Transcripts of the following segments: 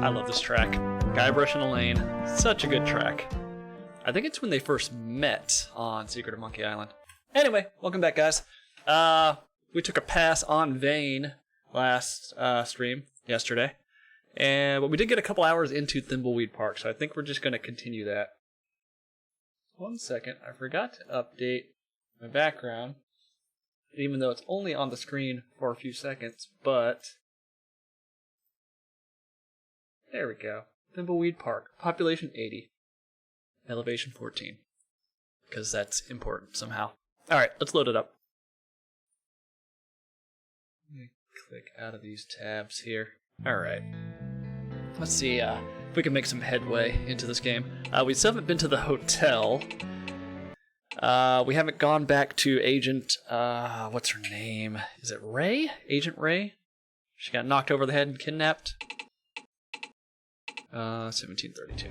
I love this track. Guybrush and Elaine, such a good track. I think it's when they first met on Secret of Monkey Island. Anyway, welcome back, guys. We took a pass on Vane last stream yesterday, but we did get a couple hours into Thimbleweed Park, so I think we're just going to continue that. 1 second, I forgot to update my background, even though it's only on the screen for a few seconds, but there we go. Thimbleweed Park, population 80, elevation 14, because that's important somehow. Alright, let's load it up. Let me click out of these tabs here. Alright. Let's see if we can make some headway into this game. We still haven't been to the hotel. We haven't gone back to Agent, what's her name? Is it Ray? Agent Ray? She got knocked over the head and kidnapped. 1732.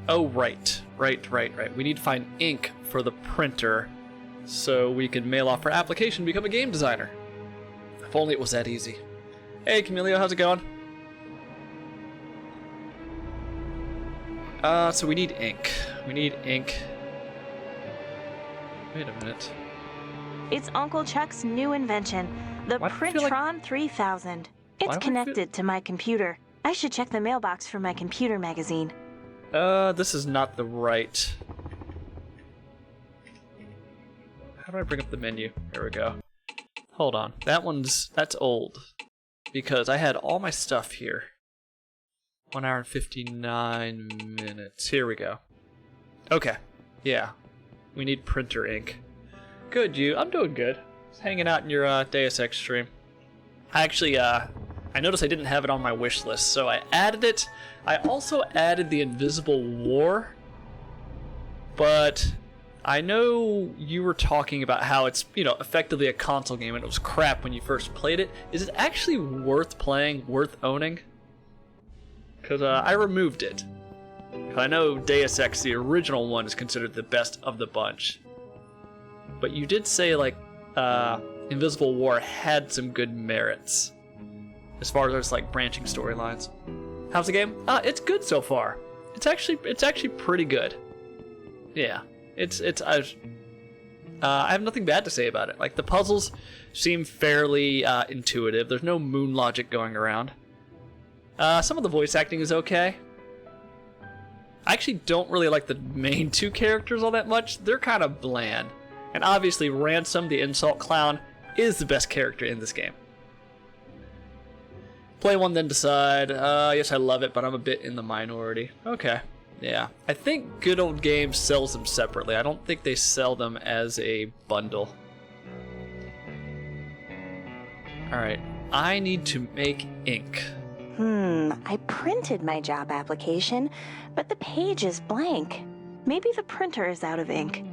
Oh, right. We need to find ink for the printer so we can mail off our application and become a game designer. If only it was that easy. Hey, Camilio, how's it going? So we need ink. Wait a minute. It's Uncle Chuck's new invention, the Printron 3000. It's connected to my computer. I should check the mailbox for my computer magazine. This is not the right... How do I bring up the menu? There we go. Hold on. That's old. Because I had all my stuff here. 1 hour and 59 minutes. Here we go. Okay. Yeah. We need printer ink. Good, you. I'm doing good. Just hanging out in your Deus Ex stream. I actually, I noticed I didn't have it on my wish list, so I added it. I also added the Invisible War, but I know you were talking about how it's, effectively a console game and it was crap when you first played it. Is it actually worth playing, worth owning? Because I removed it. I know Deus Ex, the original one, is considered the best of the bunch. But you did say, Invisible War had some good merits. As far as branching storylines. How's the game? It's good so far. It's actually pretty good. Yeah. I have nothing bad to say about it. The puzzles seem fairly intuitive. There's no moon logic going around. Some of the voice acting is okay. I actually don't really like the main two characters all that much. They're kind of bland. And obviously Ransom, the insult clown, is the best character in this game. Play one, then decide. Yes, I love it, but I'm a bit in the minority. Okay. Yeah. I think Good Old Games sells them separately. I don't think they sell them as a bundle. Alright. I need to make ink. I printed my job application, but the page is blank. Maybe the printer is out of ink.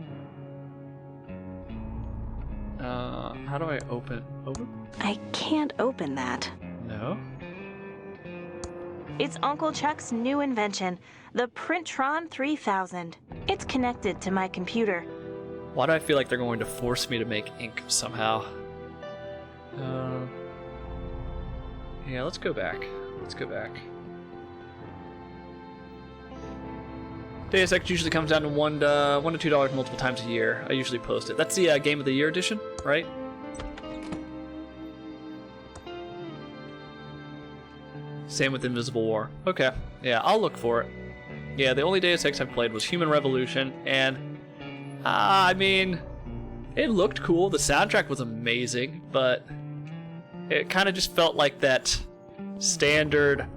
How do I open? I can't open that. No? It's Uncle Chuck's new invention, the Printron 3000. It's connected to my computer. Why do I feel like they're going to force me to make ink somehow? Yeah, let's go back. Deus Ex usually comes down to $1 to $2 multiple times a year. I usually post it. That's the Game of the Year edition, right? Same with Invisible War. Okay, yeah, I'll look for it. Yeah, the only Deus Ex I've played was Human Revolution, and it looked cool. The soundtrack was amazing, but it kind of just felt like that standard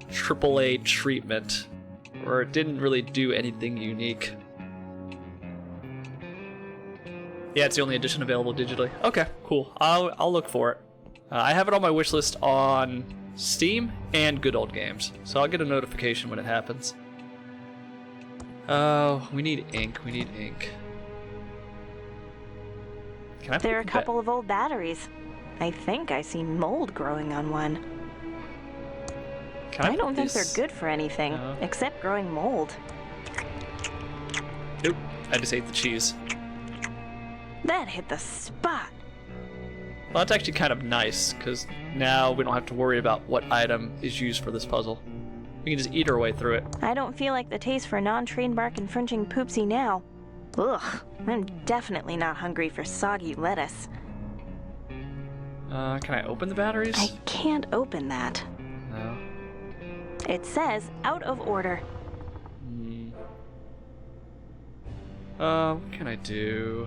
AAA treatment where it didn't really do anything unique. Yeah, it's the only edition available digitally. Okay, cool. I'll look for it. I have it on my wish list on Steam and Good Old Games, so I'll get a notification when it happens. Oh, we need ink. There are a couple of old batteries. I think I see mold growing on one. I don't think they're good for anything, except growing mold. Nope, I just ate the cheese. That hit the spot. Well, that's actually kind of nice, because now we don't have to worry about what item is used for this puzzle. We can just eat our way through it. I don't feel like the taste for non-train bark infringing poopsie now. Ugh, I'm definitely not hungry for soggy lettuce. Can I open the batteries? I can't open that. No. It says out of order. What can I do?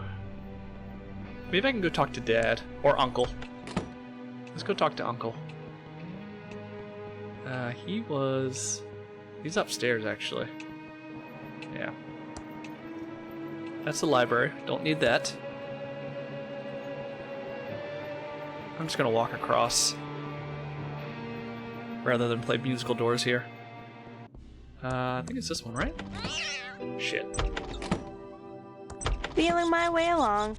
Maybe I can go talk to Dad. Or Uncle. Let's go talk to Uncle. He's upstairs, actually. Yeah. That's the library. Don't need that. I'm just gonna walk across. Rather than play musical doors here. I think it's this one, right? Shit. Feeling my way along.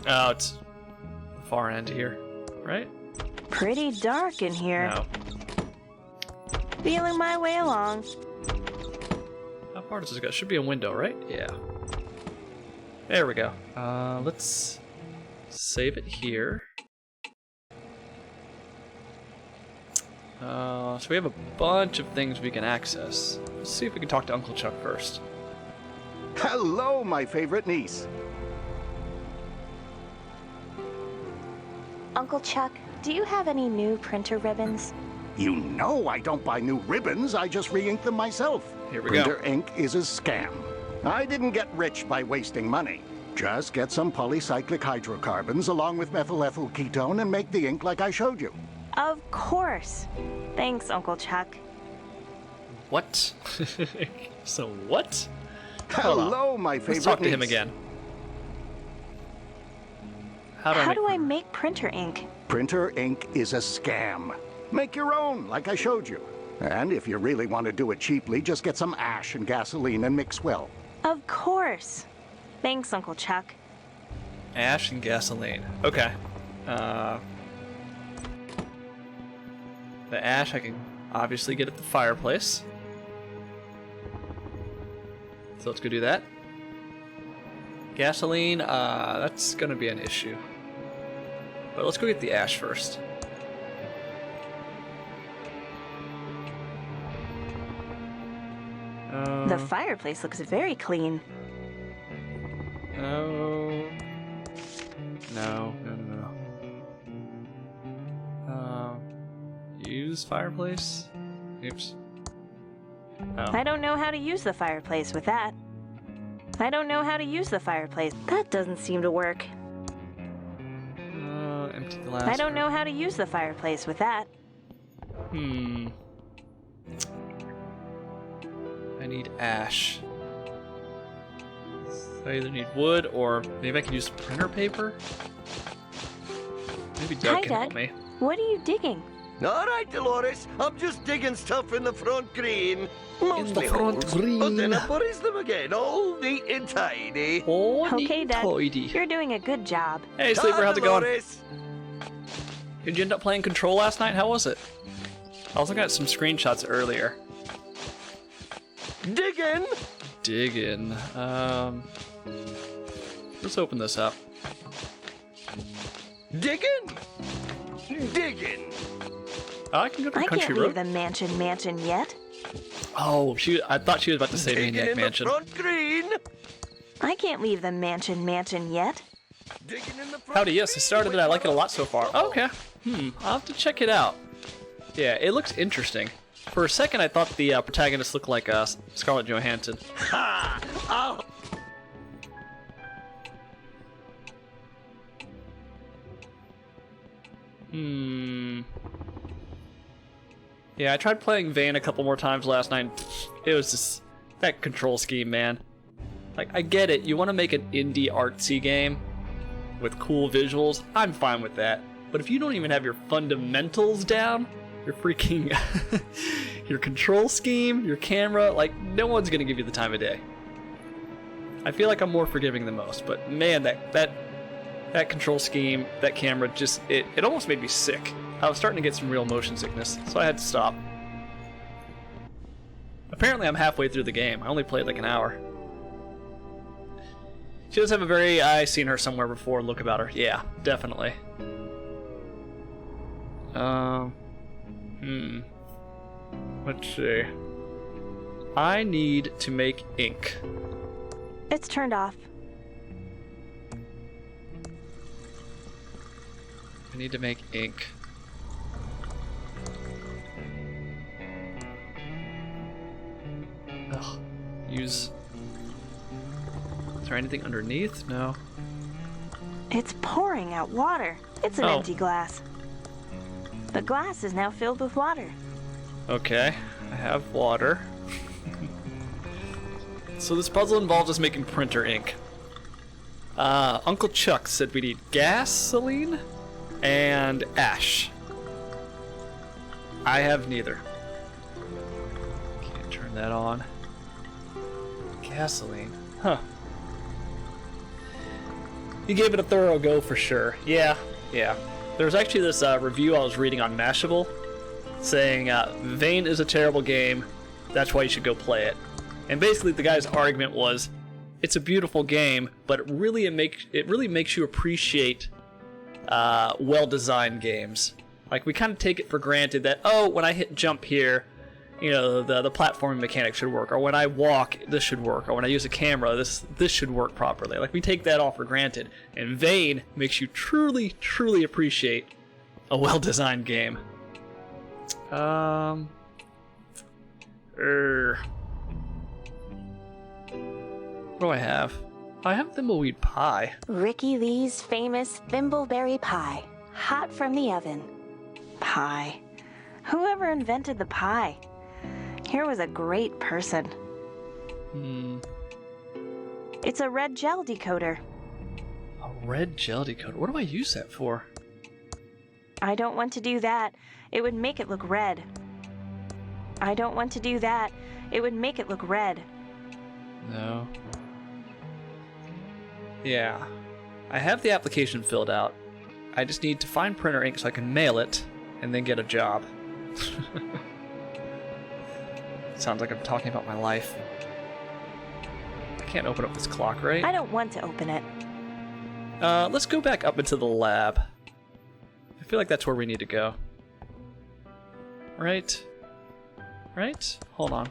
Oh, it's the far end here, right? Pretty dark in here. No. Feeling my way along. How far does this go? Should be a window, right? Yeah. There we go. Let's save it here. So we have a bunch of things we can access. Let's see if we can talk to Uncle Chuck first. Hello, my favorite niece. Uncle Chuck, do you have any new printer ribbons? You know I don't buy new ribbons, I just re-ink them myself. Here we Printer go. ink is a scam. I didn't get rich by wasting money. Just get some polycyclic hydrocarbons along with methylethyl ketone and make the ink like I showed you. Of course. Thanks, Uncle Chuck. What? So what? Hold on. Hello, my favorite Let's talk to niece. him again. How do I make printer ink? Printer ink is a scam. Make your own, like I showed you. And if you really want to do it cheaply, just get some ash and gasoline and mix well. Of course. Thanks, Uncle Chuck. Ash and gasoline. Okay. The ash I can obviously get at the fireplace. So let's go do that. Gasoline, that's gonna be an issue. But let's go get the ash first. The fireplace looks very clean. No. No. Use fireplace? Oops. Oh. I don't know how to use the fireplace with that. I don't know how to use the fireplace. That doesn't seem to work. Empty glass. I don't know how to use the fireplace with that. I need ash. So I either need wood or maybe I can use printer paper? Maybe Doug Hi, can Doug. help me. What are you digging? All right, Dolores. I'm just digging stuff in the front green. Mostly front holes, green. But then I buries them again, all neat and tidy. Oh, Okay, Doug. tidy. You're doing a good job. Hey, Sleeper, how's it going? Dolores. Did you end up playing Control last night? How was it? I was looking at some screenshots earlier. Digging. Digging. Let's open this up. Digging. Digging. Oh, I can go to I Country can't Road. leave the mansion yet. Oh, I thought she was about to say Digging Maniac in Mansion. the front green. I can't leave the mansion yet. Digging in the front Howdy, yes, I started it. green. I like it a lot so far. Oh, okay. I'll have to check it out. Yeah, it looks interesting. For a second, I thought the protagonist looked like Scarlett Johansson. Ha! Oh. Yeah, I tried playing Vane a couple more times last night. It was just that control scheme, man. Like, I get it. You want to make an indie artsy game with cool visuals. I'm fine with that. But if you don't even have your fundamentals down, your freaking your control scheme, your camera, like, no one's gonna give you the time of day. I feel like I'm more forgiving than most, but man, that control scheme, that camera, just it almost made me sick. I was starting to get some real motion sickness, so I had to stop. Apparently I'm halfway through the game. I only played like an hour. She does have a very I seen her somewhere before look about her. Yeah, definitely. Let's see. I need to make ink. It's turned off. I need to make ink. Ugh. Use... Is there anything underneath? No. It's pouring out water. It's an empty glass. The glass is now filled with water. Okay, I have water. So this puzzle involves us making printer ink. Uncle Chuck said we need gasoline and ash. I have neither. Can't turn that on. Gasoline. Huh. You gave it a thorough go for sure. Yeah. There was actually this review I was reading on Mashable saying Vane is a terrible game, that's why you should go play it. And basically the guy's argument was, it's a beautiful game, but it really makes you appreciate well-designed games. Like, we kind of take it for granted that, oh, when I hit jump here, you know, the platforming mechanic should work, or when I walk, this should work, or when I use a camera, this should work properly. Like, we take that all for granted. And Vane makes you truly, truly appreciate a well-designed game. What do I have? I have Thimbleweed Pie. Ricky Lee's famous thimbleberry pie. Hot from the oven. Pie. Whoever invented the pie? Here was a great person. It's a red gel decoder. A red gel decoder? What do I use that for? I don't want to do that. It would make it look red. I don't want to do that. It would make it look red. No. Yeah. I have the application filled out. I just need to find printer ink so I can mail it and then get a job. Sounds like I'm talking about my life. I can't open up this clock, right? I don't want to open it. Let's go back up into the lab. I feel like that's where we need to go. Right? Right? Hold on.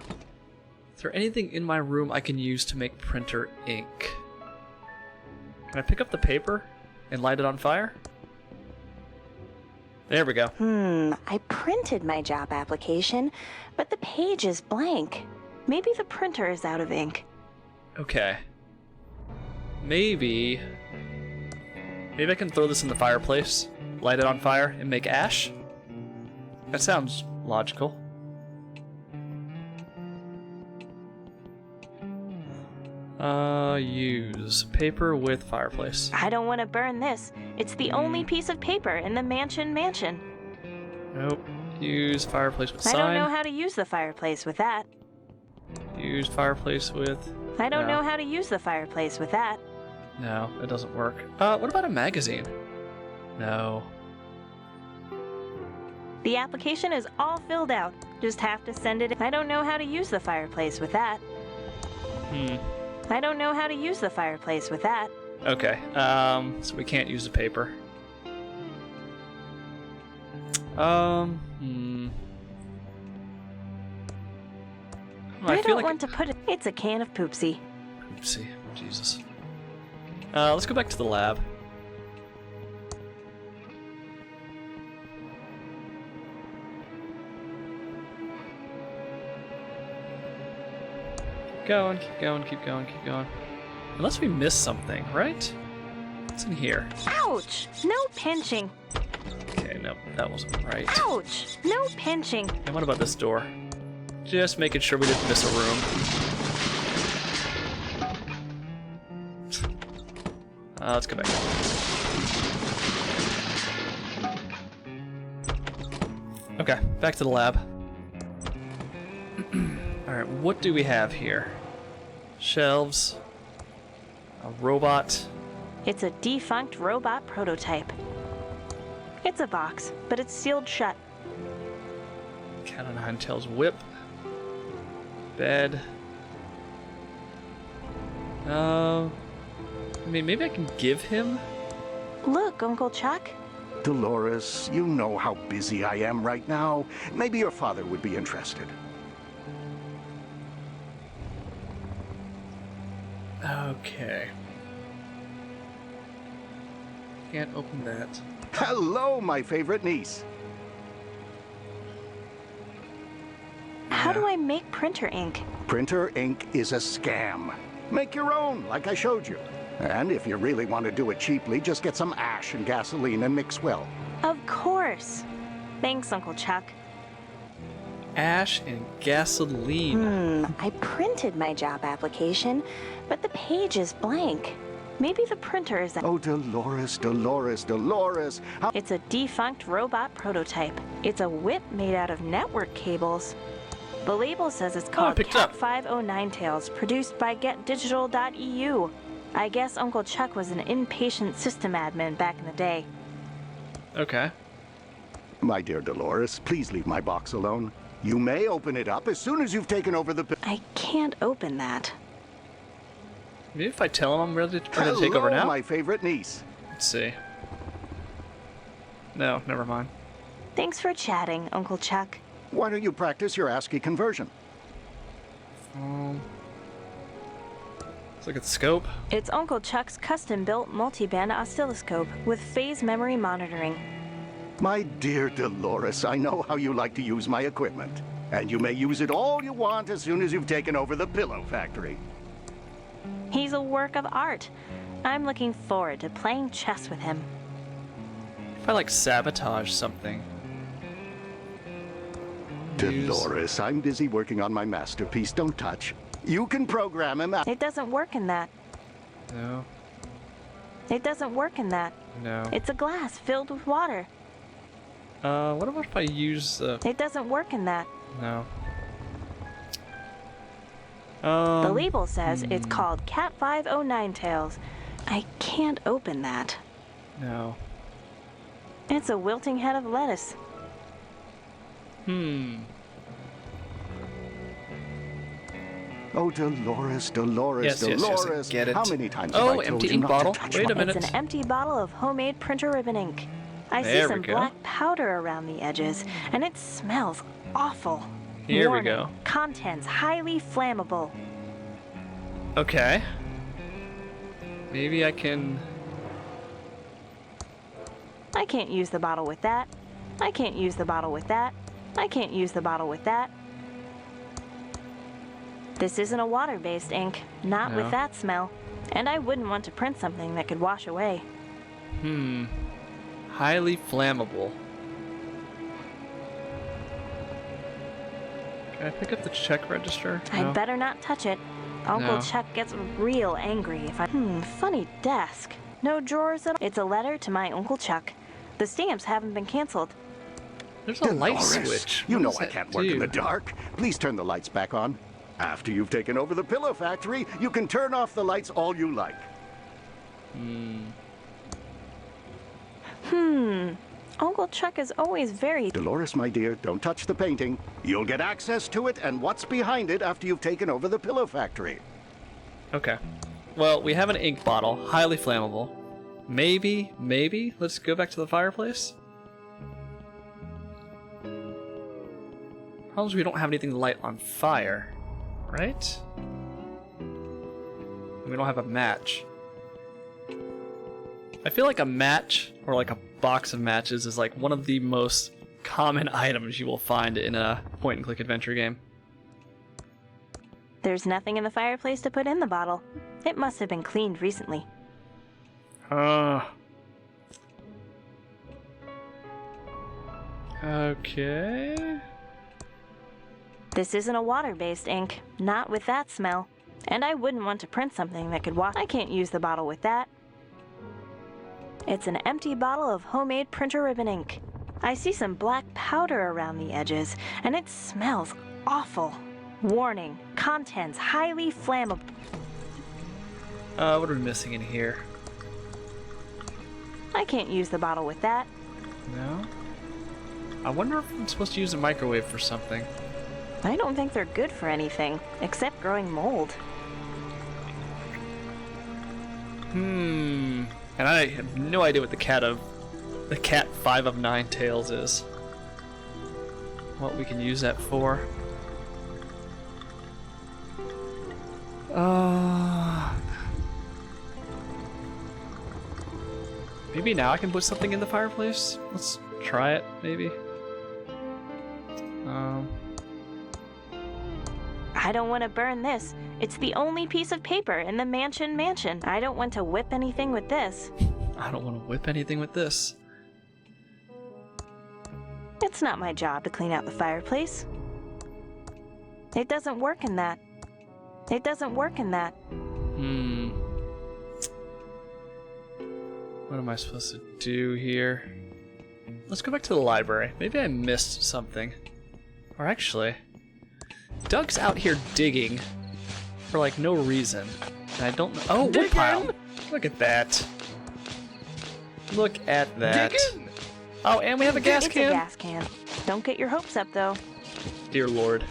Is there anything in my room I can use to make printer ink? Can I pick up the paper and light it on fire? There we go. I printed my job application, but the page is blank. Maybe the printer is out of ink. Okay. Maybe I can throw this in the fireplace, light it on fire, and make ash? That sounds logical. Use paper with fireplace. I don't want to burn this. It's the only piece of paper in the mansion. Nope. Use fireplace with sign. I don't know how to use the fireplace with that. Use fireplace with... I don't know how to use the fireplace with that. No, it doesn't work. What about a magazine? No. The application is all filled out. Just have to send it. I don't know how to use the fireplace with that. I don't know how to use the fireplace with that. Okay, so we can't use the paper. I don't want to put it. It's a can of poopsie. Poopsie, Jesus. Let's go back to the lab. Keep going. Unless we missed something, right? What's in here? Ouch! No pinching. Okay, no, that wasn't right. Ouch! No pinching. And what about this door? Just making sure we didn't miss a room. Let's go back. Okay, back to the lab. Alright, what do we have here? Shelves. A robot. It's a defunct robot prototype. It's a box, but it's sealed shut. Cat o' nine tails whip. Bed. I mean, maybe I can give him? Look, Uncle Chuck. Dolores, you know how busy I am right now. Maybe your father would be interested. Okay. Can't open that. Hello, my favorite niece. How do I make printer ink? Printer ink is a scam. Make your own, like I showed you. And if you really want to do it cheaply, just get some ash and gasoline and mix well. Of course. Thanks, Uncle Chuck. Ash and gasoline. I printed my job application, but the page is blank. Maybe the printer is Oh, Dolores, Dolores, Dolores. How It's a defunct robot prototype. It's a whip made out of network cables. The label says it's called picked up. Cat 509 Tails, produced by GetDigital.eu. I guess Uncle Chuck was an inpatient system admin back in the day. Okay. My dear Dolores, please leave my box alone. You may open it up as soon as you've taken over the... I can't open that. Maybe if I tell him I'm ready to take over Hello, now? my favorite niece. Let's see. No, never mind. Thanks for chatting, Uncle Chuck. Why don't you practice your ASCII conversion? Let's look at the scope. It's Uncle Chuck's custom-built multi-band oscilloscope with phase memory monitoring. My dear Dolores, I know how you like to use my equipment. And you may use it all you want as soon as you've taken over the pillow factory. He's a work of art. I'm looking forward to playing chess with him. If I like sabotage something. Dolores, I'm busy working on my masterpiece. Don't touch. You can program him out. It doesn't work in that. No. It doesn't work in that. No. It's a glass filled with water. What about if I use the... It doesn't work in that. No. The label says it's called Cat 509 Tails. I can't open that. No. It's a wilting head of lettuce. Oh, Dolores, Dolores, Yes, yes, Dolores. yes, I get it. How many times Oh, have I told empty you ink not bottle. to touch Wait a my... minute. It's an empty bottle of homemade printer ribbon ink. I see There we some go. black powder around the edges, and it smells awful. Here we Warning, go. Contents highly flammable. Okay. Maybe I can... I can't use the bottle with that. I can't use the bottle with that. I can't use the bottle with that. This isn't a water-based ink, not No. with that smell. And I wouldn't want to print something that could wash away. Highly flammable. Can I pick up the check register? I'd No. better not touch it. Uncle No. Chuck gets real angry if I... funny desk. No drawers at all. It's a letter to my Uncle Chuck. The stamps haven't been canceled. There's a light Dolores, switch. you What know does I that can't work in do? the dark. Please turn the lights back on. After you've taken over the pillow factory, you can turn off the lights all you like. Uncle Chuck is always very... Dolores, my dear, don't touch the painting. You'll get access to it and what's behind it after you've taken over the pillow factory. Okay. Well, we have an ink bottle, highly flammable. Maybe, let's go back to the fireplace. Problem is we don't have anything to light on fire, right? And we don't have a match. I feel like a match, or like a box of matches, is like one of the most common items you will find in a point-and-click adventure game. There's nothing in the fireplace to put in the bottle. It must have been cleaned recently. Okay. This isn't a water-based ink, not with that smell. And I wouldn't want to print something that could wash... I can't use the bottle with that. It's an empty bottle of homemade printer ribbon ink. I see some black powder around the edges, and it smells awful. Warning, contents highly flammable. What are we missing in here? I can't use the bottle with that. No? I wonder if I'm supposed to use a microwave for something. I don't think they're good for anything, except growing mold. And I have no idea what the cat of the cat 5 of 9 tails is. What we can use that for. Maybe now I can put something in the fireplace? Let's try it, maybe. I don't want to burn this. It's the only piece of paper in the mansion. I don't want to whip anything with this. I don't want to whip anything with this. It's not my job to clean out the fireplace. It doesn't work in that. It doesn't work in that. What am I supposed to do here? Let's go back to the library. Maybe I missed something. Or actually, Doug's out here digging for like no reason. And I don't know. Oh, woodpile. Look at that. Look at that. Diggin'! Oh, and we have a gas It's can. a gas can. Don't get your hopes up, though. Dear Lord.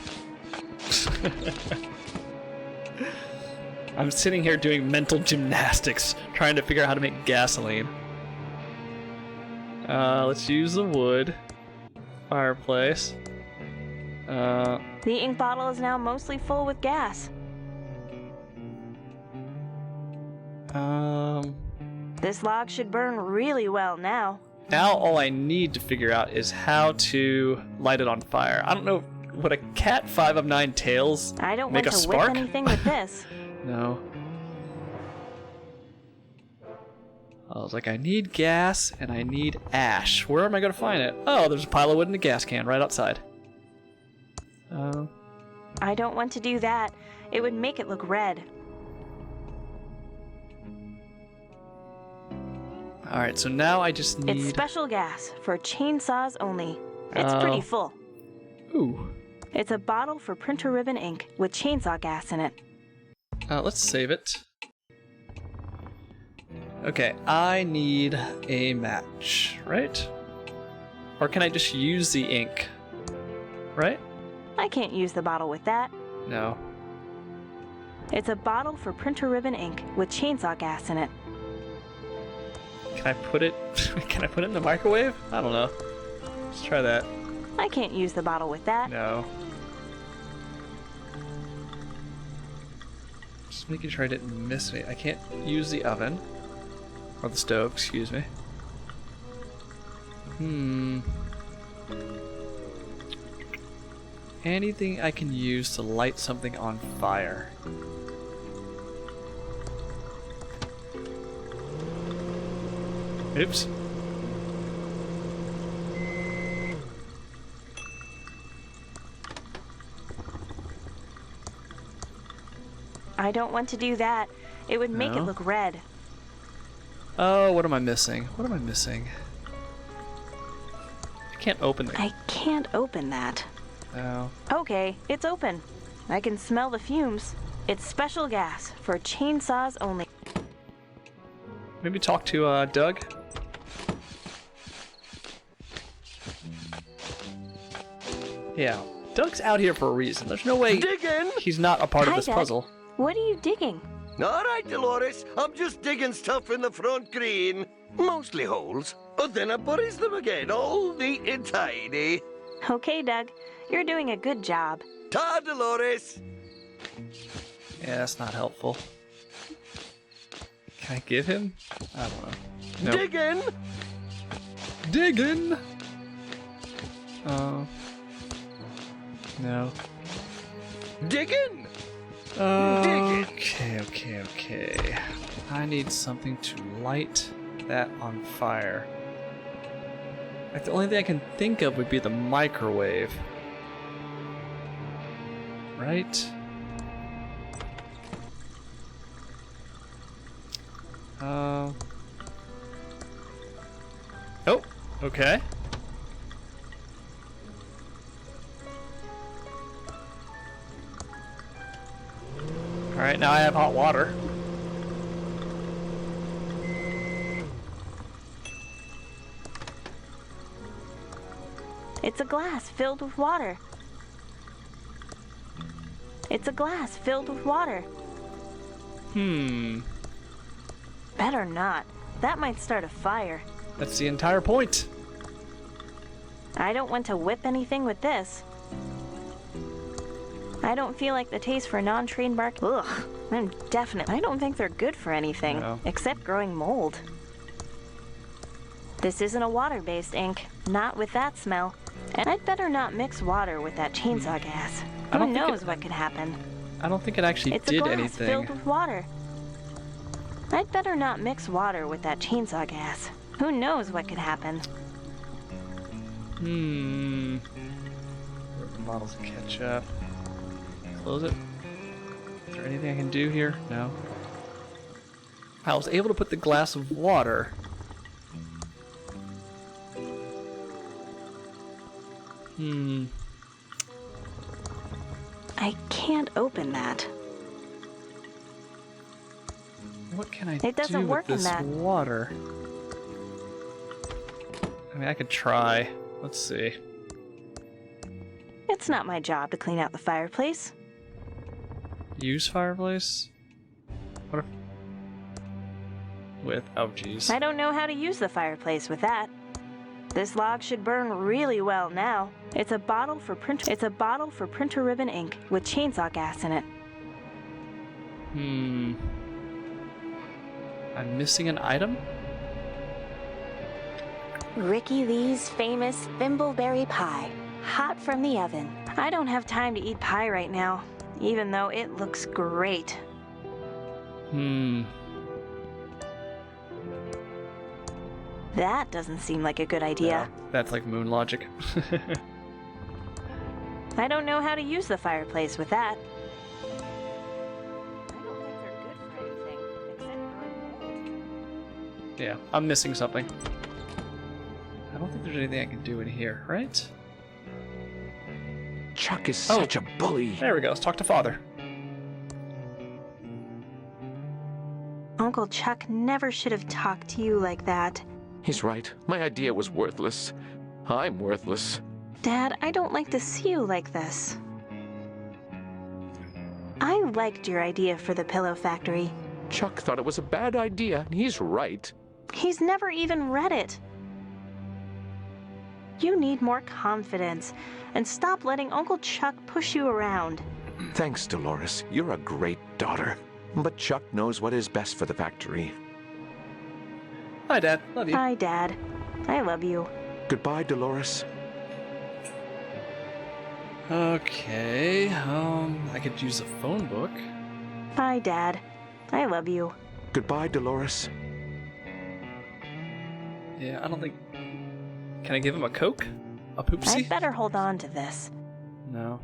I'm sitting here doing mental gymnastics, trying to figure out how to make gasoline. Let's use the wood. Fireplace. The ink bottle is now mostly full with gas. This log should burn really well now. Now all I need to figure out is how to light it on fire. I don't know, would a cat 5 of 9 tails I don't make want a to spark? whip anything with this. No. I was like, I need gas and I need ash. Where am I going to find it? Oh, there's a pile of wood in the gas can right outside. I don't want to do that. It would make it look red. Alright, so now I just need... It's special gas for chainsaws only. It's pretty full. Ooh. It's a bottle for printer ribbon ink with chainsaw gas in it. Let's save it. Okay, I need a match, right? Or can I just use the ink? Right? I can't use the bottle with that. No. It's a bottle for printer ribbon ink with chainsaw gas in it. Can I put it... Can I put it in the microwave? I don't know. Let's try that. I can't use the bottle with that. No. Just making sure I didn't miss it. I can't use the oven. Or the stove, excuse me. Anything I can use to light something on fire. Oops. I don't want to do that. It would make it No? look red. Oh, what am I missing? What am I missing? I can't open the... I can't open that. Oh. Okay, it's open. I can smell the fumes. It's special gas for chainsaws only. Maybe talk to Doug? Yeah, Doug's out here for a reason. There's no way Diggin'! he's not a part of Hi, this Doug. puzzle. What are you digging? All right, Dolores. I'm just digging stuff in the front green. Mostly holes. But then I buries them again, all neat and tidy. Okay, Doug. You're doing a good job. Ta, Dolores. Yeah, that's not helpful. Can I give him? I don't know. Nope. Diggin'! Diggin'! No. Diggin'! Okay. I need something to light that on fire. Like, the only thing I can think of would be the microwave. Right? Oh, okay. Alright, now I have hot water. It's a glass filled with water. It's a glass filled with water. Hmm. Better not. That might start a fire. That's the entire point. I don't want to whip anything with this. I don't feel like the taste for non-trained bark. Ugh, I don't think they're good for anything, No. except growing mold. This isn't a water-based ink, not with that smell. And I'd better not mix water with that chainsaw gas. I Who don't think knows it- what could happen? I don't think it actually It's a did glass anything. filled with water. I'd better not mix water with that chainsaw gas. Who knows what could happen? Broken bottles of ketchup. Close it. Is there anything I can do here? No. I was able to put the glass of water. I can't open that. What can I It doesn't do work in with this that. water? I mean, I could try. Let's see. It's not my job to clean out the fireplace. Use fireplace? What if... With... Oh, jeez. I don't know how to use the fireplace with that. This log should burn really well now. It's a bottle for printer ribbon ink with chainsaw gas in it. I'm missing an item? Ricky Lee's famous thimbleberry pie, hot from the oven. I don't have time to eat pie right now, even though it looks great. That doesn't seem like a good idea. No, that's like moon logic. I don't know how to use the fireplace with that. I don't think they're good for anything, except growing mold. Yeah, I'm missing something. I don't think there's anything I can do in here, right? Chuck is such a bully. There we go. Let's talk to Father. Uncle Chuck never should have talked to you like that. He's right. My idea was worthless. I'm worthless. Dad, I don't like to see you like this. I liked your idea for the pillow factory. Chuck thought it was a bad idea, and he's right. He's never even read it. You need more confidence, and stop letting Uncle Chuck push you around. Thanks, Dolores. You're a great daughter. But Chuck knows what is best for the factory. Hi, Dad. Love you. Hi, Dad. I love you. Goodbye, Dolores. Okay, I could use a phone book. Hi, Dad. I love you. Goodbye, Dolores. Yeah, I don't think... Can I give him a Coke? A poopsie? I'd better hold on to this. No.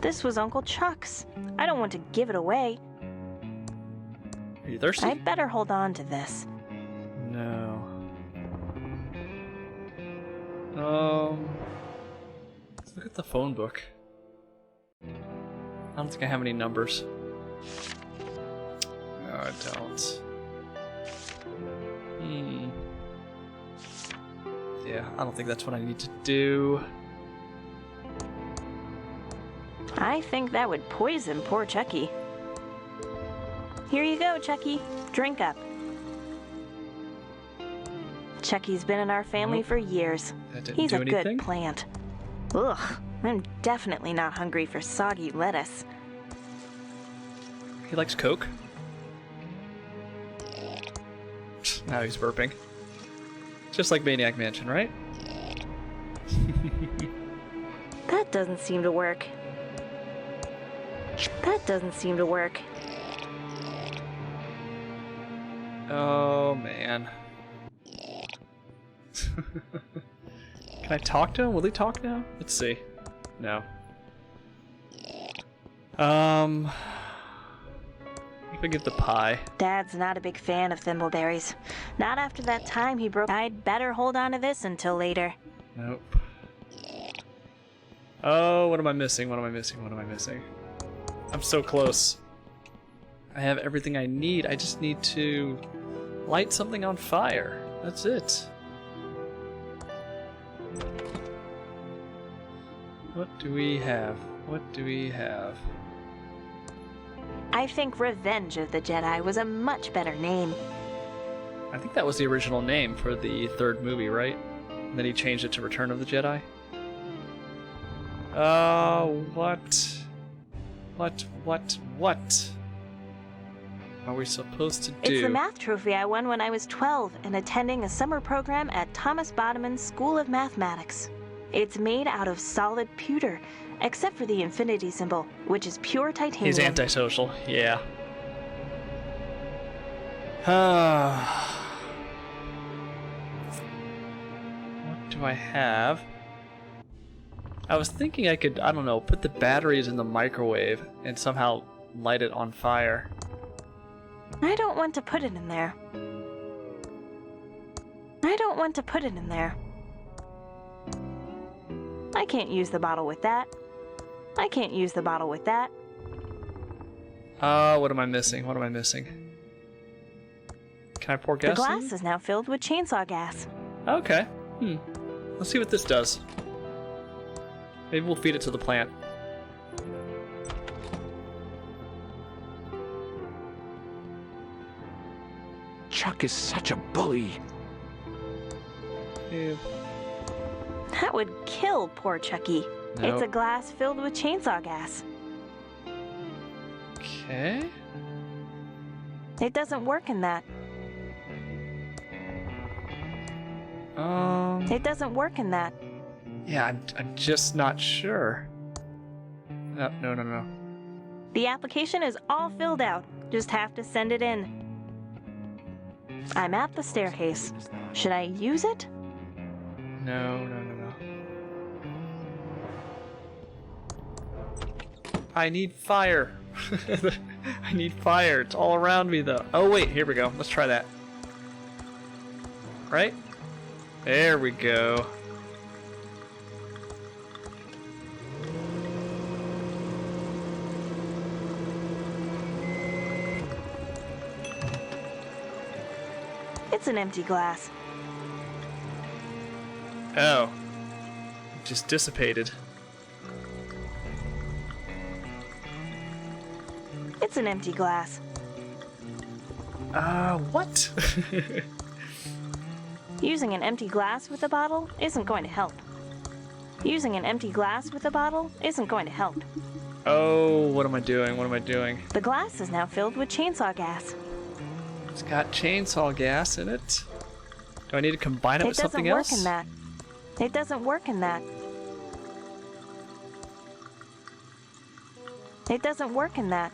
This was Uncle Chuck's. I don't want to give it away. Are you thirsty? I'd better hold on to this. No. Let's look at the phone book. I don't think I have any numbers. No, I don't. Yeah, I don't think that's what I need to do. I think that would poison poor Chucky. Here you go, Chucky. Drink up. Chucky's been in our family Nope. for years. That didn't He's do a anything. good plant. Ugh, I'm definitely not hungry for soggy lettuce. He likes Coke. Now he's burping. Just like Maniac Mansion, right? That doesn't seem to work. That doesn't seem to work. Oh, man. Can I talk to him? Will he talk now? Let's see. No. If I get the pie. Dad's not a big fan of thimbleberries. Not after that time he broke. I'd better hold on to this until later. Nope. Oh, what am I missing? What am I missing? What am I missing? I'm so close. I have everything I need. I just need to light something on fire. That's it. What do we have? What do we have? I think Revenge of the Jedi was a much better name. I think that was the original name for the third movie, right? And then he changed it to Return of the Jedi. What? What are we supposed to do? It's the math trophy I won when I was 12 and attending a summer program at Thomas Bodeman's School of Mathematics. It's made out of solid pewter, except for the infinity symbol, which is pure titanium. He's antisocial, yeah. What do I have? I was thinking I could, I don't know, put the batteries in the microwave and somehow light it on fire. I don't want to put it in there. I don't want to put it in there. I can't use the bottle with that. I can't use the bottle with that. What am I missing? What am I missing? Can I pour gas The in? glass is now filled with chainsaw gas. Okay. Let's see what this does. Maybe we'll feed it to the plant. Chuck is such a bully. Ew. That would kill poor Chucky. Nope. It's a glass filled with chainsaw gas. Okay. It doesn't work in that. It doesn't work in that. Yeah, I'm just not sure. No. The application is all filled out. Just have to send it in. I'm at the staircase. Should I use it? No. I need fire. I need fire. It's all around me, though. Oh, wait. Here we go. Let's try that. Right? There we go. It's an empty glass. Oh. It just dissipated. It's an empty glass. What? Using an empty glass with a bottle isn't going to help. Using an empty glass with a bottle isn't going to help. Oh, what am I doing? What am I doing? The glass is now filled with chainsaw gas. It's got chainsaw gas in it. Do I need to combine it with something work else? in that. It doesn't work in that. It doesn't work in that.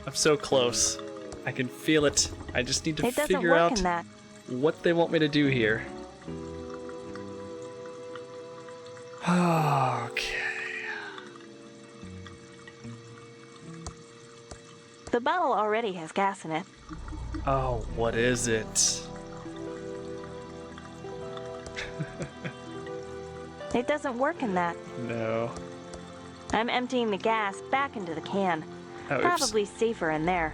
I'm so close. I can feel it. I just need to It doesn't figure work out in that. what they want me to do here. Okay. The bottle already has gas in it. Oh, what is it? It doesn't work in that. No. I'm emptying the gas back into the can. Oh, oops. Probably safer in there.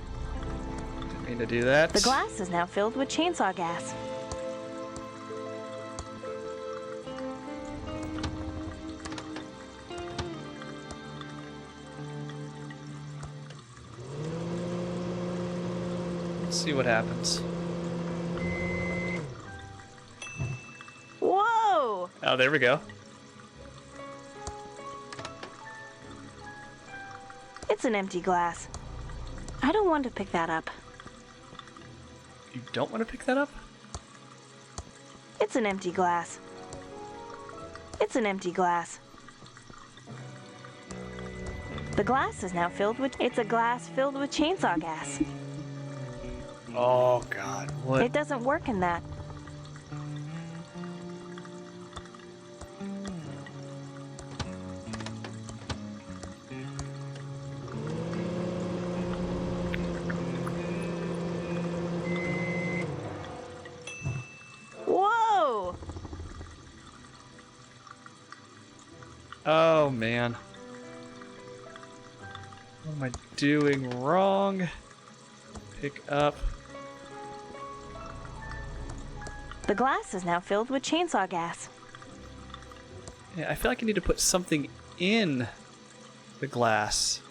Didn't mean to do that. The glass is now filled with chainsaw gas. Let's see what happens. Whoa! Oh, there we go. It's an empty glass. I don't want to pick that up. You don't want to pick that up? It's an empty glass. It's an empty glass. The glass is now filled with... It's a glass filled with chainsaw gas. Oh, God. What? It doesn't work in that. Whoa! Oh, man. What am I doing wrong? Pick up. The glass is now filled with chainsaw gas. Yeah, I feel like I need to put something in the glass.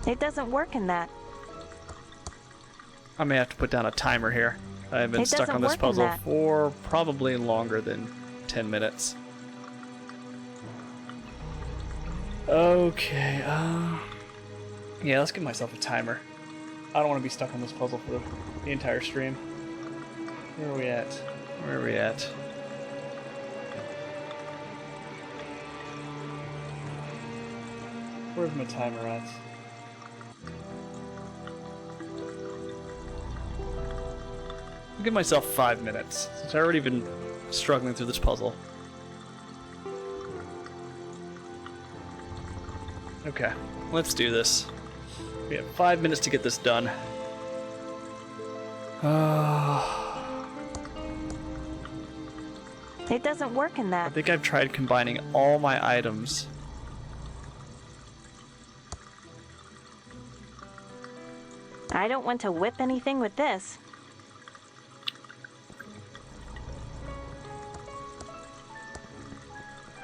It doesn't work in that. I may have to put down a timer here. I've been It stuck on doesn't this work in puzzle that. for probably longer than 10 minutes. Okay, yeah, let's give myself a timer. I don't want to be stuck on this puzzle for the entire stream. Where are we at? Where are we at? Where's my timer at? I'll give myself 5 minutes, since I've already been struggling through this puzzle. Okay, let's do this. We have 5 minutes to get this done. It doesn't work in I that. think I've tried combining all my items. I don't want to whip anything with this.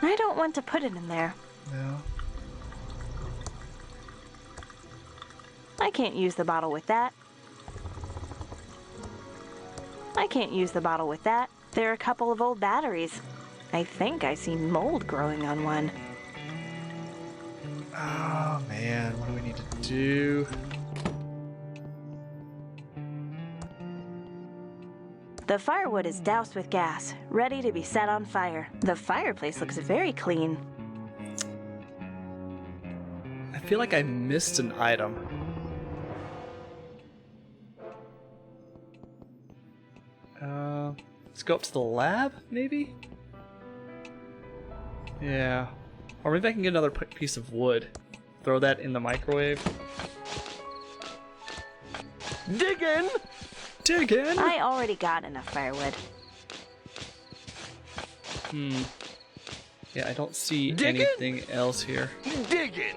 I don't want to put it in there. No. I can't use the bottle with that. I can't use the bottle with that. There are a couple of old batteries. I think I see mold growing on one. Oh man, what do we need to do? The firewood is doused with gas, ready to be set on fire. The fireplace looks very clean. I feel like I missed an item. Let's go up to the lab, maybe? Yeah. Or maybe I can get another piece of wood. Throw that in the microwave. Dig in! Dig in! I already got enough firewood. Yeah, I don't see Dig in? anything else here. Dig in!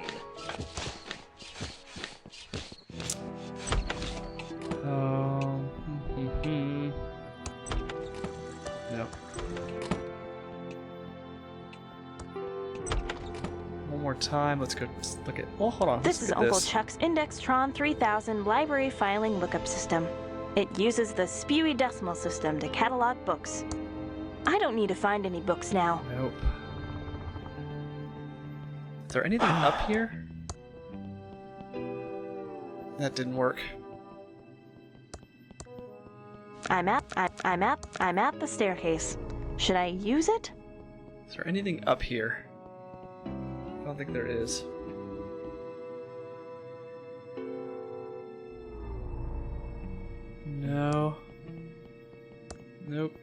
No. One more time. Let's go look at. Oh, hold on. This Let's is look at Uncle this. Chuck's Indextron 3000 library filing lookup system. It uses the Spewy Decimal System to catalog books. I don't need to find any books now. Nope. Is there anything up here? That didn't work. I'm at the staircase. Should I use it? Is there anything up here? I don't think there is. No. Nope.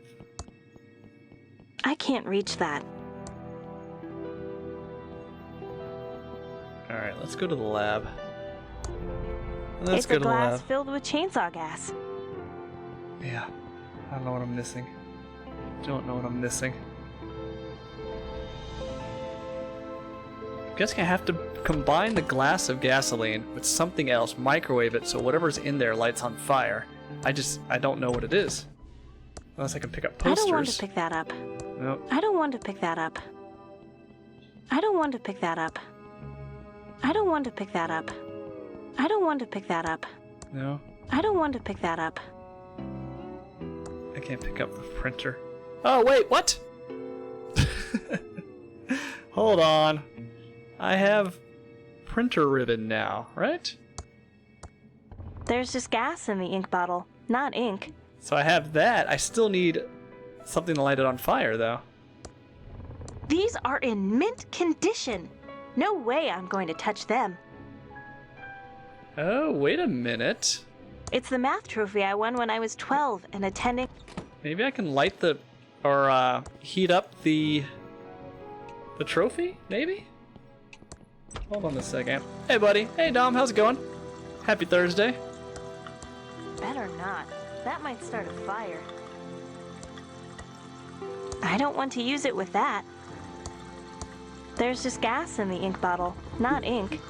I can't reach that. Alright, let's go to the lab. Let's It's go a to the glass lab. filled with chainsaw gas. Yeah. I don't know what I'm missing. Don't know what I'm missing. Guessing I have to combine the glass of gasoline with something else, microwave it so whatever's in there lights on fire. I don't know what it is. Unless I can pick up I posters. don't want to pick that up. Nope. I don't want to pick that up. I don't want to pick that up. I don't want to pick that up. I don't want to pick that up. No. I don't want to pick that up. I can't pick up the printer. Oh, wait, what? Hold on. I have printer ribbon now, right? There's just gas in the ink bottle, not ink. So I have that. I still need something to light it on fire, though. These are in mint condition. No way I'm going to touch them. Oh, wait a minute. It's the math trophy I won when I was 12 and attending. Maybe I can light the... or, heat up the trophy? Maybe? Hold on a second. Hey, buddy. Hey, Dom. How's it going? Happy Thursday. Better not. That might start a fire. I don't want to use it with that. There's just gas in the ink bottle, not ink.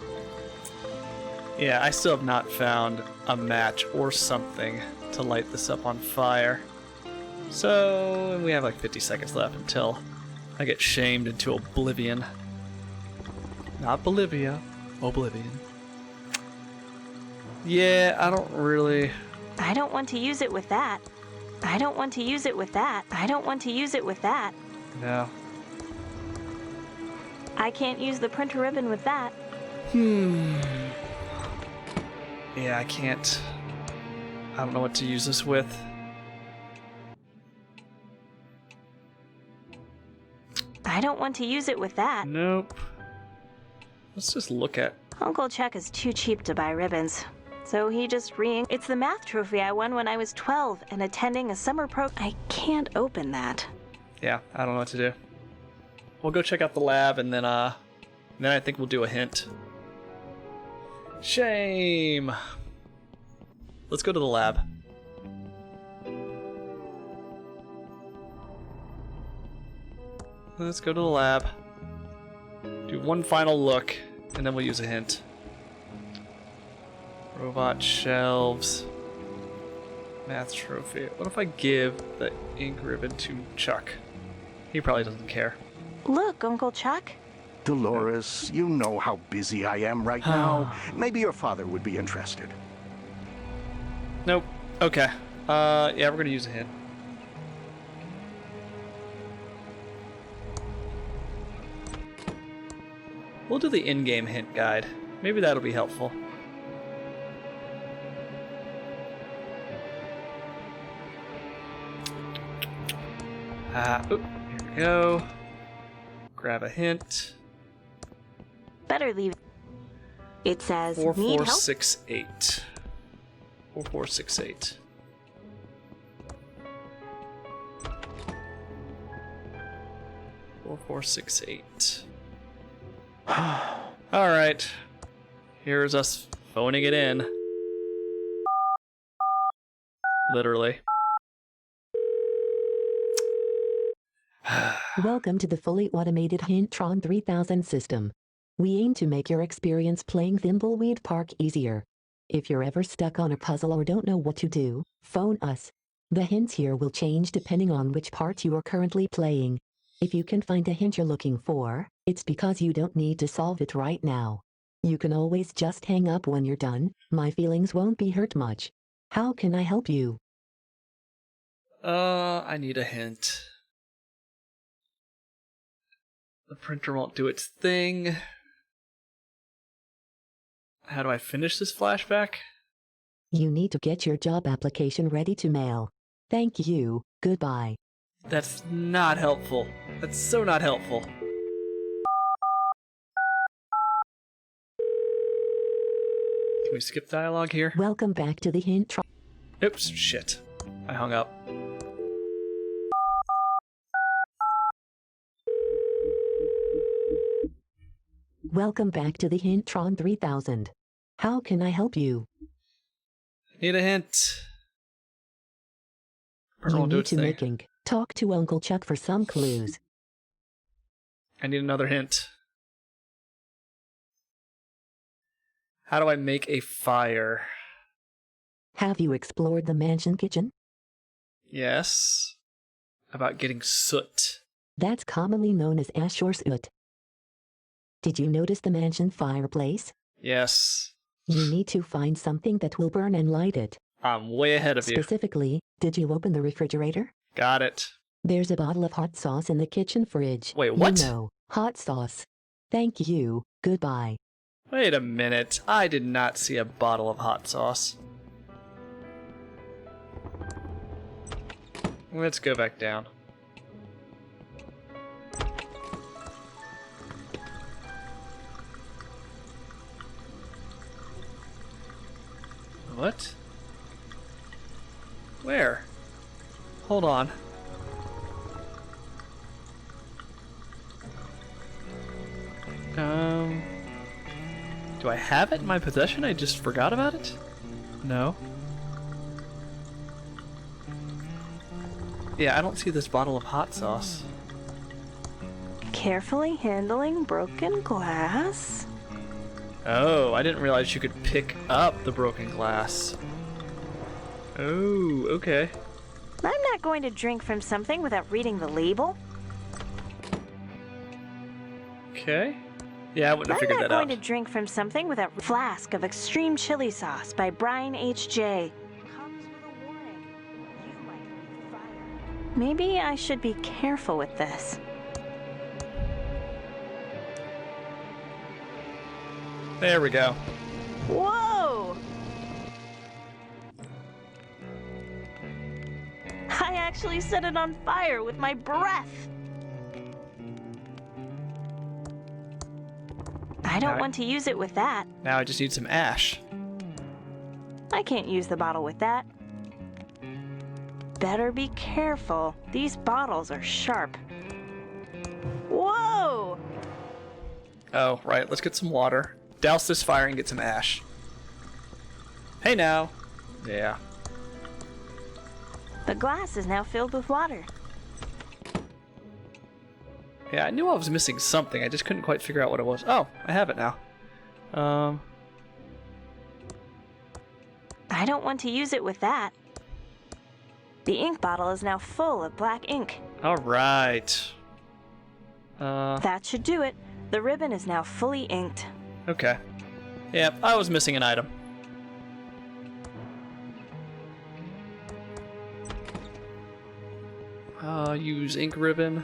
Yeah, I still have not found a match or something to light this up on fire. So, we have like 50 seconds left until I get shamed into oblivion. Not Bolivia, oblivion. Yeah, I don't really... I don't want to use it with that. I don't want to use it with that. I don't want to use it with that. No. I can't use the printer ribbon with that. Yeah, I can't. I don't know what to use this with. I don't want to use it with that. Nope. Let's just look at... Uncle Chuck is too cheap to buy ribbons. So he just It's the math trophy I won when I was 12 and attending a summer I can't open that. Yeah, I don't know what to do. We'll go check out the lab and then I think we'll do a hint. Shame! Let's go to the lab. Let's go to the lab. Do one final look, and then we'll use a hint. Robot shelves. Math trophy. What if I give the ink ribbon to Chuck? He probably doesn't care. Look, Uncle Chuck. Dolores, you know how busy I am right now. Maybe your father would be interested. Nope. Okay. Yeah, we're gonna use a hint. We'll do the in-game hint guide. Maybe that'll be helpful. Oop, here we go. Grab a hint. Better leave it. It says, need help? 4468. 4468. Alright. Here's us phoning it in. Literally. Welcome to the fully automated Hintron 3000 system. We aim to make your experience playing Thimbleweed Park easier. If you're ever stuck on a puzzle or don't know what to do, phone us. The hints here will change depending on which part you are currently playing. If you can find a hint you're looking for, it's because you don't need to solve it right now. You can always just hang up when you're done. My feelings won't be hurt much. How can I help you? I need a hint. The printer won't do its thing. How do I finish this flashback? You need to get your job application ready to mail. Thank you. Goodbye. That's not helpful. That's so not helpful. Can we skip dialogue here? Welcome back to the Hintron. Oops, shit. I hung up. Welcome back to the Hintron 3000. How can I help you? Need a hint. Printer You won't do need its to thing. make ink. Talk to Uncle Chuck for some clues. I need another hint. How do I make a fire? Have you explored the mansion kitchen? Yes. About getting soot. That's commonly known as ash or soot. Did you notice the mansion fireplace? Yes. You need to find something that will burn and light it. I'm way ahead of you. Specifically, did you open the refrigerator? Got it. There's a bottle of hot sauce in the kitchen fridge. Wait, what? You know, hot sauce. Thank you. Goodbye. Wait a minute. I did not see a bottle of hot sauce. Let's go back down. What? Where? Hold on. Do I have it in my possession? I just forgot about it? No. Yeah, I don't see this bottle of hot sauce. Carefully handling broken glass. Oh, I didn't realize you could pick up the broken glass. Oh, okay. I'm not going to drink from something without reading the label. Okay. Yeah, I wouldn't have figured I'm not that going out. to drink from something without Flask of Extreme Chili Sauce by Brian H.J. Comes with a warning. You might Maybe I should be careful with this. There we go. Whoa! I actually set it on fire with my breath. I don't want to use it with that. Now I just need some ash. I can't use the bottle with that. Better be careful. These bottles are sharp. Whoa! Oh, right. Let's get some water. Douse this fire and get some ash. Hey now. Yeah. The glass is now filled with water. Yeah, I knew I was missing something. I just couldn't quite figure out what it was. Oh, I have it now. I don't want to use it with that. The ink bottle is now full of black ink. All right. That should do it. The ribbon is now fully inked. Okay. Yeah, I was missing an item. Use ink ribbon.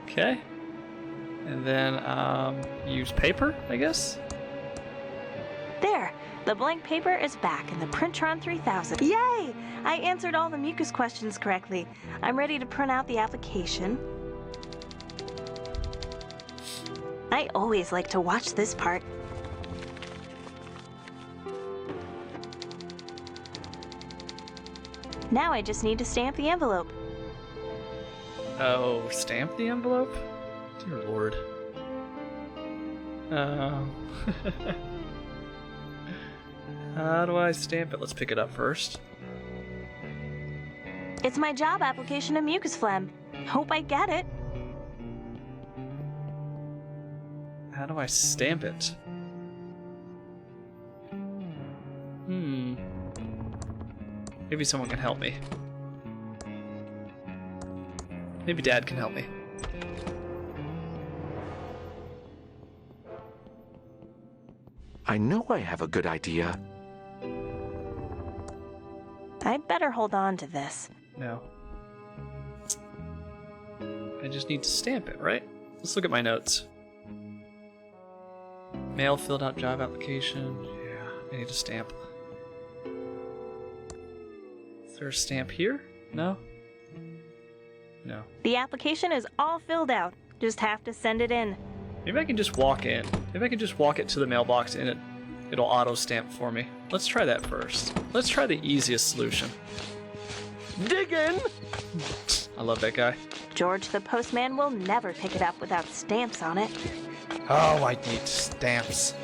Okay. And then, use paper, I guess? There! The blank paper is back in the Printron 3000. Yay! I answered all the mucus questions correctly. I'm ready to print out the application. I always like to watch this part. Now I just need to stamp the envelope. Oh, stamp the envelope? Dear Lord. How do I stamp it? Let's pick it up first. It's my job application of mucus phlegm. Hope I get it. How do I stamp it? Maybe someone can help me. Maybe Dad can help me. I know I have a good idea. I'd better hold on to this. No. I just need to stamp it, right? Let's look at my notes. Mail filled out job application. Yeah, I need a stamp. Is there a stamp here? No? No. The application is all filled out. Just have to send it in. Maybe I can just walk in. Maybe I can just walk it to the mailbox and it'll auto stamp for me. Let's try that first. Let's try the easiest solution. Dig in! I love that guy. George the postman will never pick it up without stamps on it. Oh, I need stamps.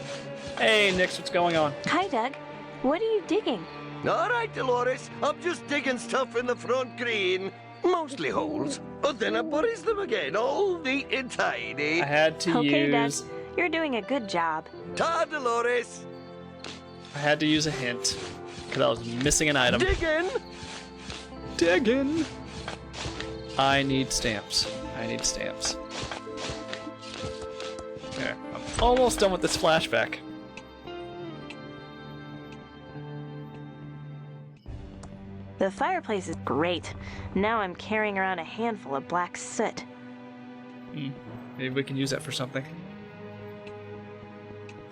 Hey, Nix, what's going on? Hi, Doug. What are you digging? All right, Dolores. I'm just digging stuff in the front green. Mostly holes. But then I buries them again, all neat and tidy. I had to Okay, use... Doug. You're doing a good job. Ta, Dolores. I had to use a hint. Because I was missing an item. Dig in. Digging! I need stamps. I need stamps. Okay, I'm almost done with this flashback. The fireplace is great. Now I'm carrying around a handful of black soot. Maybe we can use that for something.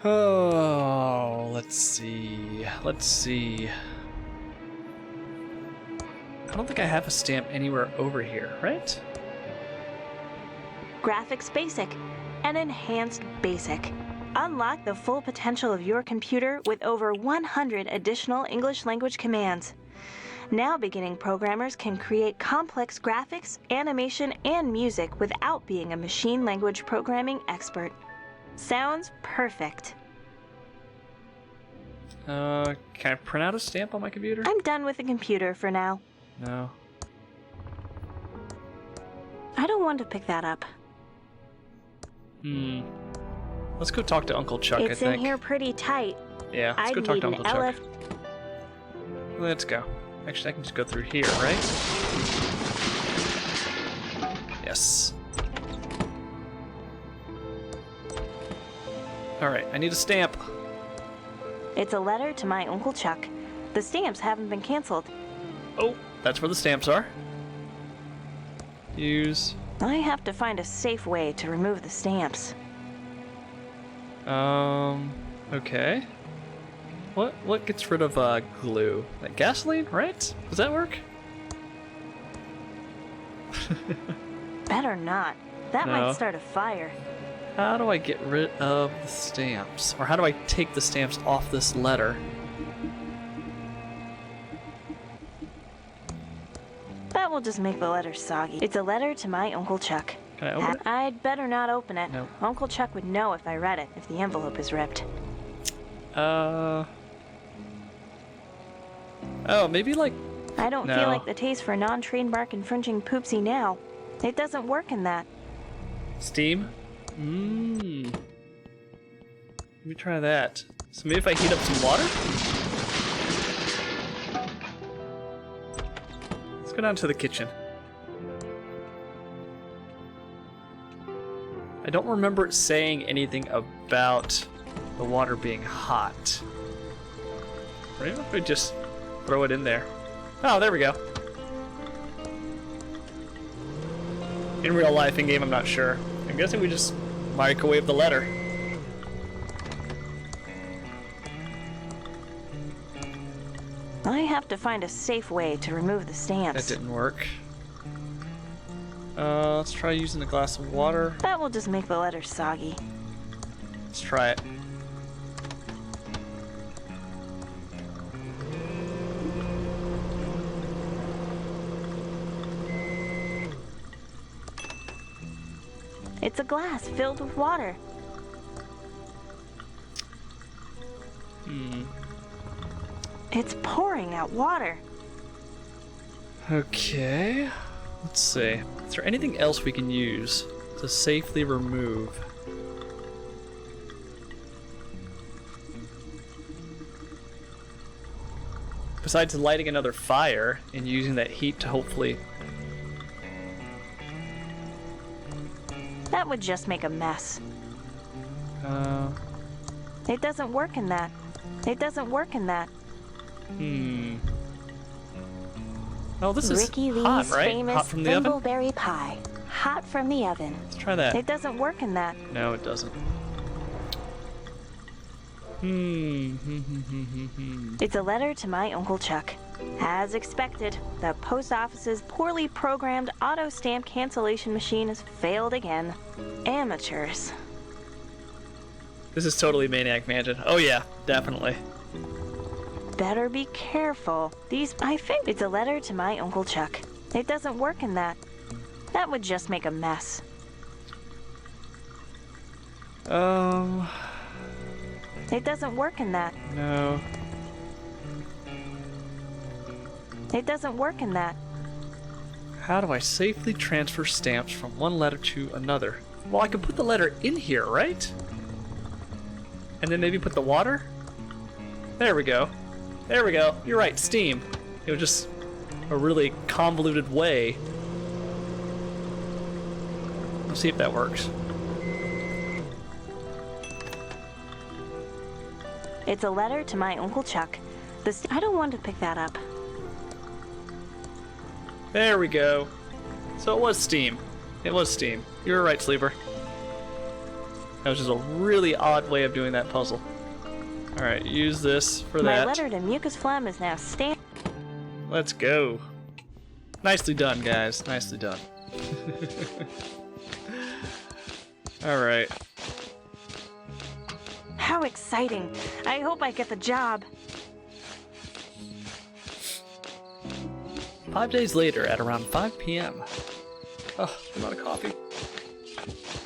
Oh, let's see. Let's see. I don't think I have a stamp anywhere over here, right? Graphics Basic. An enhanced basic. Unlock the full potential of your computer with over 100 additional English language commands. Now beginning programmers can create complex graphics, animation, and music without being a machine language programming expert. Sounds perfect. Can I print out a stamp on my computer? I'm done with the computer for now. No. I don't want to pick that up. Let's go talk to Uncle Chuck, I It's think. in here pretty tight. Yeah, let's I'd go talk need to an Uncle Chuck. LF. Let's go. Actually, I can just go through here, right? Yes. Alright, I need a stamp. It's a letter to my Uncle Chuck. The stamps haven't been canceled. Oh, that's where the stamps are. Use. I have to find a safe way to remove the stamps. Okay. What gets rid of glue? Like gasoline, right? Does that work? Better not. That No. might start a fire. How do I get rid of the stamps? Or how do I take the stamps off this letter? That will just make the letter soggy. It's a letter to my Uncle Chuck. Can I open it? I'd better not open it. No. Uncle Chuck would know if I read it, if the envelope is ripped. Oh, maybe like... I don't No. feel like the taste for non-trademark infringing poopsie now. It doesn't work in that. Steam? Mmm. Let me try that. So maybe if I heat up some water? Let's go down to the kitchen. I don't remember it saying anything about the water being hot. Maybe if we just throw it in there. Oh, there we go. In real life, in game, I'm not sure. I'm guessing we just microwave the letter. I have to find a safe way to remove the That stamps. didn't work. Let's try using a glass of water. That will just make the letter soggy. Let's try it. It's a glass filled with water. It's pouring out water. Okay. Let's see. Is there anything else we can use to safely remove? Besides lighting another fire and using that heat to hopefully... That would just make a mess. It doesn't work in that. It doesn't work in that. Oh, this is Ricky Lee's hot, right? famous Hot from the oven? thimbleberry pie. Hot from the oven. Let's try that. It doesn't work in that. No, it doesn't. It's a letter to my Uncle Chuck. As expected, the post office's poorly programmed auto stamp cancellation machine has failed again. Amateurs. This is totally Maniac Mansion. Oh yeah, definitely. Better be careful. I think it's a letter to my Uncle Chuck. It doesn't work in that. That would just make a mess. It doesn't work in that. No. It doesn't work in that. How do I safely transfer stamps from one letter to another? Well, I could put the letter in here, right? And then maybe put the water? There we go. There we go. You're right, steam. It was just a really convoluted way. Let's see if that works. It's a letter to my Uncle Chuck. I don't want to pick that up. There we go. So it was steam. It was steam. You were right, Sleeper. That was just a really odd way of doing that puzzle. Alright, use this for My that. letter to Mucus Phlegm is now stamped. Let's go. Nicely done, guys. Nicely done. Alright. How exciting. I hope I get the job. 5 days later at around 5 p.m. Oh, I'm out of coffee.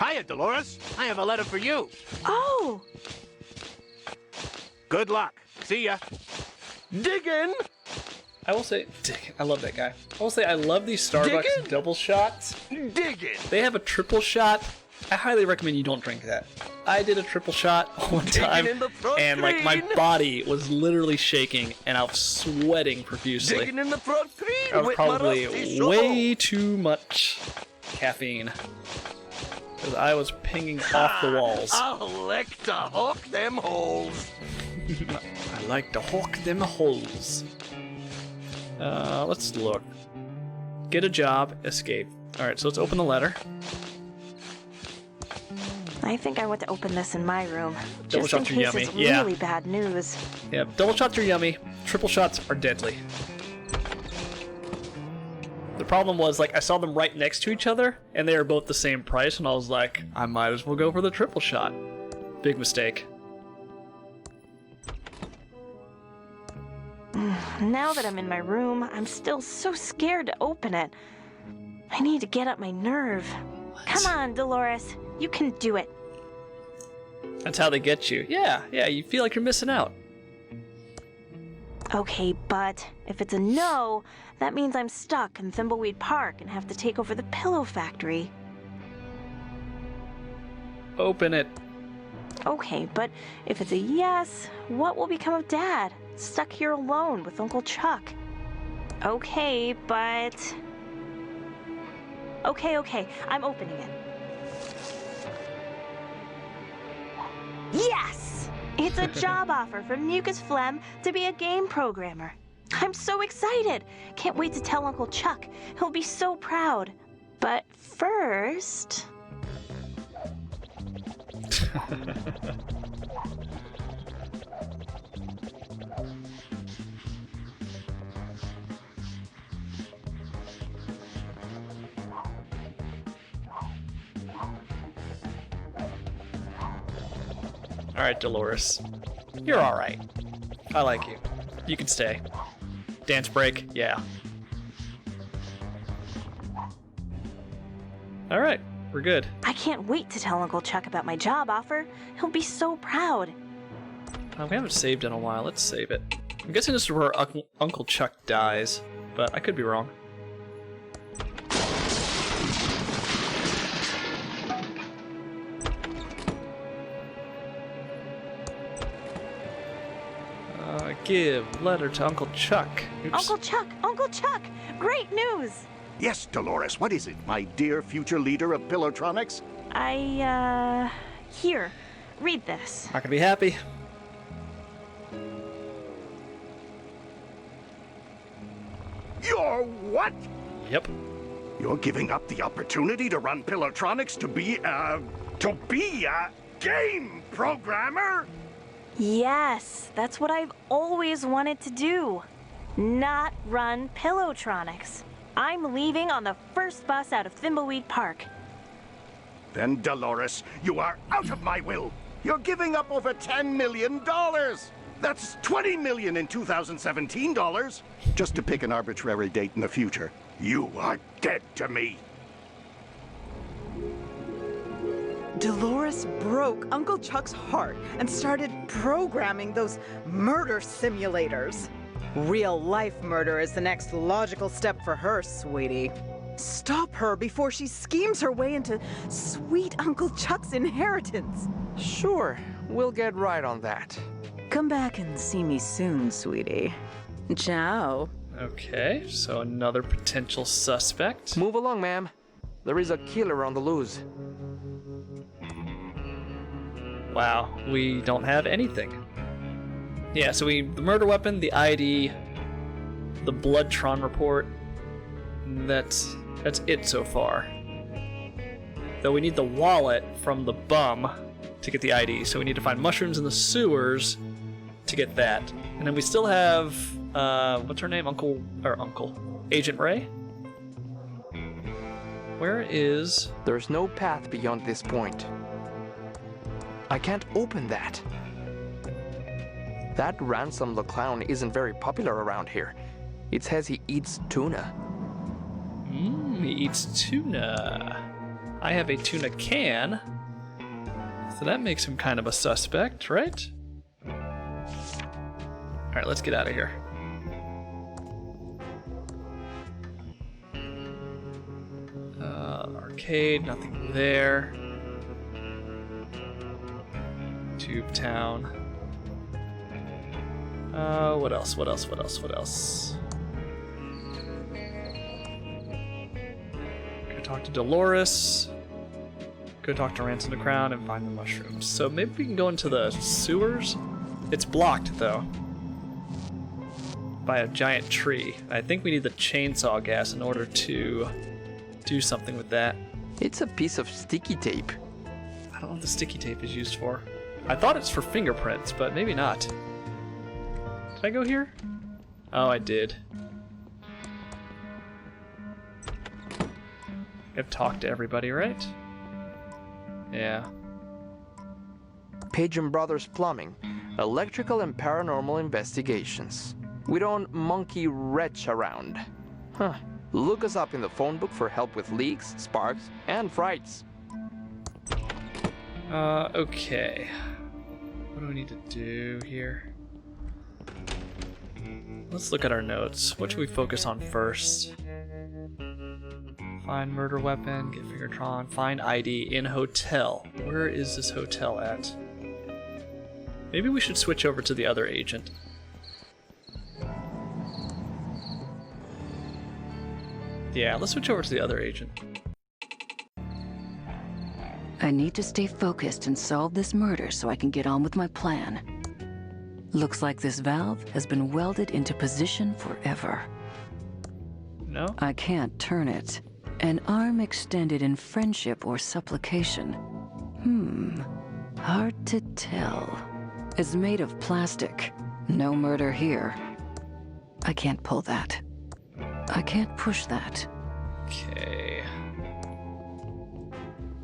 Hiya, Dolores. I have a letter for you. Oh! Good luck. See ya. Diggin'! I will say, Dick, I love that guy. I will say I love these Starbucks Diggin'? double shots. Diggin'! They have a triple shot. I highly recommend you don't drink that. I did a triple shot one time, in the front and like my green. body was literally shaking, and I was sweating profusely. Digging in the front green That was with my probably rusty shovel. way too much caffeine, because I was pinging off the walls. I like to hawk them holes. I like to hawk them holes. Let's look. Get a job, escape. Alright, so let's open the letter. I think I want to open this in my room. Double Just in shots are case yummy. it's Yeah. really bad news. Yeah, double shots are yummy. Triple shots are deadly. The problem was, like, I saw them right next to each other, and they were both the same price, and I was like, I might as well go for the triple shot. Big mistake. Now that I'm in my room, I'm still so scared to open it. I need to get up my nerve. Come on, Dolores. You can do it. That's how they get you. Yeah, you feel like you're missing out. Okay, but if it's a no, that means I'm stuck in Thimbleweed Park and have to take over the pillow factory. Open it. Okay, but if it's a yes, what will become of Dad? Stuck here alone with Uncle Chuck. Okay, but... Okay, I'm opening it. Yes! It's a job offer from Mucus Phlegm to be a game programmer. I'm so excited! Can't wait to tell Uncle Chuck. He'll be so proud. But first... Alright, Dolores. You're alright. I like you. You can stay. Dance break? Yeah. Alright, we're good. I can't wait to tell Uncle Chuck about my job offer. He'll be so proud. We haven't saved in a while. Let's save it. I'm guessing this is where Uncle Chuck dies, but I could be wrong. Give letter to Uncle Chuck. Oops. Uncle Chuck! Great news! Yes, Dolores, what is it, my dear future leader of Pillowtronics? Here, read this. Not gonna be happy. You're what? Yep. You're giving up the opportunity to run Pillowtronics to be a game programmer? Yes, that's what I've always wanted to do. Not run Pillowtronics. I'm leaving on the first bus out of Thimbleweed Park. Then, Dolores, you are out of my will. You're giving up over $10 million. That's $20 million in 2017 dollars. Just to pick an arbitrary date in the future. You are dead to me. Dolores broke Uncle Chuck's heart and started programming those murder simulators. Real-life murder is the next logical step for her, sweetie. Stop her before she schemes her way into sweet Uncle Chuck's inheritance. Sure, we'll get right on that. Come back and see me soon, sweetie. Ciao. Okay, so another potential suspect. Move along, ma'am. There is a killer on the loose. Wow, we don't have anything. Yeah, so the murder weapon, the ID, the Bloodtron report, that's it so far. Though we need the wallet from the bum to get the ID, so we need to find mushrooms in the sewers to get that. And then we still have, what's her name? Agent Ray? Where is... There's no path beyond this point. I can't open that. That Ransom the Clown isn't very popular around here. It says he eats tuna. He eats tuna. I have a tuna can. So that makes him kind of a suspect, right? Alright, let's get out of here. Arcade, nothing there. Tube Town. What else? Go talk to Dolores. Go talk to Ransom the Crown and find the mushrooms. So maybe we can go into the sewers? It's blocked, though, by a giant tree. I think we need the chainsaw gas in order to do something with that. It's a piece of sticky tape. I don't know what the sticky tape is used for. I thought it's for fingerprints, but maybe not. Did I go here? Oh, I did. I've talked to everybody, right? Yeah. Page and Brothers Plumbing, electrical and paranormal investigations. We don't monkey wretch around. Huh. Look us up in the phone book for help with leaks, sparks, and frights. Okay. What do we need to do here? Let's look at our notes. What should we focus on first? Find murder weapon, get Fingertron, find ID in hotel. Where is this hotel at? Maybe we should switch over to the other agent. Yeah, let's switch over to the other agent. I need to stay focused and solve this murder so I can get on with my plan. Looks like this valve has been welded into position forever. No? I can't turn it. An arm extended in friendship or supplication. Hard to tell. It's made of plastic. No murder here. I can't pull that. I can't push that. Okay.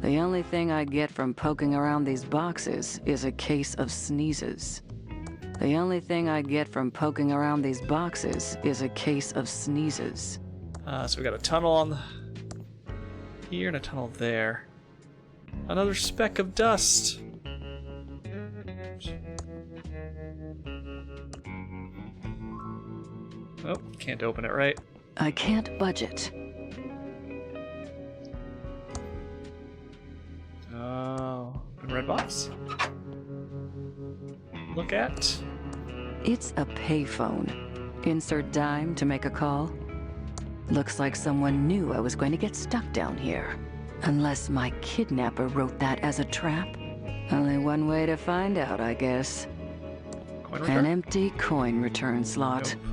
The only thing I get from poking around these boxes is a case of sneezes. The only thing I get from poking around these boxes is a case of sneezes. So we got a tunnel on here and a tunnel there. Another speck of dust. Oh, can't open it, right? I can't budget. Oh, red box. Look at. It's a payphone. Insert dime to make a call. Looks like someone knew I was going to get stuck down here. Unless my kidnapper wrote that as a trap. Only one way to find out, I guess. Coin return? An empty coin return slot. Nope.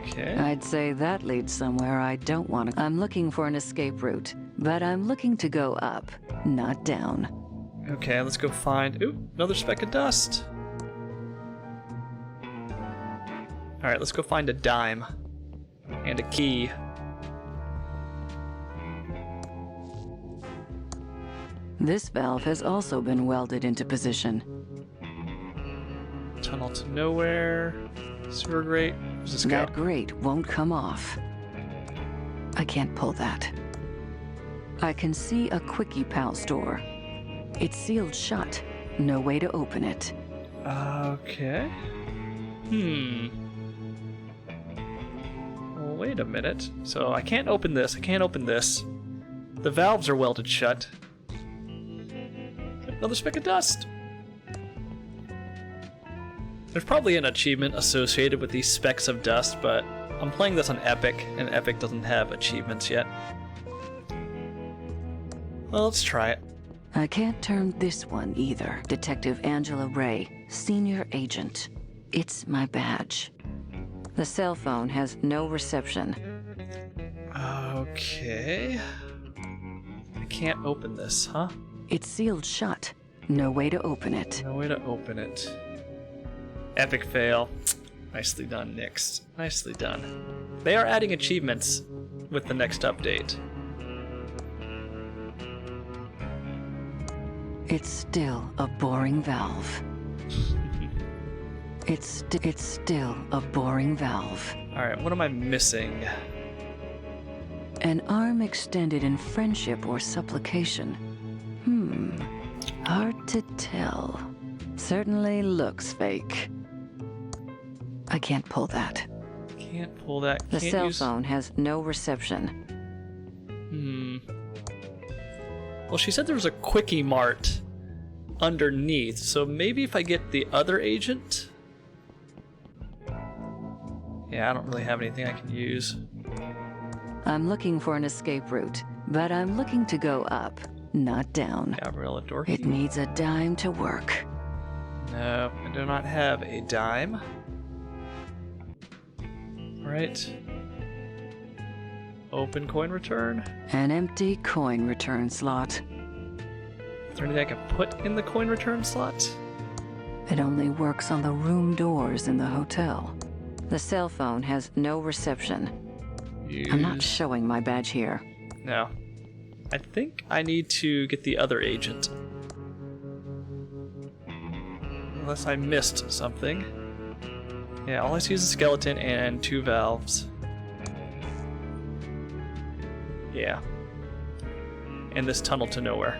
Okay. I'd say that leads somewhere I don't want to. I'm looking for an escape route, but I'm looking to go up, not down. Okay, let's go find... Ooh, another speck of dust. Alright, let's go find a dime. And a key. This valve has also been welded into position. Tunnel to nowhere. Sewer grate. Where's this go? That grate won't come off. I can't pull that. I can see a Quickie Pal store. It's sealed shut. No way to open it. Okay. Well, wait a minute. So I can't open this. I can't open this. The valves are welded shut. Another speck of dust. There's probably an achievement associated with these specks of dust, but I'm playing this on Epic, and Epic doesn't have achievements yet. Well, let's try it. I can't turn this one either. Detective Angela Ray, Senior Agent. It's my badge. The cell phone has no reception. Okay. I can't open this, huh? It's sealed shut. No way to open it. No way to open it. Epic fail. Nicely done, Nyx. Nicely done. They are adding achievements with the next update. It's still a boring valve. It's still a boring valve. Alright, what am I missing? An arm extended in friendship or supplication. Hard to tell. Certainly looks fake. I can't pull that. Can't pull that. The Can't cell use... phone has no reception. Well, she said there was a Quickie Mart underneath, so maybe if I get the other agent? Yeah, I don't really have anything I can use. I'm looking for an escape route, but I'm looking to go up, not down. Gabriella Dorky. It needs a dime to work. No, I do not have a dime. Right. Open coin return. An empty coin return slot. Is there anything I can put in the coin return slot? It only works on the room doors in the hotel. The cell phone has no reception. I'm not showing my badge here. No. I think I need to get the other agent. Unless I missed something. Yeah, all I see is a skeleton and 2 valves. Yeah. And this tunnel to nowhere.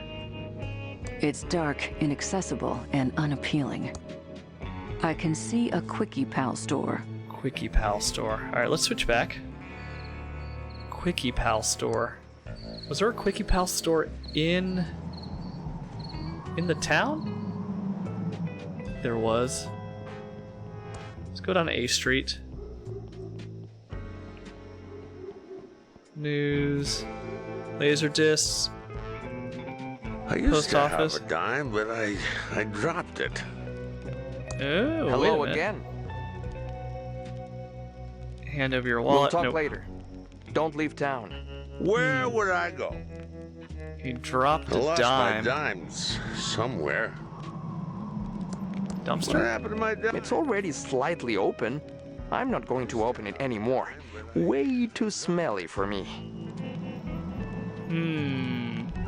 It's dark, inaccessible, and unappealing. I can see a Quickie Pal store. Quickie Pal store. Alright, let's switch back. Quickie Pal store. Was there a Quickie Pal store in the town? There was. Let's go down to A Street. News. Laser discs. I used Post to office. have a dime, but I dropped it. Oh, Hello wait a minute. again. Hand over your We'll wallet. talk Nope. later. Don't leave town. Where would I go? He dropped I a lost dime. my dimes somewhere. What Dumpster? happened to my dime? It's already slightly open. I'm not going to open it anymore. Way too smelly for me.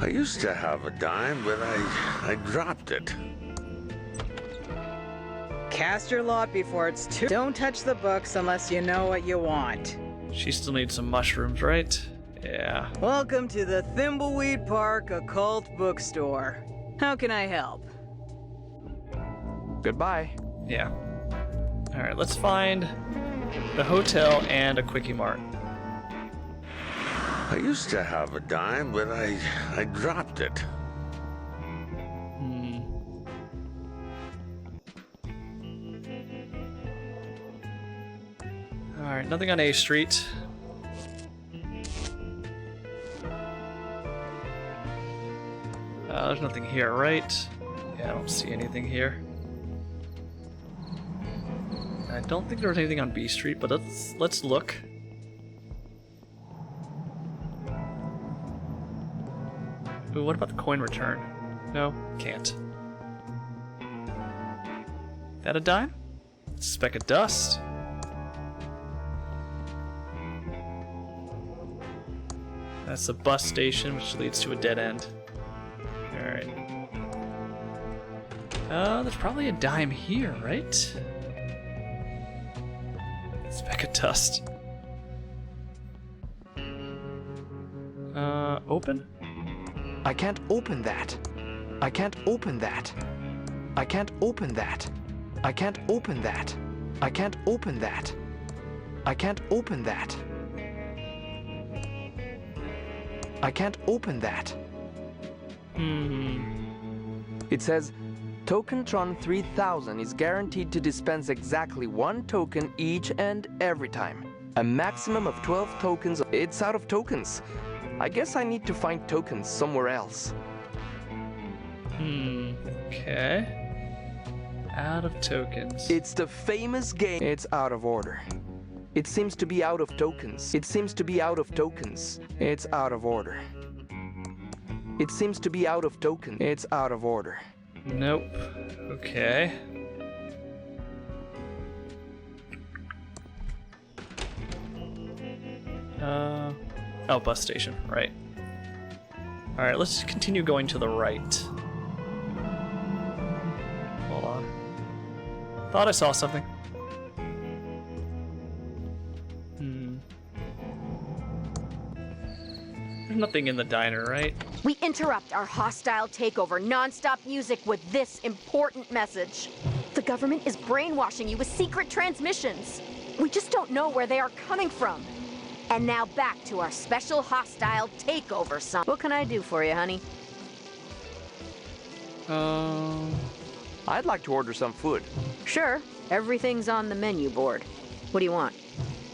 I used to have a dime, but I dropped it. Cast your lot before it's too. Don't touch the books unless you know what you want. She still needs some mushrooms, right? Yeah. Welcome to the Thimbleweed Park Occult Bookstore. How can I help? Goodbye. Yeah. Alright, let's find the hotel and a Quickie Mart. I used to have a dime, but I dropped it. Alright, nothing on A Street. There's nothing here, right? Yeah, I don't see anything here. I don't think there was anything on B Street, but let's look. Ooh, what about the coin return? No, can't. That a dime? Speck of dust. That's the bus station, which leads to a dead end. Alright. There's probably a dime here, right? Speck of dust. Open? I can't open that. I can't open that. I can't open that. I can't open that. I can't open that. I can't open that. I can't open that. It says, Tokentron 3000 is guaranteed to dispense exactly 1 token each and every time. A maximum of 12 tokens. It's out of tokens. I guess I need to find tokens somewhere else. Okay. Out of tokens. It's the famous game. It's out of order. It seems to be out of tokens. It seems to be out of tokens. It's out of order. It seems to be out of tokens. It's out of order. Nope. Okay. Oh, bus station, right. Alright, let's continue going to the right. Hold on. Thought I saw something. There's nothing in the diner, right? We interrupt our hostile takeover non-stop music with this important message. The government is brainwashing you with secret transmissions. We just don't know where they are coming from. And now back to our special hostile takeover song. What can I do for you, honey? I'd like to order some food. Sure. Everything's on the menu board. What do you want?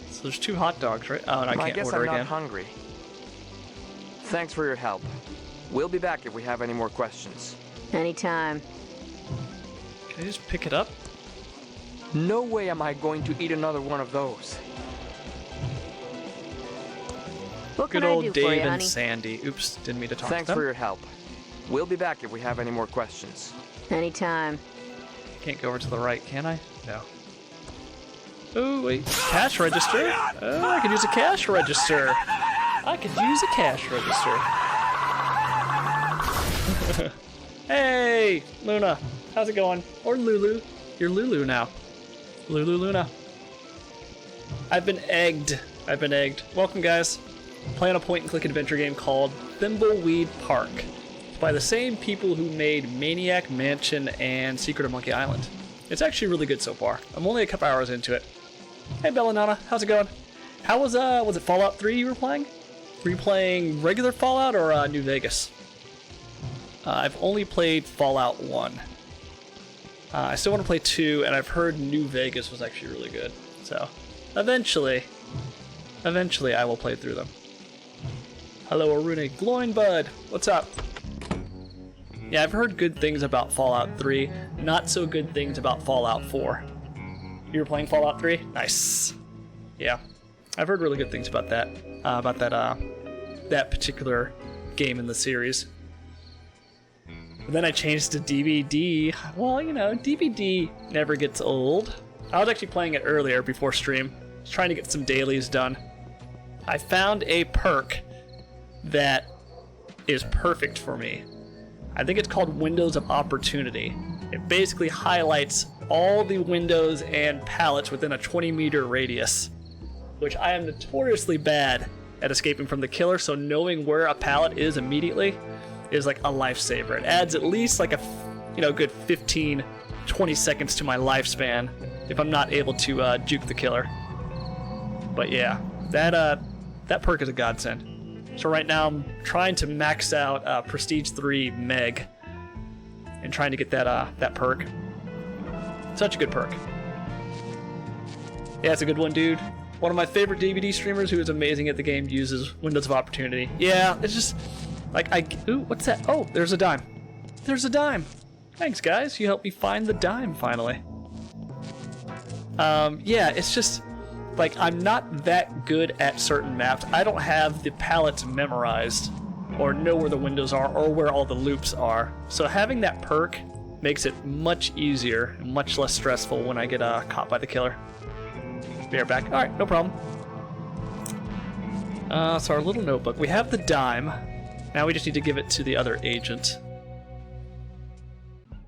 So there's 2 hot dogs, right? Oh, and I can't guess order I'm again. not hungry. Thanks for your help. We'll be back if we have any more questions. Anytime. Can I just pick it up? No way am I going to eat another one of those. What Good can I old do Dave for you, and honey? Sandy. Oops, didn't mean to talk Thanks to them. for your help. We'll be back if we have any more questions. Anytime. Can't go over to the right, can I? No. Oh, wait. Cash register? Oh, I could use a cash register. I could use a cash register. Hey, Luna. How's it going? Or Lulu. You're Lulu now. Lulu Luna. I've been egged. Welcome, guys. Playing a point-and-click adventure game called Thimbleweed Park. It's by the same people who made Maniac Mansion and Secret of Monkey Island. It's actually really good so far. I'm only a couple hours into it. Hey, Bellanana. How's it going? How was it Fallout 3 you were playing? Were you playing regular Fallout or New Vegas? I've only played Fallout 1. I still want to play 2, and I've heard New Vegas was actually really good. So, eventually I will play through them. Hello, Arune Glowing Bud. What's up? Yeah, I've heard good things about Fallout 3, not so good things about Fallout 4. You were playing Fallout 3? Nice. Yeah, I've heard really good things about that. That particular game in the series. But then I changed to DVD. Well, you know, DVD never gets old. I was actually playing it earlier before stream. I was trying to get some dailies done. I found a perk that is perfect for me. I think it's called Windows of Opportunity. It basically highlights all the windows and pallets within a 20-meter radius, which I am notoriously bad at escaping from the killer, so knowing where a pallet is immediately is like a lifesaver. It adds at least like a good 15, 20 seconds to my lifespan if I'm not able to juke the killer. But yeah, that perk is a godsend. So right now I'm trying to max out Prestige 3 Meg and trying to get that perk. Such a good perk. Yeah, it's a good one, dude. One of my favorite DVD streamers who is amazing at the game uses Windows of Opportunity. Yeah, it's just like ooh, what's that? Oh, there's a dime. There's a dime. Thanks, guys. You helped me find the dime finally. Yeah, it's just like I'm not that good at certain maps. I don't have the palettes memorized or know where the windows are or where all the loops are. So having that perk makes it much easier and much less stressful when I get caught by the killer. Be right back. All right, no problem. So our little notebook. We have the dime. Now we just need to give it to the other agent.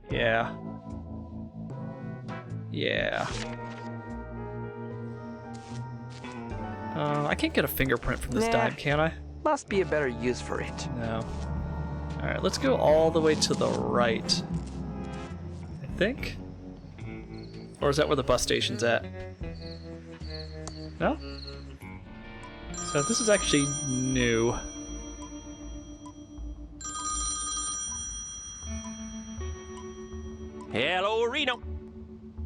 Yeah. Yeah. I can't get a fingerprint from this dime, can I? Must be a better use for it. No. Alright, let's go all the way to the right. I think? Or is that where the bus station's at? No? So this is actually new. Hello, Reno.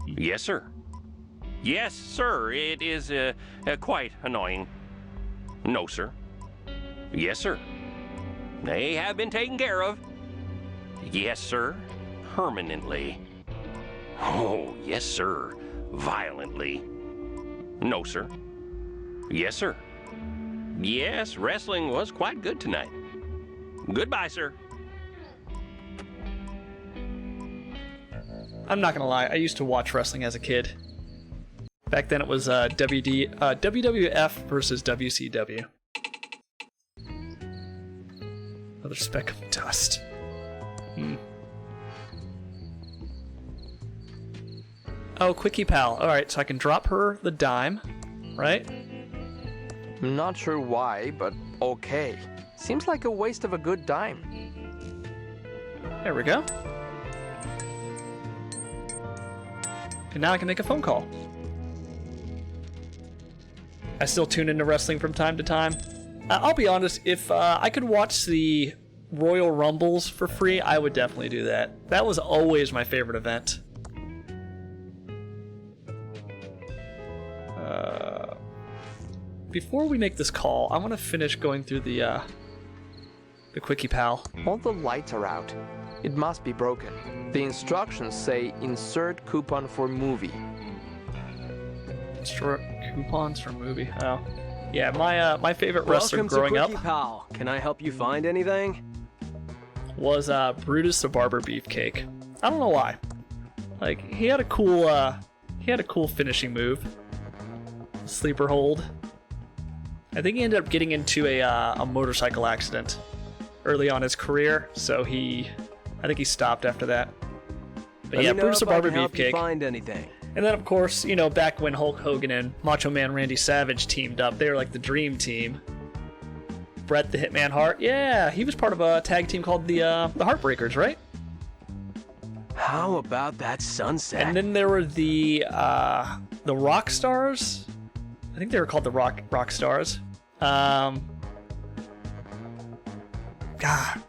Yes, sir. Yes, sir. It is quite annoying. No, sir. Yes, sir. They have been taken care of. Yes, sir. Permanently. Oh, yes, sir. Violently. No, sir. Yes, sir. Yes, wrestling was quite good tonight. Goodbye, sir. I'm not gonna lie, I used to watch wrestling as a kid. Back then it was WWF versus WCW. Another speck of dust. Oh, Quickie Pal. Alright, so I can drop her the dime, right? I'm not sure why, but okay. Seems like a waste of a good dime. There we go. And now I can make a phone call. I still tune into wrestling from time to time. I'll be honest, if I could watch the Royal Rumbles for free, I would definitely do that. That was always my favorite event. Before we make this call, I want to finish going through the Quickie Pal. All the lights are out. It must be broken. The instructions say insert coupon for movie. Insert coupons for movie. Oh. Yeah, my favorite wrestler growing up Pal. Can I help you find anything? was Brutus the Barber Beefcake. I don't know why. Like he had a cool finishing move. Sleeper hold. I think he ended up getting into a motorcycle accident early on in his career, so I think he stopped after that. But yeah, Brutus the Barber Beefcake. Find anything. And then, of course, you know, back when Hulk Hogan and Macho Man Randy Savage teamed up, they were like the dream team. Bret the Hitman Hart, yeah, he was part of a tag team called the Heartbreakers, right? How about that sunset? And then there were the Rock Stars. I think they were called the Rock Stars. God,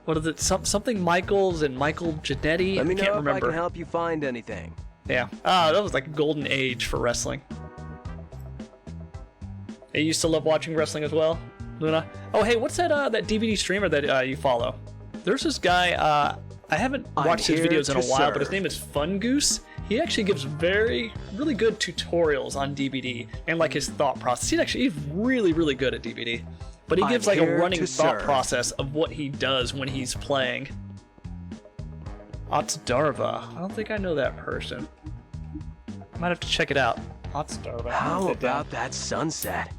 what is it? Something Michaels and Michael Jannetty. Let me I can't know remember. if I can help you find anything. Yeah. That was like a golden age for wrestling. You used to love watching wrestling as well, Luna? Oh, hey, what's that DVD streamer that you follow? There's this guy, I haven't watched his videos in a while, but his name is Fun Goose. He actually gives really good tutorials on DVD and like his thought process. He's really, really good at DVD. But he gives like a running thought process of what he does when he's playing. Otsdarva. I don't think I know that person. Might have to check it out. Otsdarva. How about that sunset?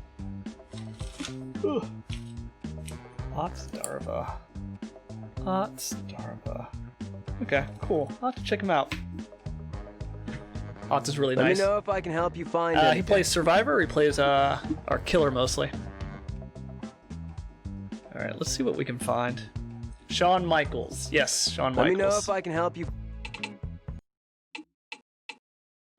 Otsdarva. Okay, cool. I'll have to check him out. Ots is really nice. Let me know if I can help you find anything. He plays Survivor, or he plays our Killer mostly. Alright, let's see what we can find. Shawn Michaels. Yes, Shawn Michaels. Let me know if I can help you.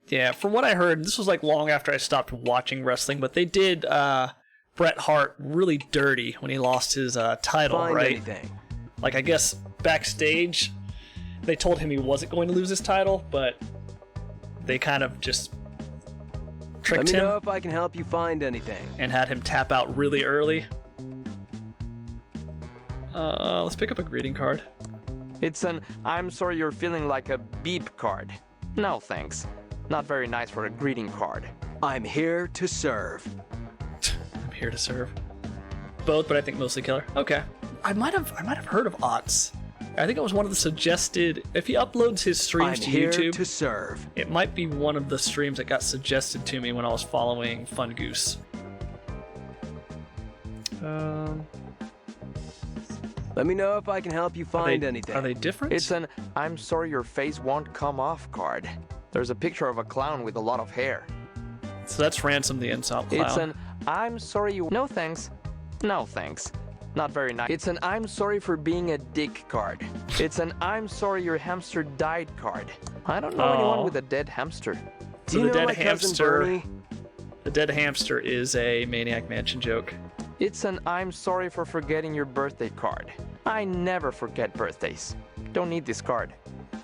Yeah, from what I heard, this was like long after I stopped watching wrestling, but they did Bret Hart really dirty when he lost his title, Find right? anything. Like, I guess backstage, they told him he wasn't going to lose his title, but they kind of just tricked him. Let me know if I can help you find anything. And had him tap out really early. Let's pick up a greeting card. It's an I'm sorry you're feeling like a beep card. No thanks. Not very nice for a greeting card. I'm here to serve. I'm here to serve. Both, but I think mostly killer. Okay. I might have heard of Ots. I think it was one of the suggested. If he uploads his streams to YouTube, to serve. It might be one of the streams that got suggested to me when I was following Fun Goose. Let me know if I can help you find anything. Are they different? It's an I'm sorry your face won't come off card. There's a picture of a clown with a lot of hair. So that's Ransom the Insult Clown. It's an I'm sorry you... No thanks. No thanks. Not very nice. It's an I'm sorry for being a dick card. It's an I'm sorry your hamster died card. I don't know anyone with a dead hamster. So the dead hamster... The dead hamster is a Maniac Mansion joke. It's an I'm sorry for forgetting your birthday card. I never forget birthdays. Don't need this card.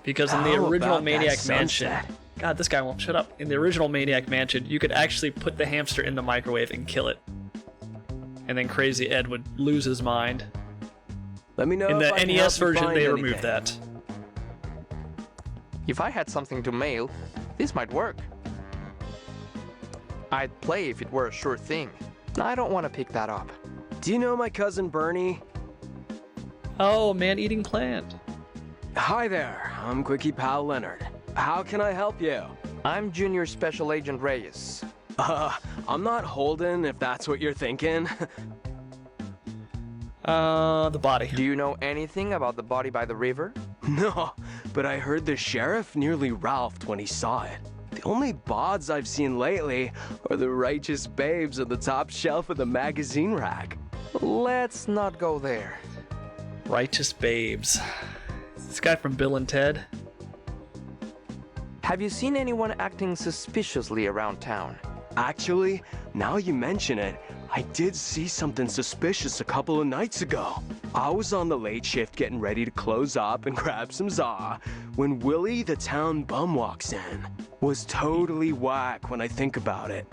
Because in the original Maniac Mansion... God, this guy won't shut up. In the original Maniac Mansion, you could actually put the hamster in the microwave and kill it. And then Crazy Ed would lose his mind. Let me know in the if I NES can help you version, find they anything. removed that. If I had something to mail, this might work. I'd play if it were a sure thing. I don't want to pick that up. Do you know my cousin Bernie? Oh, man-eating plant. Hi there, I'm Quickie Pal Leonard. How can I help you? I'm Junior Special Agent Reyes. I'm not Holden, if that's what you're thinking. The body. Do you know anything about the body by the river? No, but I heard the sheriff nearly ralphed when he saw it. The only bods I've seen lately are the righteous babes on the top shelf of the magazine rack. Let's not go there. Righteous babes. This guy from Bill and Ted. Have you seen anyone acting suspiciously around town? Actually, now you mention it, I did see something suspicious a couple of nights ago. I was on the late shift getting ready to close up and grab some za when Willie the town bum walks in. Was totally whack when I think about it.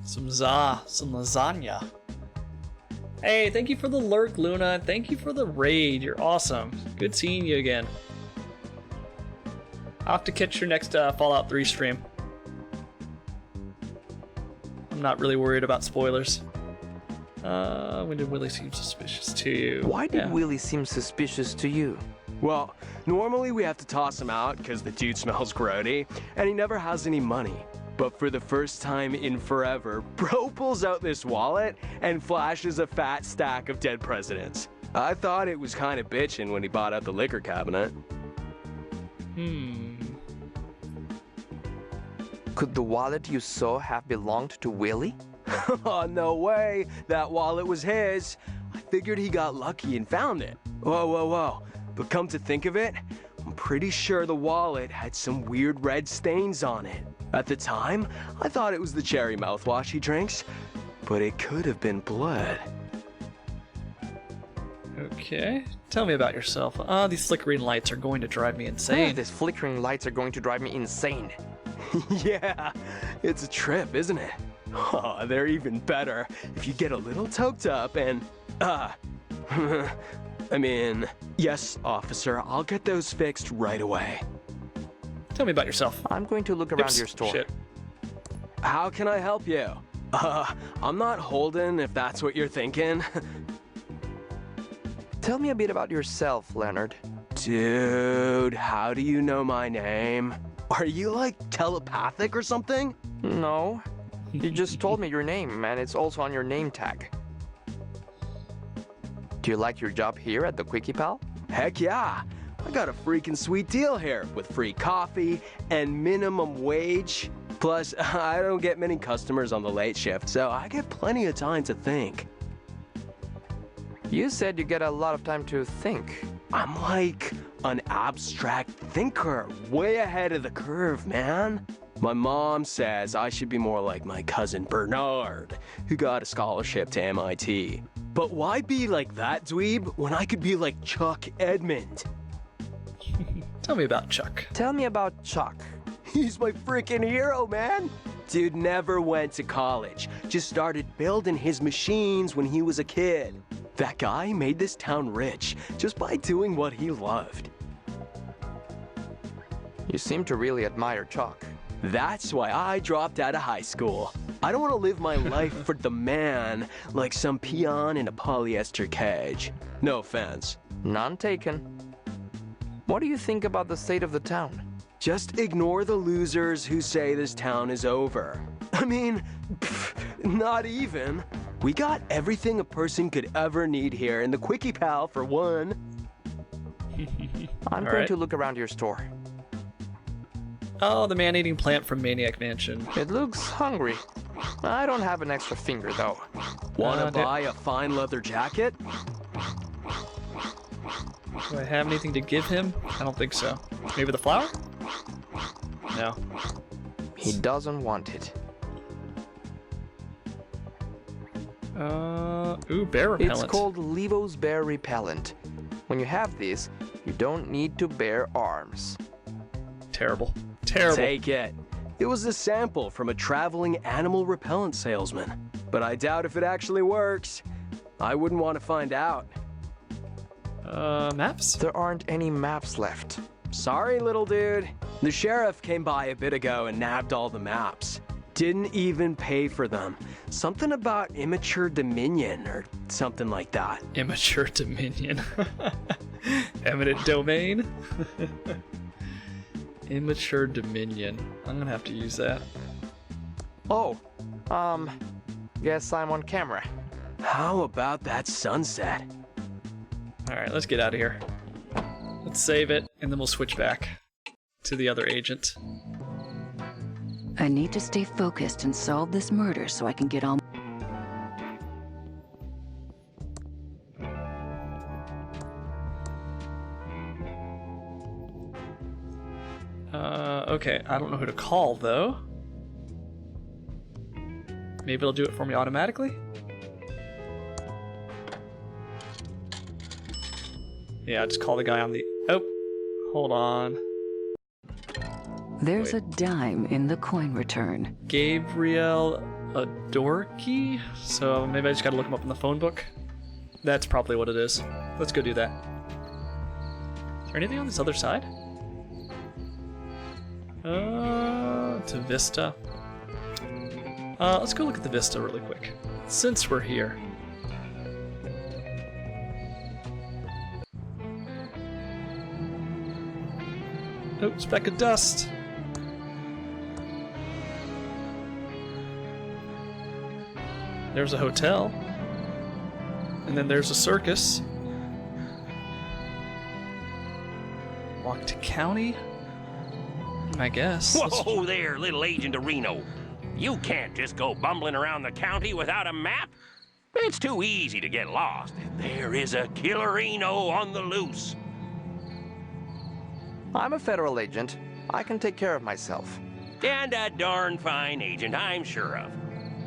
Some za, some lasagna. Hey, thank you for the lurk, Luna. Thank you for the raid. You're awesome. Good seeing you again. I'll have to catch your next Fallout 3 stream. I'm not really worried about spoilers. When did Willie seem suspicious to you? Why did Willie seem suspicious to you? Well, normally we have to toss him out because the dude smells grody, and he never has any money. But for the first time in forever, bro pulls out this wallet and flashes a fat stack of dead presidents. I thought it was kind of bitchin' when he bought out the liquor cabinet. Could the wallet you saw have belonged to Willie? Oh, no way. That wallet was his. I figured he got lucky and found it. Whoa, whoa, whoa. But come to think of it, I'm pretty sure the wallet had some weird red stains on it. At the time, I thought it was the cherry mouthwash he drinks, but it could have been blood. Okay, tell me about yourself. These flickering lights are going to drive me insane. These flickering lights are going to drive me insane. Yeah, it's a trip, isn't it? Oh, they're even better if you get a little toked up and, I mean, yes, officer, I'll get those fixed right away. Tell me about yourself. I'm going to look around your store. Shit. How can I help you? I'm not Holden, if that's what you're thinking. Tell me a bit about yourself, Leonard. Dude, how do you know my name? Are you, like, telepathic or something? No. You just told me your name, and it's also on your name tag. Do you like your job here at the Quickie Pal? Heck yeah! I got a freaking sweet deal here with free coffee and minimum wage. Plus, I don't get many customers on the late shift, so I get plenty of time to think. You said you get a lot of time to think. I'm like an abstract thinker, way ahead of the curve, man. My mom says I should be more like my cousin Bernard, who got a scholarship to MIT. But why be like that dweeb when I could be like Chuck Edmund? Tell me about Chuck. Tell me about Chuck. He's my freaking hero, man. Dude never went to college, just started building his machines when he was a kid. That guy made this town rich just by doing what he loved. You seem to really admire Chuck. That's why I dropped out of high school. I don't want to live my life for the man like some peon in a polyester cage. No offense. None taken. What do you think about the state of the town? Just ignore the losers who say this town is over. I mean, not even. We got everything a person could ever need here in the Quickie Pal for one. I'm going to look around your store. Oh, the man-eating plant from Maniac Mansion. It looks hungry. I don't have an extra finger, though. Wanna buy a fine leather jacket? Do I have anything to give him? I don't think so. Maybe the flower? No. He doesn't want it. Ooh, bear repellent. It's called Levo's Bear Repellent. When you have this, you don't need to bear arms. Terrible. Terrible. Take it. It was a sample from a traveling animal repellent salesman. But I doubt if it actually works. I wouldn't want to find out. Maps? There aren't any maps left. Sorry, little dude. The sheriff came by a bit ago and nabbed all the maps. Didn't even pay for them. Something about immature dominion or something like that. Immature dominion. Eminent domain? Immature dominion. I'm gonna have to use that. Oh, guess I'm on camera. How about that sunset? Alright, let's get out of here. Let's save it, and then we'll switch back to the other agent. I need to stay focused and solve this murder so I can get on. Okay, I don't know who to call, though. Maybe it'll do it for me automatically? Yeah, just call the guy on the... Oh, hold on. There's a dime in the coin return. Gabriel Adorki? So maybe I just gotta look him up in the phone book? That's probably what it is. Let's go do that. Is there anything on this other side? To Vista. Let's go look at the Vista really quick. Since we're here. Nope, speck of dust. There's a hotel. And then there's a circus. Walk to county? I guess. Whoa there, little Agent of Reno. You can't just go bumbling around the county without a map. It's too easy to get lost. There is a killer Reno on the loose. I'm a federal agent. I can take care of myself. And a darn fine agent, I'm sure of.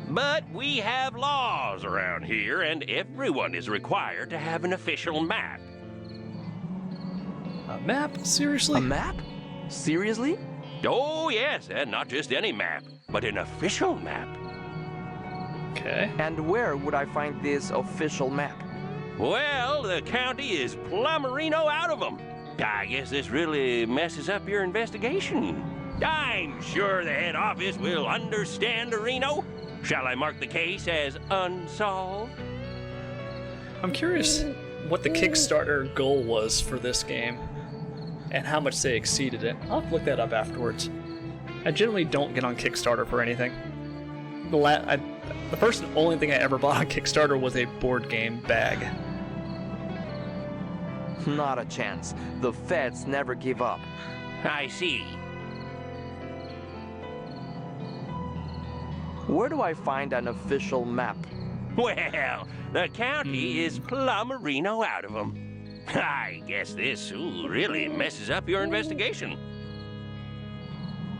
But we have laws around here, and everyone is required to have an official map. A map? Seriously? A map? Seriously? Oh, yes, and not just any map, but an official map. Okay. And where would I find this official map? Well, the county is plumb Reno out of them. I guess this really messes up your investigation. I'm sure the head office will understand Reno. Shall I mark the case as unsolved? I'm curious what the Kickstarter goal was for this game and how much they exceeded it. I'll have to look that up afterwards. I generally don't get on Kickstarter for anything. The first and only thing I ever bought on Kickstarter was a board game bag. Not a chance. The feds never give up. I see. Where do I find an official map? Well, the county is plumb Reno out of them. I guess this really messes up your investigation.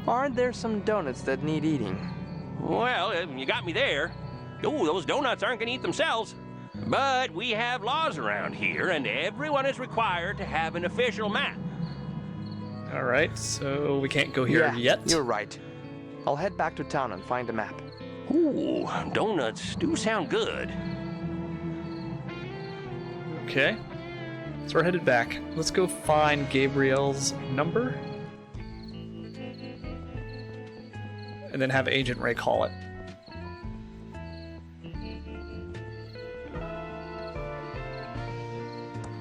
Aren't there some donuts that need eating? Well, you got me there. Oh, those donuts aren't going to eat themselves. But we have laws around here, and everyone is required to have an official map. Alright, so we can't go here yet? You're right. I'll head back to town and find a map. Ooh, donuts do sound good. Okay. So we're headed back. Let's go find Gabriel's number. And then have Agent Ray call it.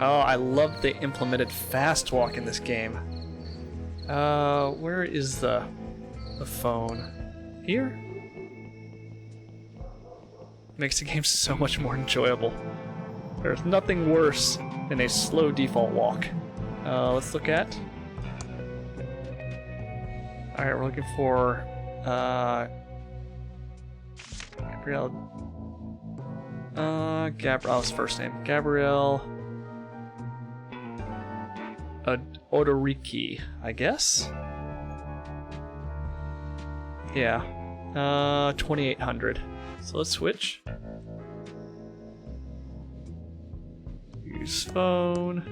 Oh, I love they implemented fast walk in this game. Where is the phone? Here? Makes the game so much more enjoyable. There's nothing worse than a slow default walk. Let's look at. Alright, we're looking for Gabrielle. Gabrielle's first name. Gabrielle Odoriki, I guess? Yeah. 2800. So let's switch. Use phone.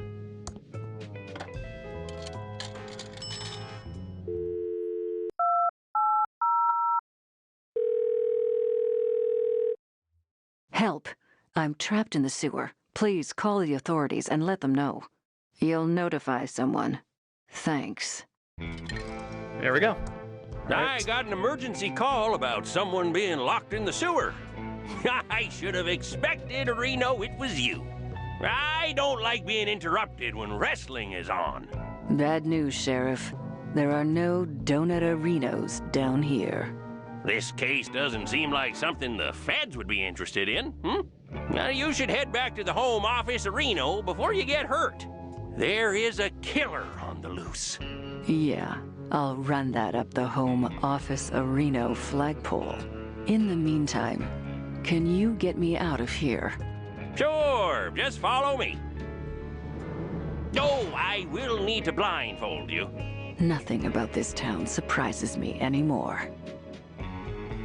Help. I'm trapped in the sewer. Please call the authorities and let them know. You'll notify someone. Thanks. There we go. I got an emergency call about someone being locked in the sewer. I should have expected, Reno, it was you. I don't like being interrupted when wrestling is on. Bad news, Sheriff. There are no donut arenos down here. This case doesn't seem like something the feds would be interested in, Now, you should head back to the home office of Reno before you get hurt. There is a killer on the loose. Yeah, I'll run that up the home office Reno flagpole. In the meantime, can you get me out of here? Sure, just follow me. Oh, I will need to blindfold you. Nothing about this town surprises me anymore.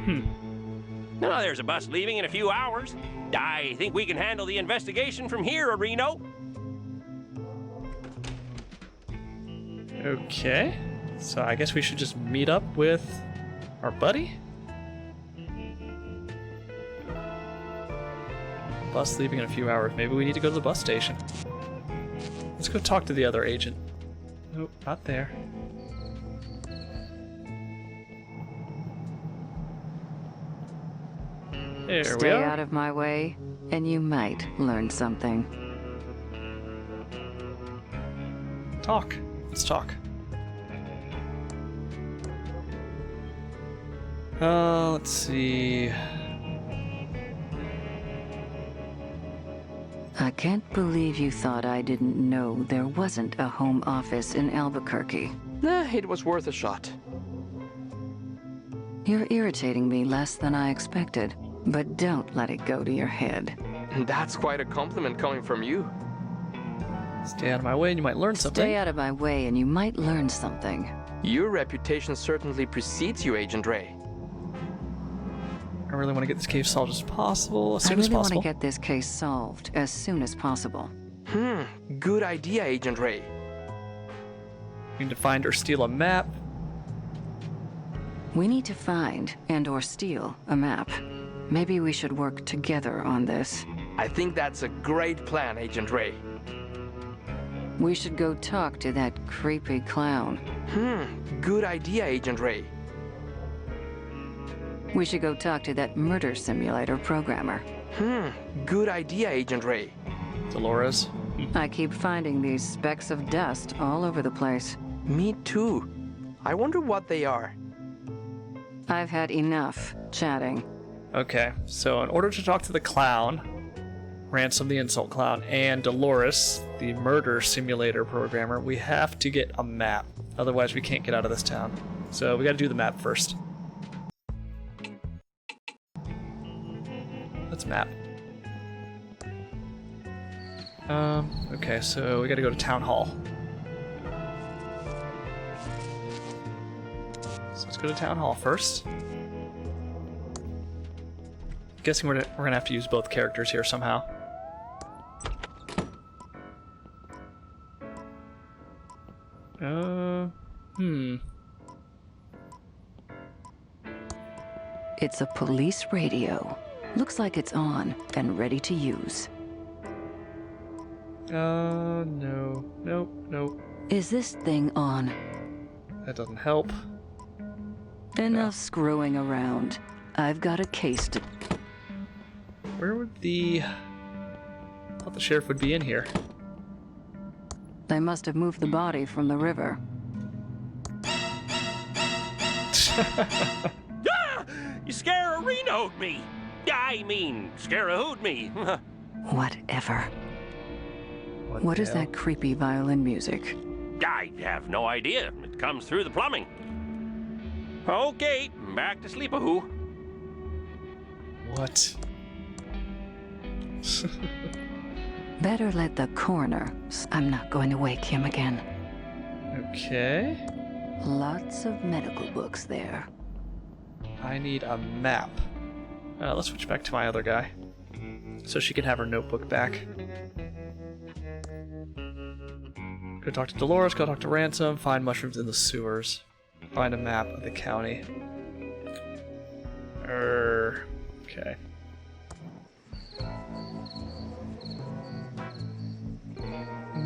Oh, there's a bus leaving in a few hours. I think we can handle the investigation from here, Reno. Okay. So I guess we should just meet up with our buddy? Bus leaving in a few hours. Maybe we need to go to the bus station. Let's go talk to the other agent. Nope, not there. There we Stay are. out of my way, and you might learn something. Talk. Let's talk. Let's see. I can't believe you thought I didn't know there wasn't a home office in Albuquerque. It was worth a shot. You're irritating me less than I expected, but don't let it go to your head. That's quite a compliment coming from you. Stay out of my way and you might learn something. Stay out of my way and you might learn something. Your reputation certainly precedes you, Agent Ray. I really want to get this case solved as possible, as I soon as really want possible. to get this case solved as soon as possible. Good idea, Agent Ray. We need to find or steal a map. We need to find and/or steal a map. Maybe we should work together on this. I think that's a great plan, Agent Ray. We should go talk to that creepy clown. Good idea, Agent Ray. We should go talk to that murder simulator programmer. Good idea, Agent Ray. Dolores. I keep finding these specks of dust all over the place. Me too. I wonder what they are. I've had enough chatting. Okay, so in order to talk to the clown, Ransom the insult clown, and Dolores, the murder simulator programmer, we have to get a map. Otherwise we can't get out of this town. So we gotta do the map first. Let's map. Okay, so we gotta go to Town Hall. So let's go to Town Hall first. Guessing we're gonna have to use both characters here somehow. It's a police radio. Looks like it's on and ready to use. No. Nope. Is this thing on? That doesn't help. Enough screwing around. I've got a case to... Where would the... I thought the sheriff would be in here. They must have moved the body from the river. You scare-a-renoed me! I mean, scare-a-hooed me! Whatever. What is that creepy violin music? I have no idea. It comes through the plumbing. Okay, back to sleep-a-hoo. What? Better let the coroner... I'm not going to wake him again. Okay. Lots of medical books there. I need a map. Let's switch back to my other guy. So she can have her notebook back. Go talk to Dolores, go talk to Ransom, find mushrooms in the sewers. Find a map of the county. Okay.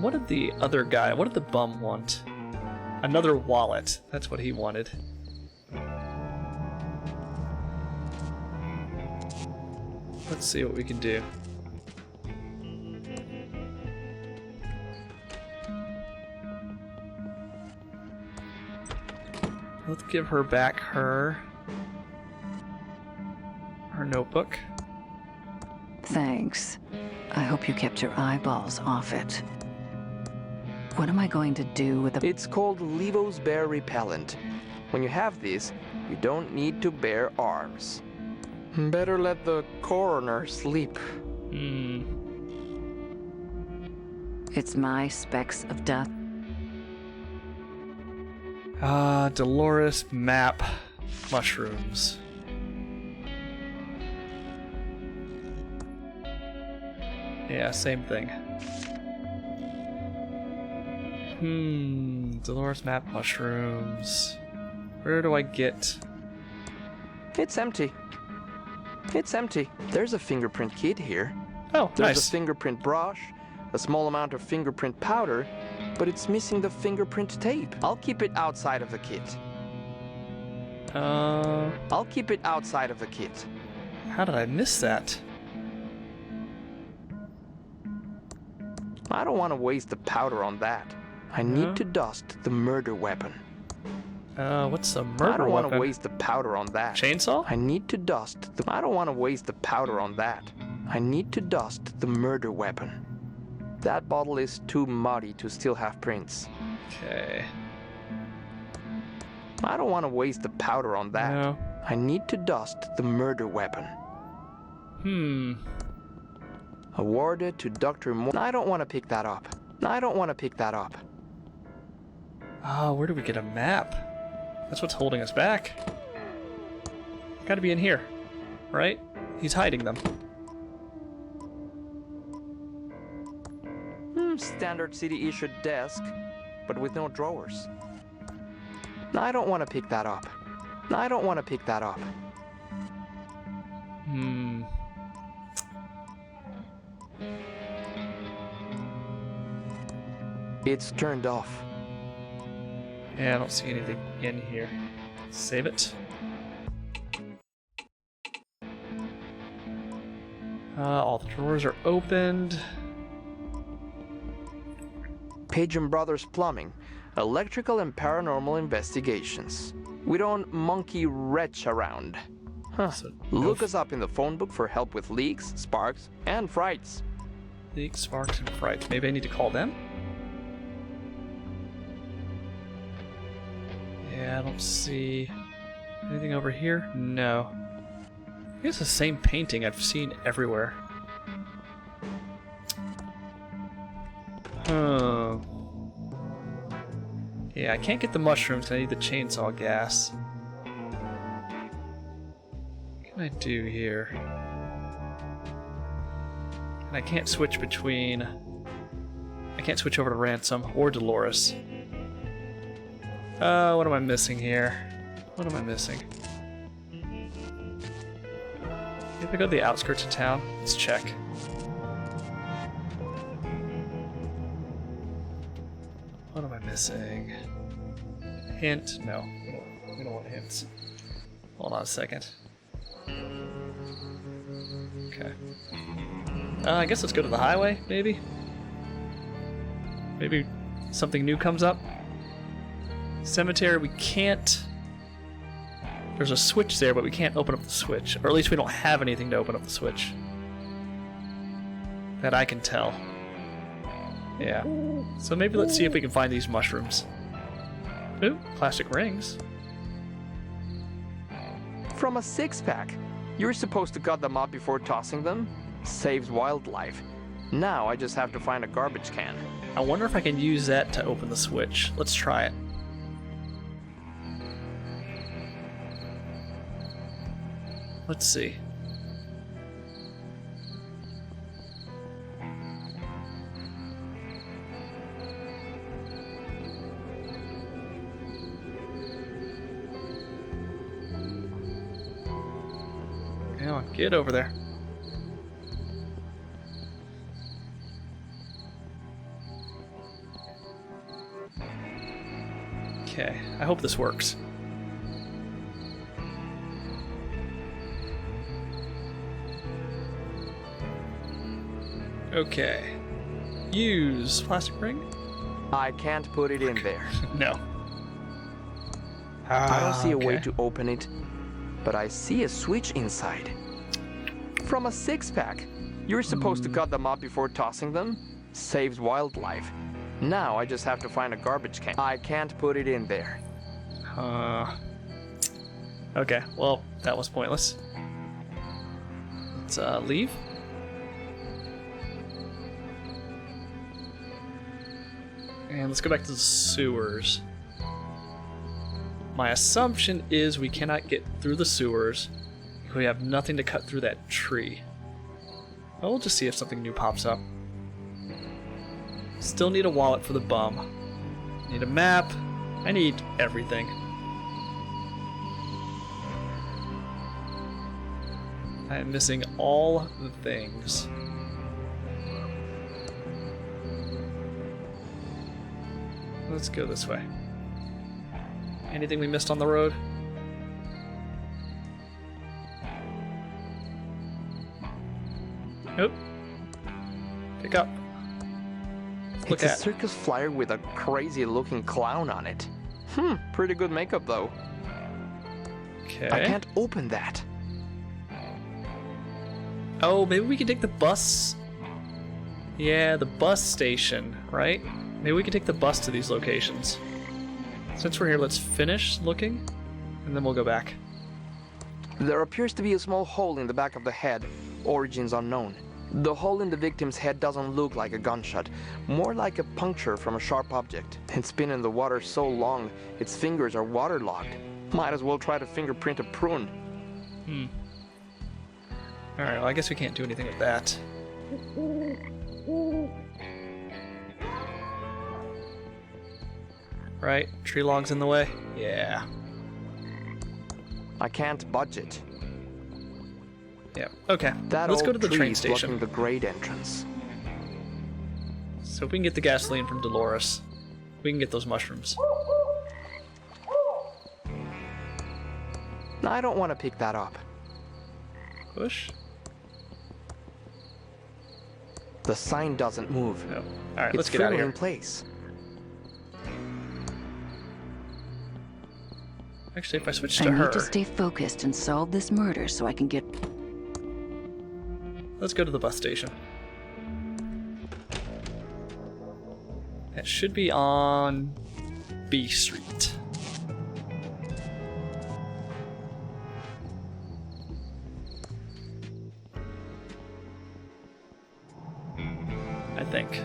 What did the other guy, what did the bum want? Another wallet. That's what he wanted. Let's see what we can do. Let's give her back her notebook. Thanks. I hope you kept your eyeballs off it. What am I going to do with the... It's called Levo's Bear Repellent. When you have these, you don't need to bear arms. Better let the coroner sleep. It's my specks of dust. Dolores map mushrooms. Yeah, same thing. Dolores map mushrooms. Where do I get? It's empty. It's empty. There's a fingerprint kit here. Oh, There's nice. a fingerprint brush, a small amount of fingerprint powder, but it's missing the fingerprint tape. I'll keep it outside of the kit. I'll keep it outside of the kit. How did I miss that? I don't want to waste the powder on that. I need to dust the murder weapon. What's a murder I don't want to weapon? waste the powder on that. Chainsaw? I need to dust the... I don't want to waste the powder on that. I need to dust the murder weapon. That bottle is too muddy to still have prints. Okay. I don't want to waste the powder on that. No. I need to dust the murder weapon. Awarded to Dr. Moore. I don't want to pick that up. I don't want to pick that up. Where do we get a map? That's what's holding us back. Gotta be in here, right? He's hiding them. Standard city-issued desk, but with no drawers. I don't want to pick that up. I don't want to pick that up. It's turned off. Yeah, I don't see anything in here. Save it. All the drawers are opened. Page & Brothers Plumbing, Electrical and Paranormal Investigations. We don't monkey wretch around. So Look us up in the phone book for help with leaks, sparks, and frights. Leaks, sparks, and frights. Maybe I need to call them? Yeah, I don't see anything over here. No. I think it's the same painting I've seen everywhere. Yeah, I can't get the mushrooms, I need the chainsaw gas. What can I do here? And I can't switch between... I can't switch over to Ransom or Dolores. What am I missing here? What am I missing? If I go to the outskirts of town, let's check. What am I missing? Hint? No, we don't want hints. Hold on a second. Okay. I guess let's go to the highway, maybe? Maybe something new comes up? Cemetery, we can't... There's a switch there, but we can't open up the switch. Or at least we don't have anything to open up the switch. That I can tell. Yeah. So maybe let's see if we can find these mushrooms. Ooh, plastic rings. From a six-pack. You're supposed to cut them up before tossing them. Saves wildlife. Now I just have to find a garbage can. I wonder if I can use that to open the switch. Let's try it. Let's see. Come on, get over there. Okay, I hope this works. Okay. Use plastic ring? I can't put it in there. No. I don't see a way okay. to open it, but I see a switch inside. From a six-pack. You're supposed to cut them up before tossing them. Saves wildlife. Now I just have to find a garbage can. I can't put it in there. Okay, well, that was pointless. Let's leave. And let's go back to the sewers. My assumption is we cannot get through the sewers. We have nothing to cut through that tree. Well, we'll just see if something new pops up. Still need a wallet for the bum. Need a map. I need everything. I am missing all the things. Let's go this way. Anything we missed on the road? Nope. Pick up. It's a circus flyer with a crazy-looking clown on it. Pretty good makeup though. Okay. I can't open that. Oh, maybe we can take the bus. Yeah, the bus station, right? Maybe we can take the bus to these locations. Since we're here, let's finish looking, and then we'll go back. There appears to be a small hole in the back of the head, origins unknown. The hole in the victim's head doesn't look like a gunshot, more like a puncture from a sharp object. It's been in the water so long, its fingers are waterlogged. Might as well try to fingerprint a prune. Alright, well, I guess we can't do anything with that. Right? Tree logs in the way? Yeah. I can't budge it. Yeah, okay. That Let's old go to the tree train is station. blocking the grade entrance. So if we can get the gasoline from Dolores, we can get those mushrooms. I don't want to pick that up. Push? The sign doesn't move. No. Alright, let's It's get out of firmly here. in place. Actually, if I switch I to need her, to stay focused and solve this murder so I can get... let's go to the bus station. It should be on B Street. I think.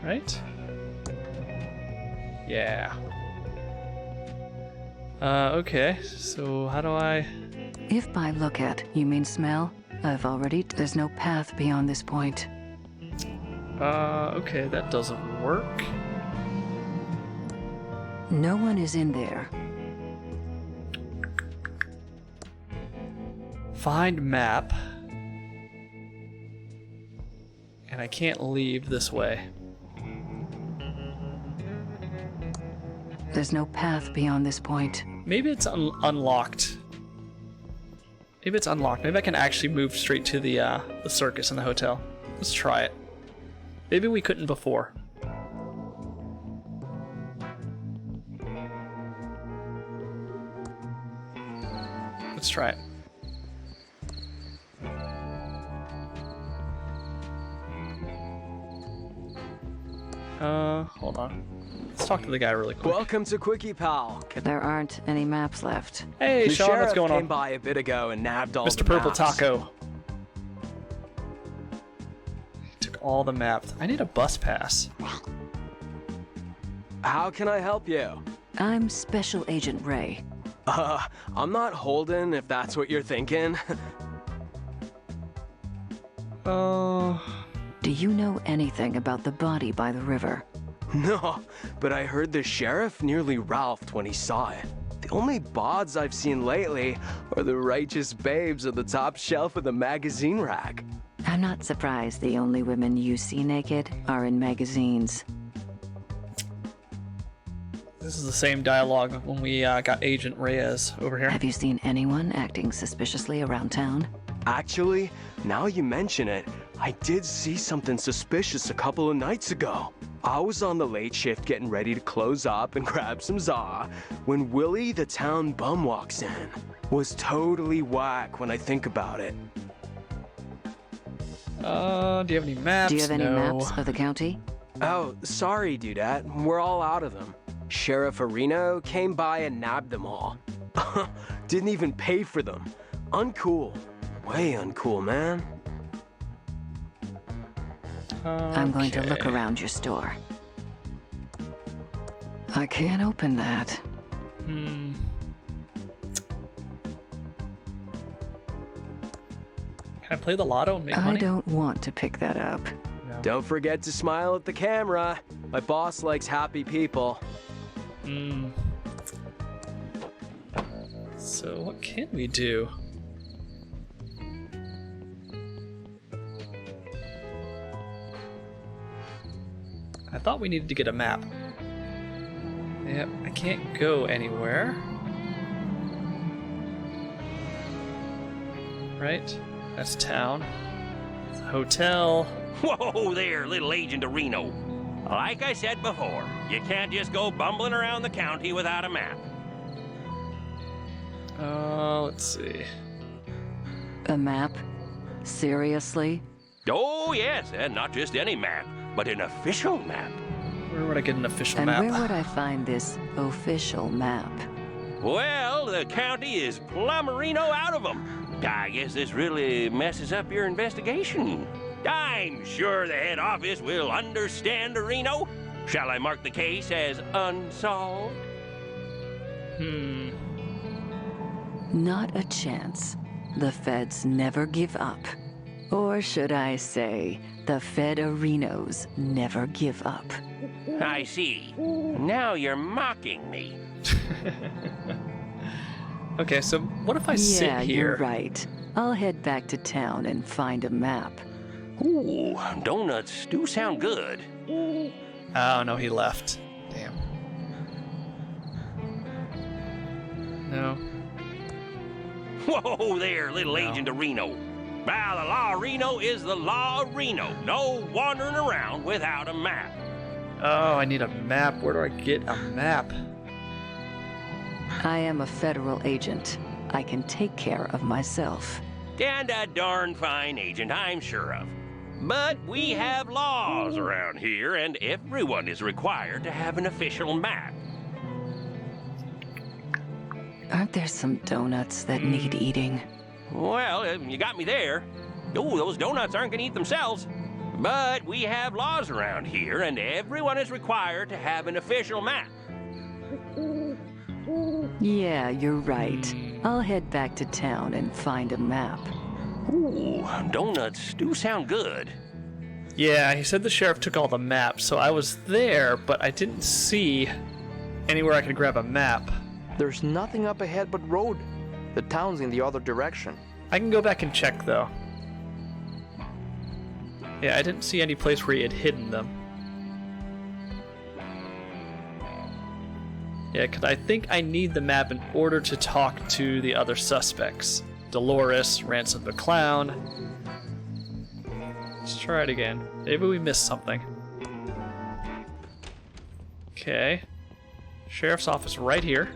Right? Yeah. Okay, so how do I... If by look at, you mean smell, there's no path beyond this point. Okay, that doesn't work. No one is in there. Find map. And I can't leave this way. There's no path beyond this point. Maybe it's unlocked. Maybe it's unlocked. Maybe I can actually move straight to the circus and the hotel. Let's try it. Maybe we couldn't before. Let's try it. Hold on. Let's talk to the guy really quick. Welcome to Quickie Pal. There aren't any maps left. Hey, The Sean, sheriff what's going came on? by a bit ago and nabbed all Mr. the Purple maps. Taco. Took all the maps. I need a bus pass. How can I help you? I'm Special Agent Ray. I'm not Holden, if that's what you're thinking. Do you know anything about the body by the river? No, but I heard the sheriff nearly ralphed when he saw it. The only bods I've seen lately are the righteous babes on the top shelf of the magazine rack. I'm not surprised the only women you see naked are in magazines. This is the same dialogue when we got Agent Reyes over here. Have you seen anyone acting suspiciously around town? Actually, now you mention it, I did see something suspicious a couple of nights ago. I was on the late shift getting ready to close up and grab some za when Willie the town bum walks in. Was totally whack when I think about it. Do you have any maps? Do you have any No. maps of the county? Oh, sorry, dudette. We're all out of them. Sheriff Areno came by and nabbed them all. Didn't even pay for them. Uncool. Way uncool, man. I'm going to look around your store. I can't open that. Hmm. Can I play the lotto and make I money? don't want to pick that up. No. Don't forget to smile at the camera. My boss likes happy people. Hmm. So what can we do? I thought we needed to get a map. Yep, I can't go anywhere. Right? That's town. hotel. Whoa there, little Agent of Reno. Like I said before, you can't just go bumbling around the county without a map. Let's see. A map? Seriously? Oh, yes, and not just any map, but an official map. Where would I get an official And map? where would I find this official map? Well, the county is plumberino out of them. I guess this really messes up your investigation. I'm sure the head office will understand, Reno. Shall I mark the case as unsolved? Not a chance. The feds never give up. Or should I say, the Federinos never give up. I see. Now you're mocking me. Okay, so what if I sit Yeah, here? you're right. I'll head back to town and find a map. Ooh, donuts do sound good. Oh, no, he left. Damn. No. Whoa there, little Agent of Reno. Well, the law of Reno is the law of Reno. No wandering around without a map. Oh, I need a map. Where do I get a map? I am a federal agent. I can take care of myself. And a darn fine agent, I'm sure of. But we have laws around here, and everyone is required to have an official map. Aren't there some donuts that need eating? Well, you got me there. Oh, those donuts aren't gonna eat themselves. But we have laws around here, and everyone is required to have an official map. Yeah, you're right. I'll head back to town and find a map. Ooh, donuts do sound good. Yeah, he said the sheriff took all the maps, so I was there, but I didn't see anywhere I could grab a map. There's nothing up ahead but road. The town's in the other direction. I can go back and check, though. Yeah, I didn't see any place where he had hidden them. Yeah, because I think I need the map in order to talk to the other suspects. Dolores, Ransom the Clown. Let's try it again. Maybe we missed something. Okay. Sheriff's office right here.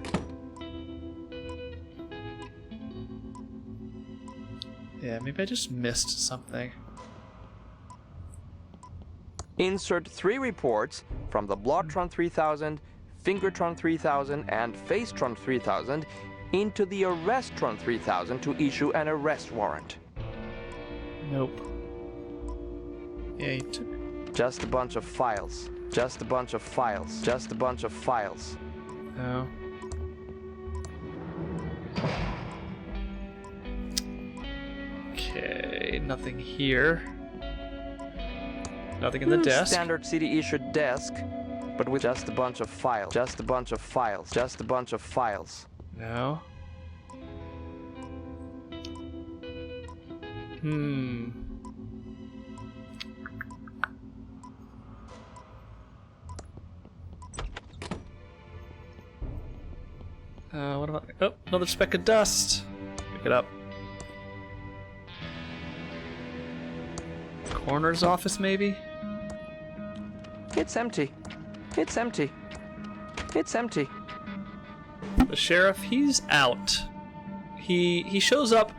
Yeah, maybe I just missed something. Insert 3 reports from the Bloodtron 3000, Fingertron 3000, and Facetron 3000 into the Arresttron 3000 to issue an arrest warrant. Nope. Yeah, he took... Just a bunch of files. Just a bunch of files. Just a bunch of files. No. Okay, nothing here. Nothing in the desk. Standard city issued desk, but with just a bunch of files. Just a bunch of files. Just a bunch of files. No. What about... Oh, another speck of dust. Pick it up. Coroner's office, maybe? It's empty. It's empty. It's empty. The sheriff, he's out. He shows up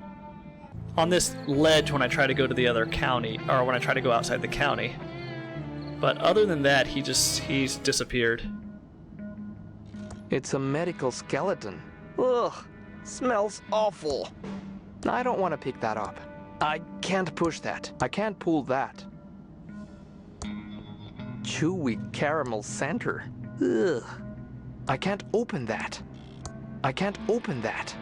on this ledge when I try to go to the other county, or when I try to go outside the county. But other than that, he's disappeared. It's a medical skeleton. Ugh, smells awful. I don't want to pick that up. I can't push that. I can't pull that. Chewy caramel center. Ugh. I can't open that. I can't open that.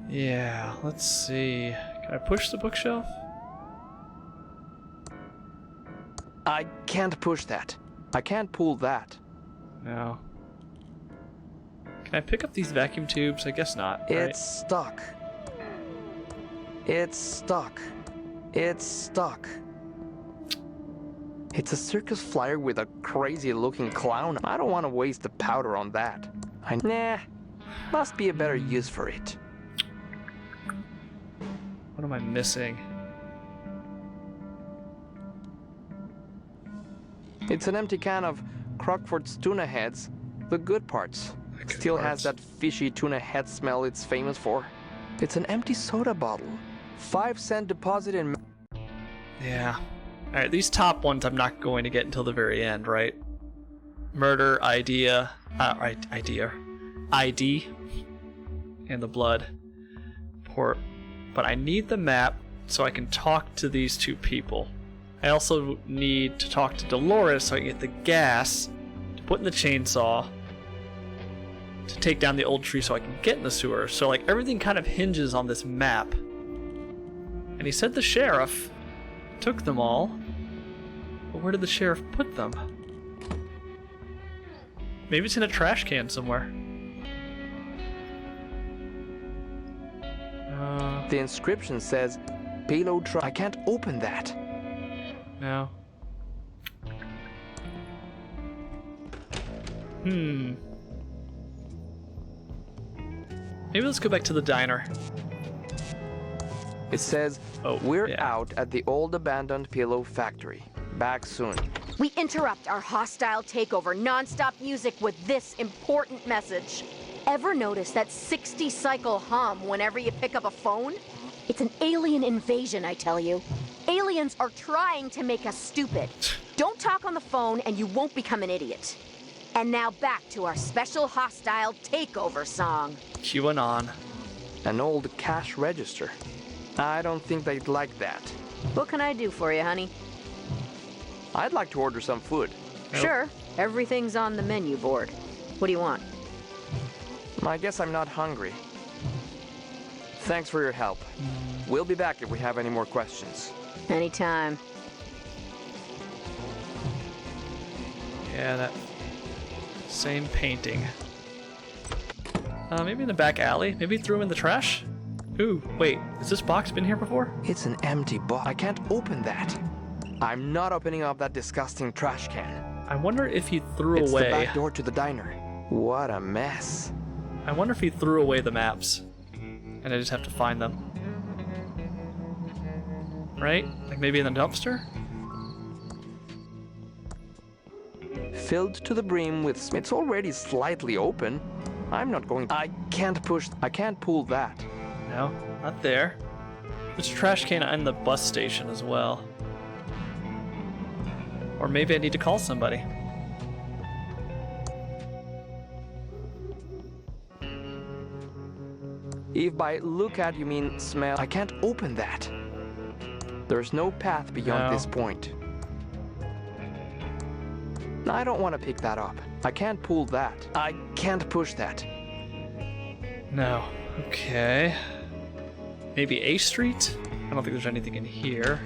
Yeah, let's see. Can I push the bookshelf? I can't push that. I can't pull that. No. Can I pick up these vacuum tubes? I guess not. Right? It's stuck. It's stuck. It's stuck. It's a circus flyer with a crazy looking clown. I don't want to waste the powder on that. Nah. Must be a better use for it. What am am I missing? It's an empty can of Crockford's tuna heads, the good parts. Still has that fishy tuna head smell it's famous for. It's an empty soda bottle. 5-cent deposit in... Yeah. Alright, these top ones I'm not going to get until the very end, right? Murder, ID, and the blood. Poor. But I need the map so I can talk to these two people. I also need to talk to Dolores so I can get the gas to put in the chainsaw to take down the old tree so I can get in the sewer. So like everything kind of hinges on this map. And he said the sheriff took them all. But where did the sheriff put them? Maybe it's in a trash can somewhere. The inscription says, payload truck. I can't open that. No. Maybe let's go back to the diner. It says, we're out at the old abandoned pillow factory. Back soon. We interrupt our hostile takeover non-stop music with this important message. Ever notice that 60-cycle hum whenever you pick up a phone? It's an alien invasion, I tell you. Aliens are trying to make us stupid. Don't talk on the phone and you won't become an idiot. And now back to our special hostile takeover song. QAnon. An old cash register. I don't think they'd like that. What can I do for you, honey? I'd like to order some food. Sure. Everything's on the menu board. What do you want? I guess I'm not hungry. Thanks for your help. We'll be back if we have any more questions. Anytime. Yeah, that same painting. Maybe in the back alley? Maybe threw him in the trash? Ooh, wait, has this box been here before? It's an empty box. I can't open that. I'm not opening up that disgusting trash can. I wonder if he threw It's away... the back door to the diner. What a mess. I wonder if he threw away the maps. And I just have to find them. Right? Like maybe in the dumpster? Filled to the brim with... It's already slightly open. I'm not going... I can't pull that. No, not there. There's a trash can in the bus station as well. Or maybe I need to call somebody. If by look at you mean smell, I can't open that. There's no path beyond this point. I don't want to pick that up. I can't pull that. I can't push that. No. Okay. Maybe A Street? I don't think there's anything in here.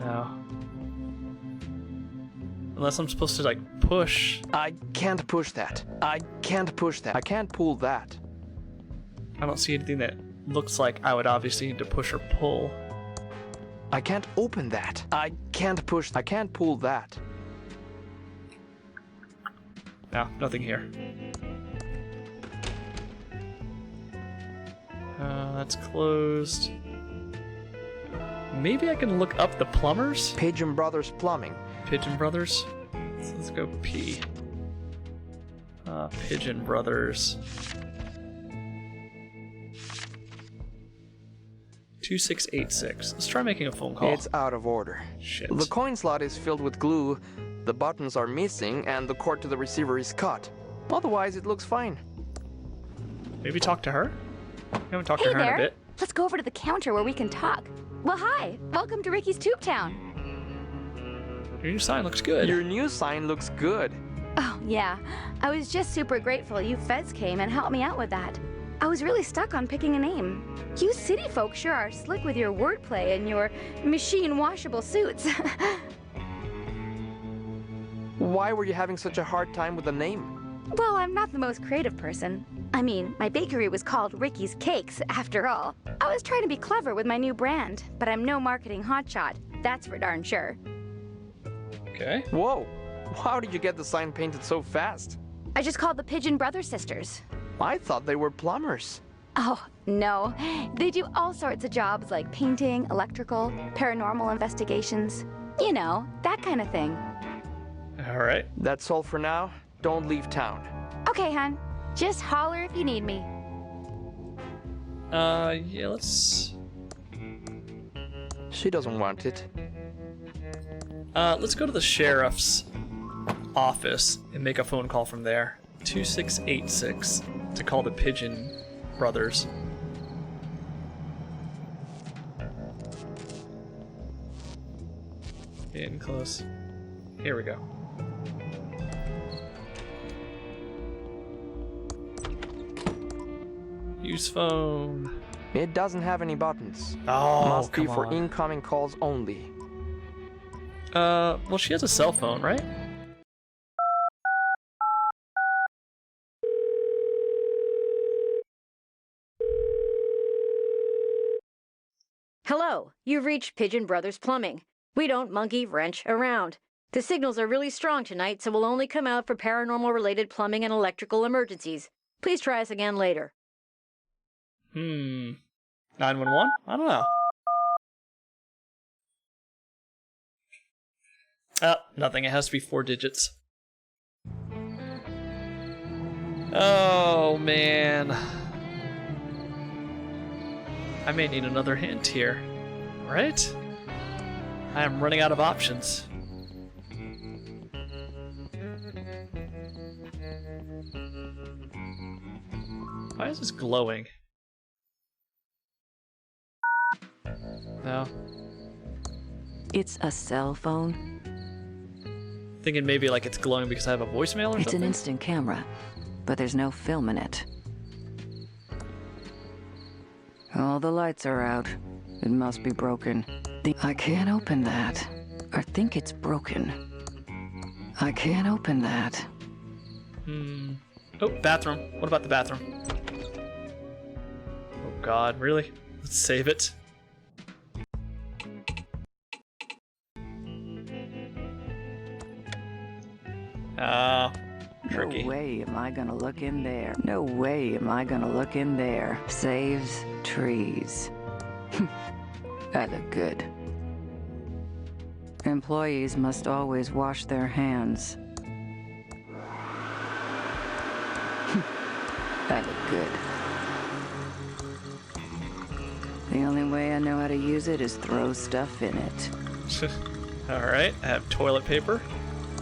No. Unless I'm supposed to, like, push. I can't push that. I can't push that. I can't pull that. I don't see anything that looks like I would obviously need to push or pull. I can't open that. I can't push. I can't pull that. No, nothing here. That's closed. Maybe I can look up the plumbers? Pigeon Brothers Plumbing. Pigeon Brothers? Let's go P. Pigeon Brothers. 2686. Let's try making a phone call. It's out of order. Shit. The coin slot is filled with glue, the buttons are missing, and the cord to the receiver is cut. Otherwise, it looks fine. Maybe talk to her? I haven't talked to her there. in a bit. Let's go over to the counter where we can talk. Well, hi. Welcome to Ricky's Tube Town. Your new sign looks good. Your new sign looks good. Oh, yeah. I was just super grateful you feds came and helped me out with that. I was really stuck on picking a name. You city folk sure are slick with your wordplay and your machine-washable suits. Why were you having such a hard time with the name? Well, I'm not the most creative person. I mean, my bakery was called Ricky's Cakes, after all. I was trying to be clever with my new brand, but I'm no marketing hotshot. That's for darn sure. Okay. Whoa. How did you get the sign painted so fast? I just called the Pigeon Brothers sisters. I thought they were plumbers. Oh, no. They do all sorts of jobs like painting, electrical, paranormal investigations. You know, that kind of thing. All right. That's all for now. Don't leave town. Okay, hon. Just holler if you need me. Yeah, let's... She doesn't want it. Let's go to the sheriff's office and make a phone call from there. 2686 to call the Pigeon Brothers. Getting close. Here we go. Use phone. It doesn't have any buttons. Oh, Must be come for on. incoming calls only. Well, she has a cell phone, right? Hello, you've reached Pigeon Brothers Plumbing. We don't monkey wrench around. The signals are really strong tonight, so we'll only come out for paranormal-related plumbing and electrical emergencies. Please try us again later. 911? I don't know. Oh, nothing. It has to be 4 digits. Oh, man. I may need another hint here. Right? I am running out of options. Why is this glowing? No. It's a cell phone. Thinking maybe like it's glowing because I have a voicemail or It's something? an instant camera, but there's no film in it. All the lights are out. It must be broken. I can't open that. I think it's broken. I can't open that. Oh, bathroom. What about the bathroom? Oh god, really? Let's save it. Tricky. No way am I gonna look in there. No way am I gonna look in there. Saves trees. I look good. Employees must always wash their hands. I look good. The only way I know how to use it is throw stuff in it. Alright, I have toilet paper.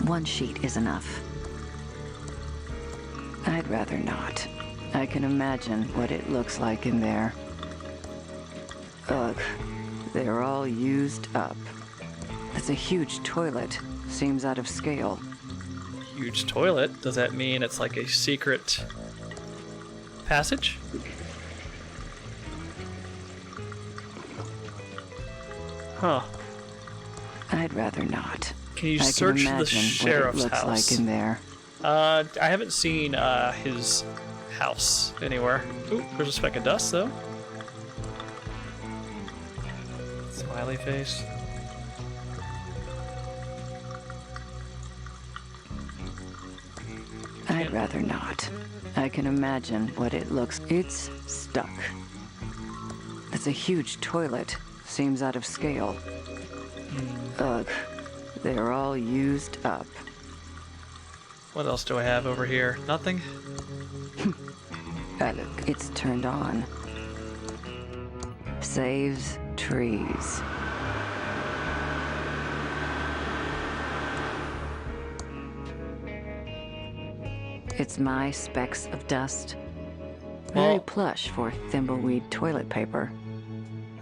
One sheet is enough. I'd rather not. I can imagine what it looks like in there. Ugh, they're all used up. It's a huge toilet. Seems out of scale. Huge toilet? Does that mean it's like a secret passage? Huh. I'd rather not. Can you I search can the imagine sheriff's what it looks house? like in there. I haven't seen his house anywhere. Ooh, there's a speck of dust though. Smiley face. I'd rather not. I can imagine what it looks. It's stuck. It's a huge toilet. Seems out of scale. Ugh, they're all used up. What else do I have over here? Nothing? Look, it's turned on. Saves trees. It's my specks of dust. Very Well, plush for thimbleweed toilet paper.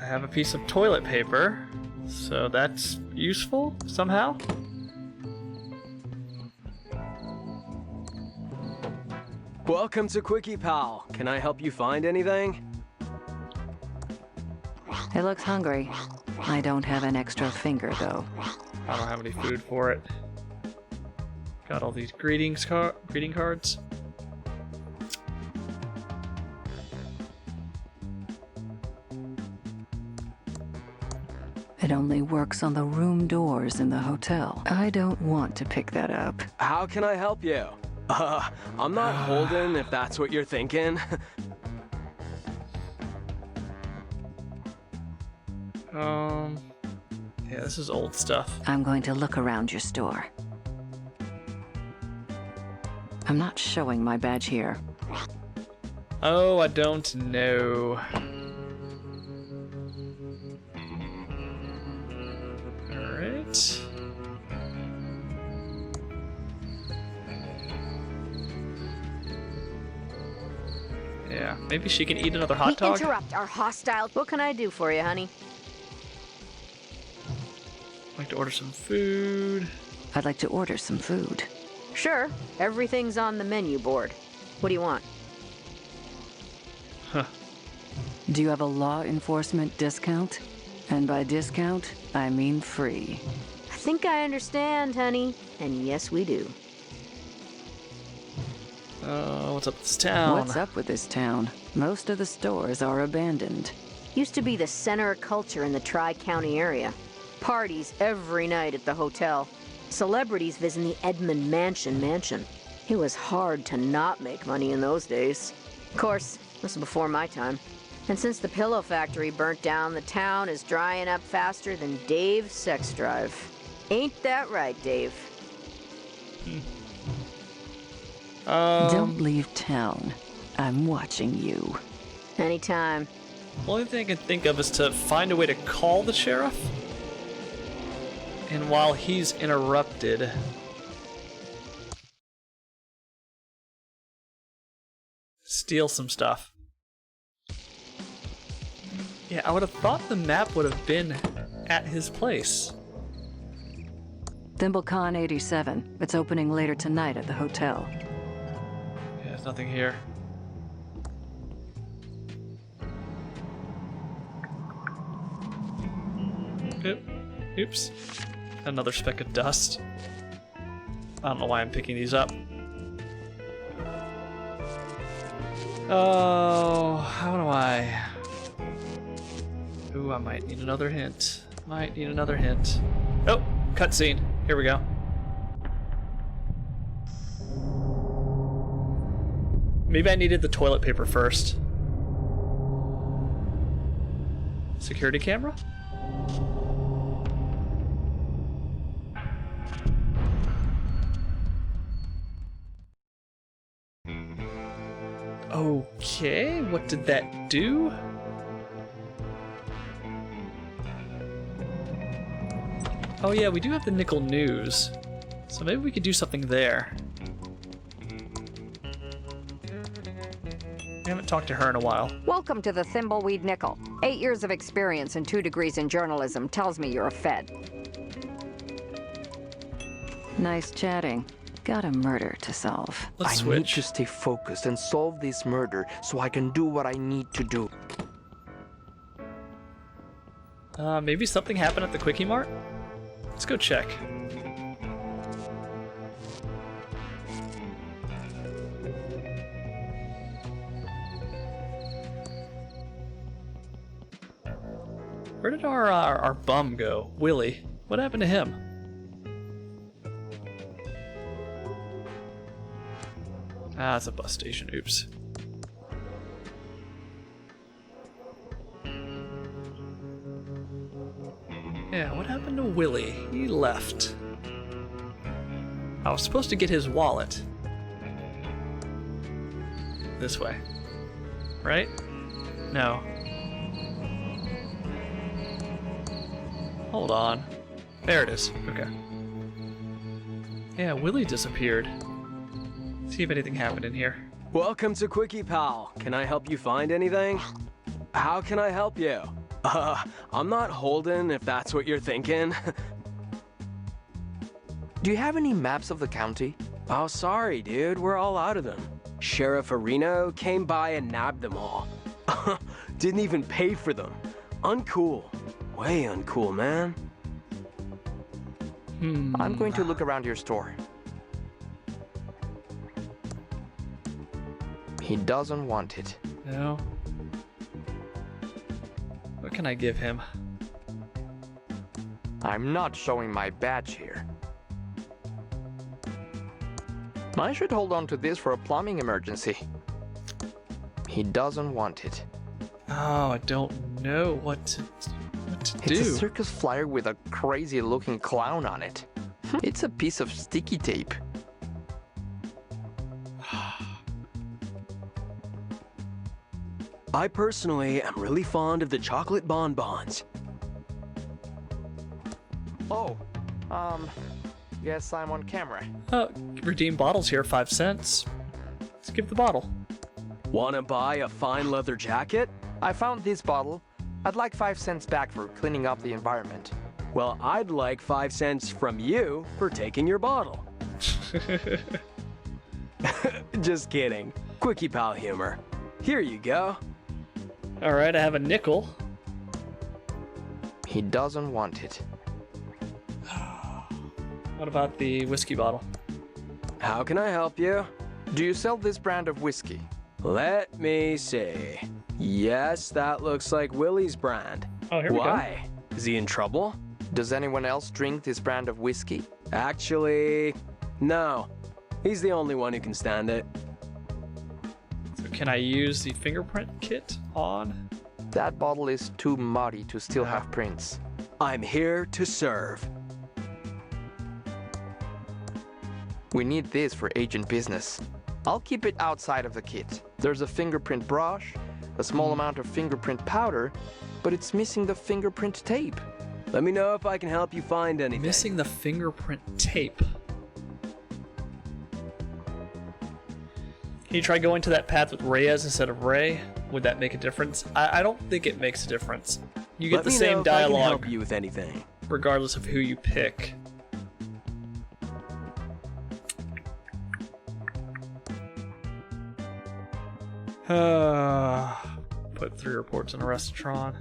I have a piece of toilet paper, so that's useful somehow. Welcome to Quickie Pal. Can I help you find anything? It looks hungry. I don't have an extra finger, though. I don't have any food for it. Got all these greeting cards. It only works on the room doors in the hotel. I don't want to pick that up. How can I help you? I'm not Holden, if that's what you're thinking. Yeah, this is old stuff. I'm going to look around your store. I'm not showing my badge here. Oh, I don't know. Alright. Yeah, maybe she can eat another hot dog? We interrupt our hostile... What can I do for you, honey? I'd like to order some food. I'd like to order some food. Sure. Everything's on the menu board. What do you want? Huh. Do you have a law enforcement discount? And by discount, I mean free. I think I understand, honey. And yes, we do. What's up with this town? What's up with this town? Most of the stores are abandoned. Used to be the center of culture in the Tri-County area. Parties every night at the hotel. Celebrities visiting the Edmund mansion. It was hard to not make money in those days. Of course, this was before my time. And since the pillow factory burnt down, the town is drying up faster than Dave's sex drive. Ain't that right, Dave? Don't leave town. I'm watching you. Anytime. The only thing I can think of is to find a way to call the sheriff. And while he's interrupted, steal some stuff. Yeah, I would have thought the map would have been at his place. ThimbleCon 87. It's opening later tonight at the hotel. Yeah, there's nothing here. Oops. Another speck of dust. I don't know why I'm picking these up. Oh, how do I... Ooh, I might need another hint. Oh, cutscene. Here we go. Maybe I needed the toilet paper first. Security camera? Okay, what did that do? Oh yeah, we do have the Nickel News. So maybe we could do something there. I haven't talked to her in a while. Welcome to the Thimbleweed Nickel. 8 years of experience and 2 degrees in journalism tells me you're a Fed. Nice chatting. Got a murder to solve. I need to stay focused and solve this murder so I can do what I need to do. Maybe something happened at the Quickie Mart? Let's go check. Where did our bum go? Willie. What happened to him? Ah, it's a bus station. Oops. Yeah, what happened to Willie? He left. I was supposed to get his wallet. This way. Right? No. Hold on. There it is. Okay. Yeah, Willie disappeared. See if anything happened in here. Welcome to Quickie Pal. Can I help you find anything? How can I help you? I'm not Holden, if that's what you're thinking. Do you have any maps of the county? Oh, sorry, dude. We're all out of them. Sheriff Areno came by and nabbed them all. Didn't even pay for them. Uncool. Way uncool, man. I'm going to look around your store. He doesn't want it. No. What can I give him? I'm not showing my badge here. I should hold on to this for a plumbing emergency. He doesn't want it. Oh, I don't know what to do. It's a circus flyer with a crazy looking clown on it. It's a piece of sticky tape. I personally am really fond of the chocolate bonbons. Oh, guess I'm on camera. Redeem bottles here, 5 cents. Let's give the bottle. Wanna buy a fine leather jacket? I found this bottle. I'd like 5 cents back for cleaning up the environment. Well, I'd like 5 cents from you for taking your bottle. Just kidding. Quickie pal humor. Here you go. Alright, I have a nickel. He doesn't want it. What about the whiskey bottle? How can I help you? Do you sell this brand of whiskey? Let me see. Yes, that looks like Willie's brand. Oh, here we go. Why? Is he in trouble? Does anyone else drink this brand of whiskey? Actually, no. He's the only one who can stand it. So can I use the fingerprint kit on? That bottle is too muddy to still have prints. I'm here to serve. We need this for agent business. I'll keep it outside of the kit. There's a fingerprint brush, a small amount of fingerprint powder, but it's missing the fingerprint tape. Let me know if I can help you find anything. Missing the fingerprint tape. Can you try going to that path with Reyes instead of Ray? Would that make a difference? I don't think it makes a difference. You get the same dialogue. I can help you with anything. Regardless of who you pick. Put 3 reports in a restaurant.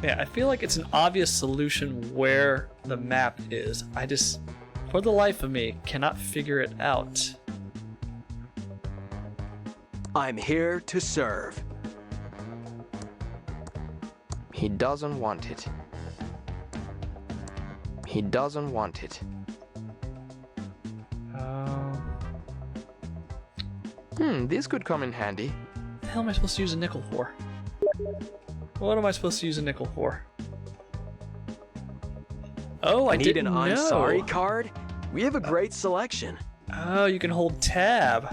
Yeah, I feel like it's an obvious solution where the map is. I just, for the life of me, cannot figure it out. I'm here to serve. He doesn't want it. He doesn't want it. This could come in handy. What the hell am I supposed to use a nickel for? What am I supposed to use a nickel for? Oh, I didn't know. Need an I'm sorry card? We have a great selection. Oh, you can hold tab,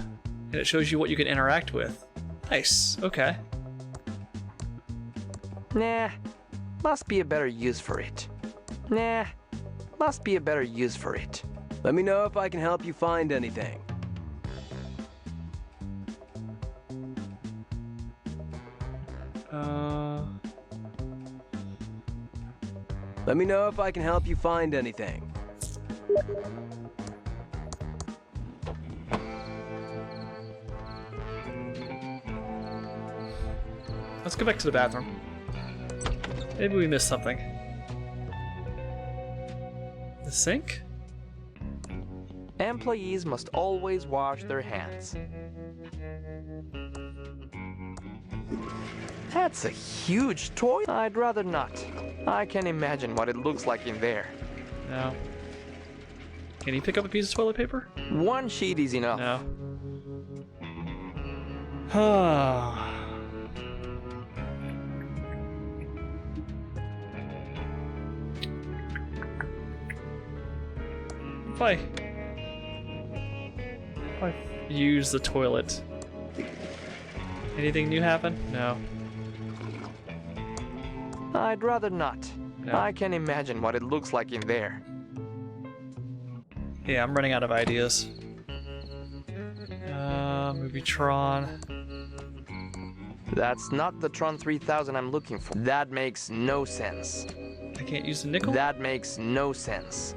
and it shows you what you can interact with. Nice. Okay. Nah, must be a better use for it. Nah, must be a better use for it. Let me know if I can help you find anything. Let me know if I can help you find anything. Let's go back to the bathroom. Maybe we missed something. The sink? Employees must always wash their hands. That's a huge toilet. I'd rather not. I can imagine what it looks like in there. No. Can you pick up a piece of toilet paper? One sheet is enough. No. If I use the toilet, anything new happen? No. I'd rather not. No. I can imagine what it looks like in there. Yeah, I'm running out of ideas. Movie-tron. That's not the Tron 3000 I'm looking for. That makes no sense. I can't use the nickel? That makes no sense.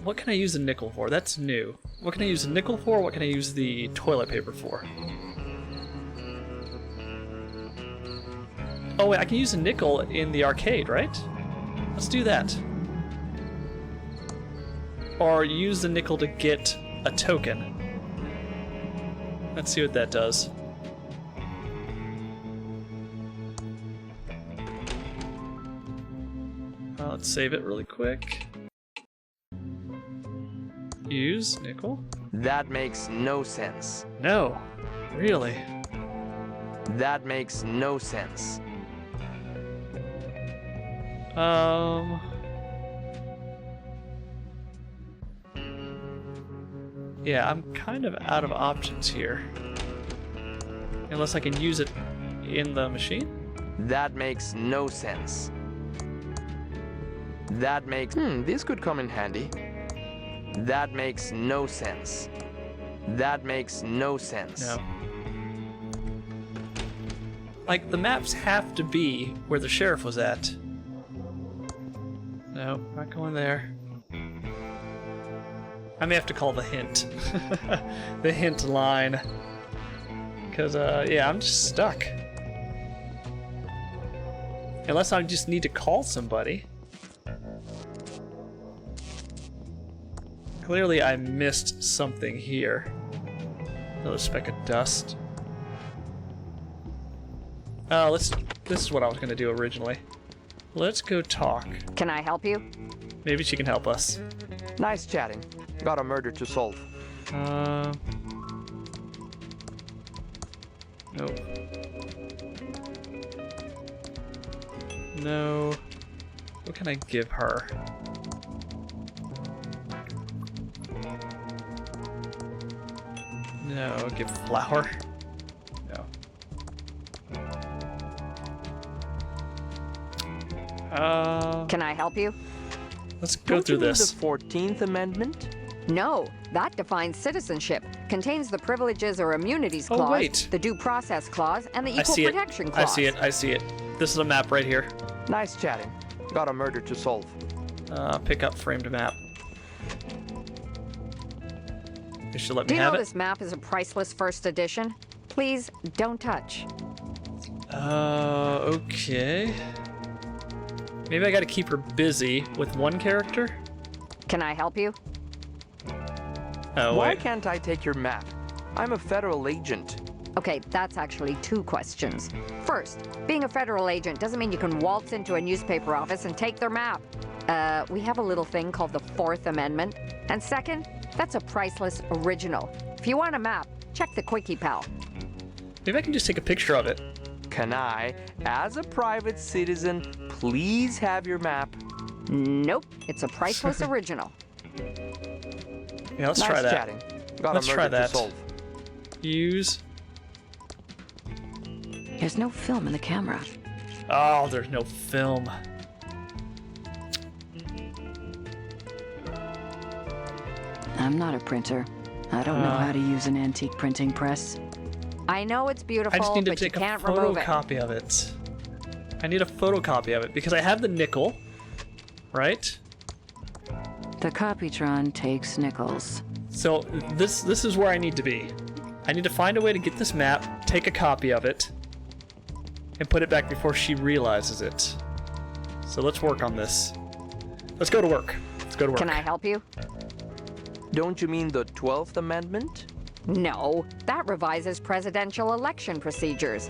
What can I use the nickel for? That's new. What can I use the nickel for? What can I use the toilet paper for? Oh wait, I can use a nickel in the arcade, right? Let's do that. Or use the nickel to get a token. Let's see what that does. Let's save it really quick. Use nickel. That makes no sense. No, really. That makes no sense. Yeah, I'm kind of out of options here. Unless I can use it in the machine? That makes no sense. That makes... this could come in handy. That makes no sense. That makes no sense. No. Like, the maps have to be where the sheriff was at. No, not going there. I may have to call the hint. The hint line. Because, yeah, I'm just stuck. Unless I just need to call somebody. Clearly I missed something here. Another speck of dust. Oh, this is what I was gonna do originally. Let's go talk. Can I help you? Maybe she can help us. Nice chatting. Got a murder to solve. No. No. What can I give her? No, give flour. No. Can I help you? Let's go through this. The 14th Amendment? No, that defines citizenship. Contains the privileges or immunities clause, wait. the due process clause, and the I equal see protection it. clause. I see it. I see it. This is a map right here. Nice chatting. Got a murder to solve. Pick up framed map. You should let Do me you have know it. this map is a priceless first edition? Please don't touch. Okay. Maybe I gotta keep her busy with one character? Can I help you? Oh, Why wait. can't I take your map? I'm a federal agent. Okay, that's actually two questions. First, being a federal agent doesn't mean you can waltz into a newspaper office and take their map. We have a little thing called the Fourth Amendment. And second, that's a priceless original. If you want a map, check the Quickie Pal. Maybe I can just take a picture of it. Can I, as a private citizen, please have your map? Nope, it's a priceless original. Yeah, let's nice try that. Chatting. Got Let's a murder try that. To solve. Use. There's no film in the camera. Oh, there's no film. I'm not a printer. I don't know how to use an antique printing press. I know it's beautiful, I just need to but you take a can't remove it. photocopy of it. I need a photocopy of it because I have the nickel, right? The Copytron takes nickels. So this is where I need to be. I need to find a way to get this map, take a copy of it, and put it back before she realizes it. So let's work on this. Let's go to work. Let's go to work. Can I help you? Don't you mean the 12th Amendment? No, that revises presidential election procedures.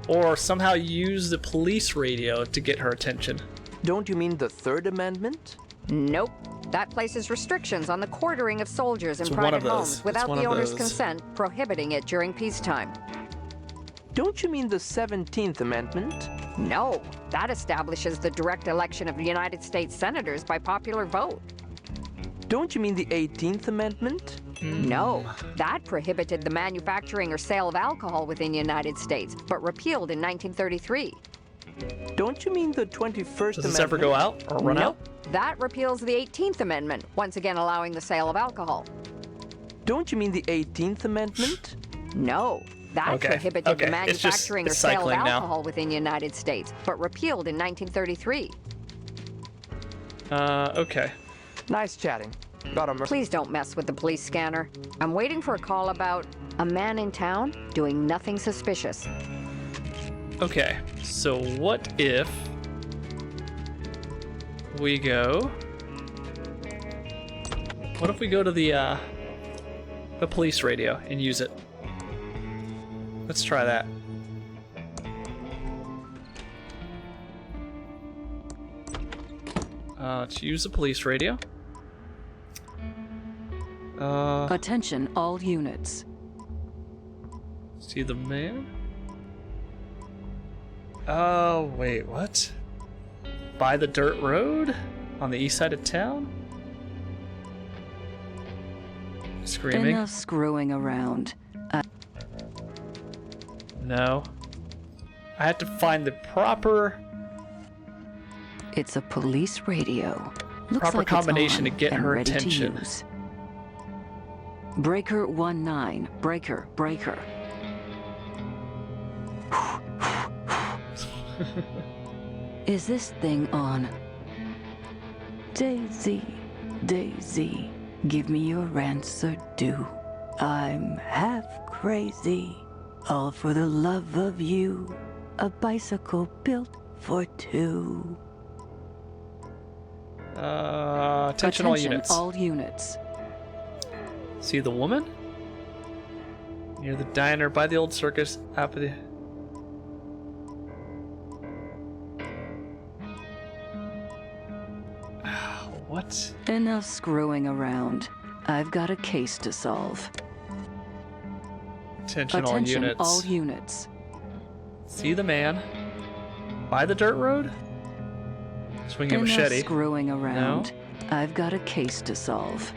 Or somehow use the police radio to get her attention. Don't you mean the 3rd Amendment? Nope. That places restrictions on the quartering of soldiers in It's one private of those. homes It's without one the of owner's those. consent, prohibiting it during peacetime. Don't you mean the 17th Amendment? No, that establishes the direct election of United States senators by popular vote. Don't you mean the 18th Amendment? No, that prohibited the manufacturing or sale of alcohol within the United States, but repealed in 1933. Don't you mean the 21st Amendment? Does this ever go out or run out? That repeals the 18th Amendment, once again allowing the sale of alcohol. Don't you mean the 18th Amendment? No, that prohibited the It's just manufacturing or it's sale of cycling now. alcohol within the United States, but repealed in 1933. Okay. Nice chatting. Got a Please don't mess with the police scanner. I'm waiting for a call about a man in town doing nothing suspicious. Okay, so what if we go... What if we go to the police radio and use it? Let's try that. Let's use the police radio. Attention, all units. See the man? Oh, wait, what? By the dirt road? On the east side of town? Screaming? Enough screwing around. No. I had to find the proper... It's a police radio. Looks proper like combination to it's on get and her ready to attention. use. Breaker 19. Breaker. Breaker. Is this thing on? Daisy, Daisy, give me your answer due. I'm half crazy, all for the love of you. A bicycle built for two. Attention all units. all units. See the woman? Near the diner, by the old circus, out of the... What? Enough screwing around. I've got a case to solve. Attention all units. all units. See the man? By the dirt road? Swinging a Enough machete. screwing around. No? I've got a case to solve.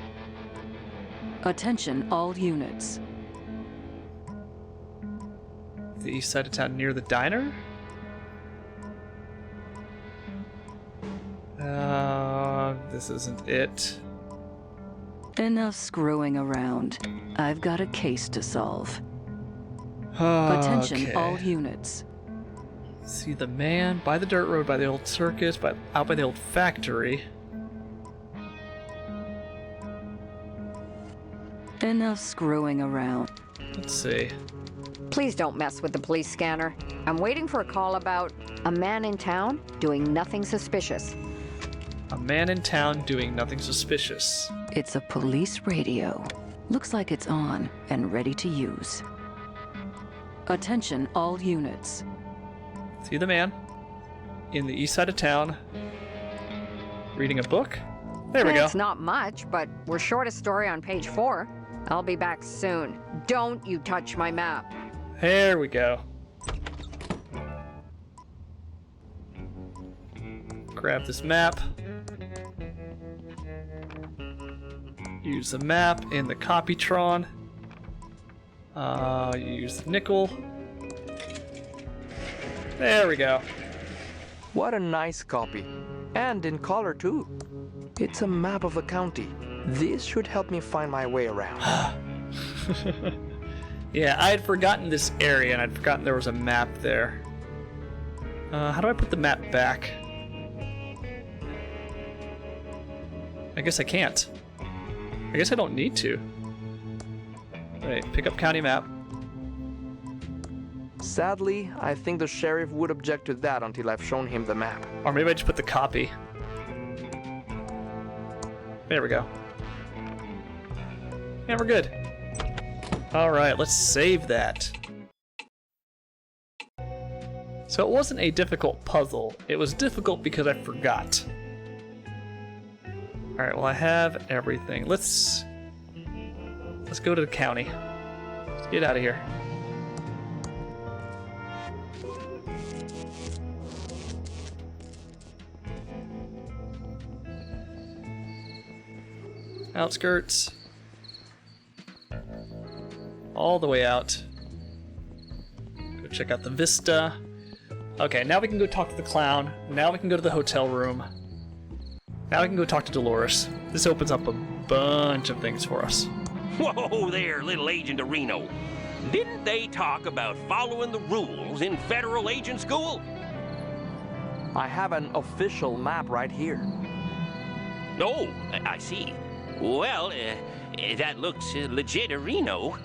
Attention all units. The east side of town near the diner? This isn't it. Enough screwing around. I've got a case to solve. Attention Okay. all units. See the man by the dirt road, by the old circus, out by the old factory. Enough screwing around. Let's see. Please don't mess with the police scanner. I'm waiting for a call about a man in town doing nothing suspicious. A man in town doing nothing suspicious. It's a police radio. Looks like it's on and ready to use. Attention all units. See the man in the east side of town reading a book? There we go. It's not much, but we're short a story on page 4. I'll be back soon. Don't you touch my map. There we go. Grab this map. Use the map in the Copytron. Use the nickel. There we go. What a nice copy. And in color too. It's a map of the county. This should help me find my way around. Yeah, I had forgotten this area and I'd forgotten there was a map there. How do I put the map back? I guess I can't. I guess I don't need to. Wait, pick up county map. Sadly, I think the sheriff would object to that until I've shown him the map. Or maybe I just put the copy. There we go. Yeah, we're good. Alright, let's save that. So it wasn't a difficult puzzle. It was difficult because I forgot. Alright, well I have everything. Let's go to the county. Let's get out of here. Outskirts. All the way out. Go check out the vista. Okay, now we can go talk to the clown. Now we can go to the hotel room. Now we can go talk to Dolores. This opens up a bunch of things for us. Whoa there, little Agent Reno. Didn't they talk about following the rules in federal agent school? I have an official map right here. Oh, I see. Well, that looks legit, Reno.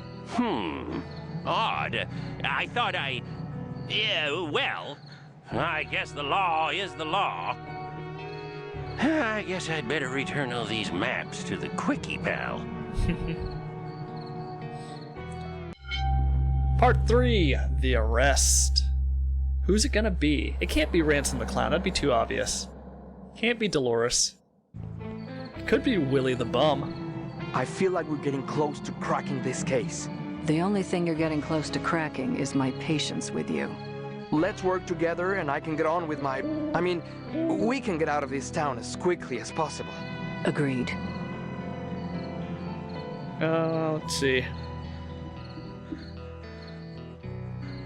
Odd. I thought yeah, well, I guess the law is the law. I guess I'd better return all these maps to the Quickie Pal. Part 3, the arrest. Who's it gonna be? It can't be Ransom the Clown, that'd be too obvious. Can't be Dolores. It could be Willie the Bum. I feel like we're getting close to cracking this case. The only thing you're getting close to cracking is my patience with you. Let's work together and I can get on with my... I mean, we can get out of this town as quickly as possible. Agreed. Let's see.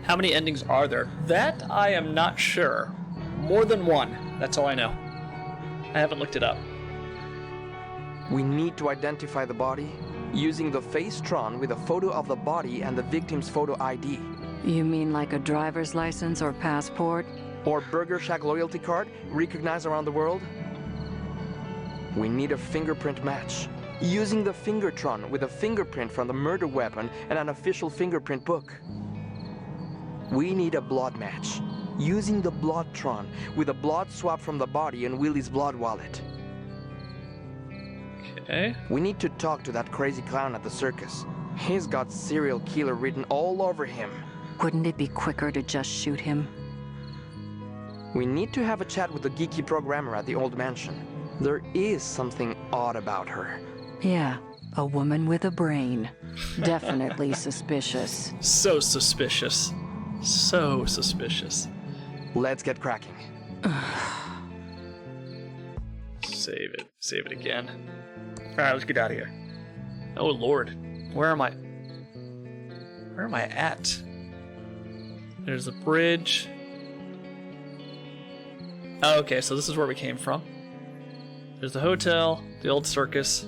How many endings are there? That I am not sure. More than one. That's all I know. I haven't looked it up. We need to identify the body using the Facetron with a photo of the body and the victim's photo ID. You mean like a driver's license or passport? Or Burger Shack loyalty card, recognized around the world? We need a fingerprint match. Using the Fingertron with a fingerprint from the murder weapon and an official fingerprint book. We need a blood match. Using the Bloodtron with a blood swab from the body and Willie's blood wallet. Okay. We need to talk to that crazy clown at the circus. He's got serial killer written all over him. Wouldn't it be quicker to just shoot him? We need to have a chat with the geeky programmer at the old mansion. There is something odd about her. Yeah, a woman with a brain. Definitely suspicious. So suspicious. So suspicious. Let's get cracking. Save it. Save it again. Alright, let's get out of here. Oh lord. Where am I? Where am I at? There's a bridge. Oh, okay, so this is where we came from. There's the hotel, the old circus.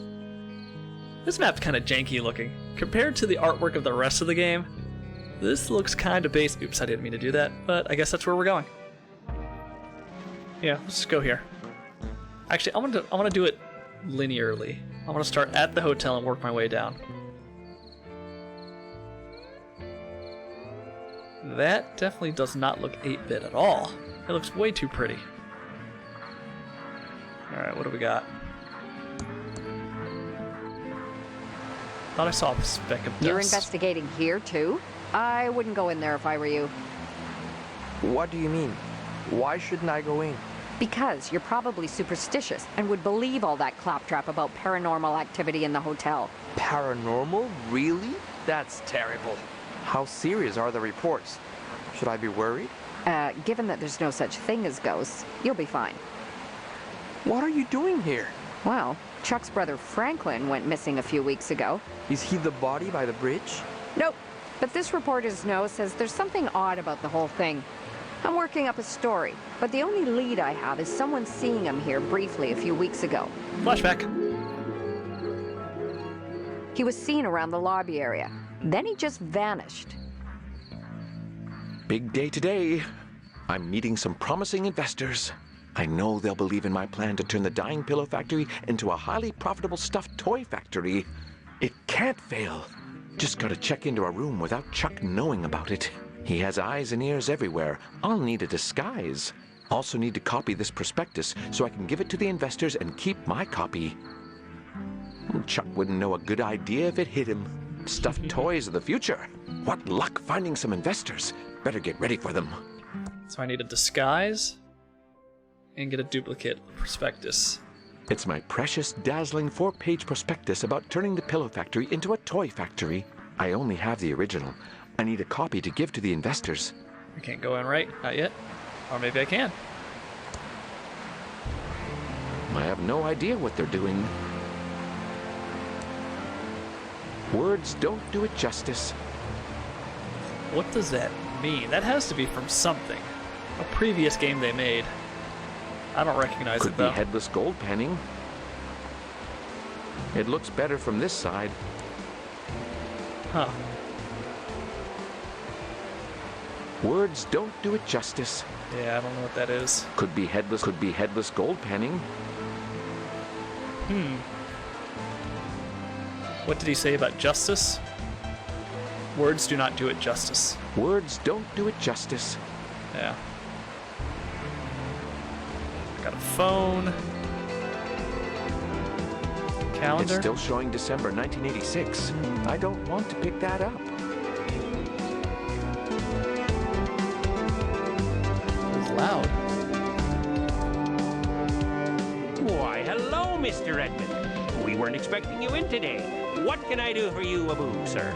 This map's kind of janky looking. Compared to the artwork of the rest of the game, this looks kind of basic. Oops, I didn't mean to do that, but I guess that's where we're going. Yeah, let's just go here. Actually, I'm gonna do it linearly. I'm gonna start at the hotel and work my way down. That definitely does not look 8-bit at all. It looks way too pretty. Alright, what do we got? Thought I saw a speck of dust. You're investigating here, too? I wouldn't go in there if I were you. What do you mean? Why shouldn't I go in? Because you're probably superstitious and would believe all that claptrap about paranormal activity in the hotel. Paranormal? Really? That's terrible. How serious are the reports? Should I be worried? Given that there's no such thing as ghosts, you'll be fine. What are you doing here? Well, Chuck's brother Franklin went missing a few weeks ago. Is he the body by the bridge? Nope. But this reporter's note says there's something odd about the whole thing. I'm working up a story, but the only lead I have is someone seeing him here briefly a few weeks ago. Flashback. He was seen around the lobby area. Then he just vanished. Big day today. I'm meeting some promising investors. I know they'll believe in my plan to turn the dying pillow factory into a highly profitable stuffed toy factory. It can't fail. Just gotta check into a room without Chuck knowing about it. He has eyes and ears everywhere. I'll need a disguise. Also need to copy this prospectus so I can give it to the investors and keep my copy. Chuck wouldn't know a good idea if it hit him. Stuffed toys of the future. What luck finding some investors. Better get ready for them. So I need a disguise and get a duplicate prospectus. It's my precious, dazzling 4-page prospectus about turning the pillow factory into a toy factory. I only have the original. I need a copy to give to the investors. I can't go in right, not yet. Or maybe I can. I have no idea what they're doing. Words don't do it justice. What does that mean? That has to be from something. A previous game they made. I don't recognize Could it though. be headless gold panning. It looks better from this side. Huh. Words don't do it justice. Yeah, I don't know what that is. Could be headless gold panning. What did he say about justice? Words do not do it justice. Words don't do it justice. Yeah. Got a phone. Calendar. It's still showing December 1986. I don't want to pick that up. It's loud. Why, hello, Mr. Edmund. We weren't expecting you in today. What can I do for you, Abu, sir?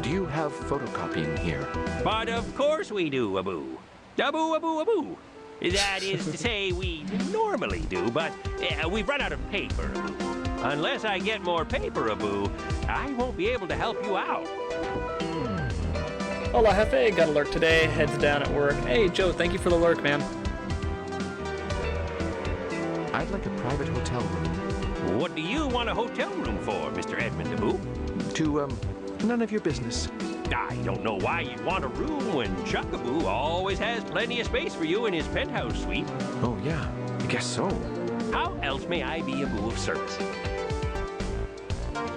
Do Do you have photocopying here? But of course we do, Abu. Abu, Abu, Abu. That is to say, we normally do, but we've run out of paper, Abu. Unless I get more paper, Abu, I won't be able to help you out. Hola, Jefe. Got a lurk today. Heads down at work. Hey, Joe, thank you for the lurk, man. I'd like a private hotel room. What do you want a hotel room for, Mr. Edmund Abu? To, none of your business. I don't know why you'd want a room when Chuckaboo always has plenty of space for you in his penthouse suite. Oh, yeah. I guess so. How else may I be Abu of service?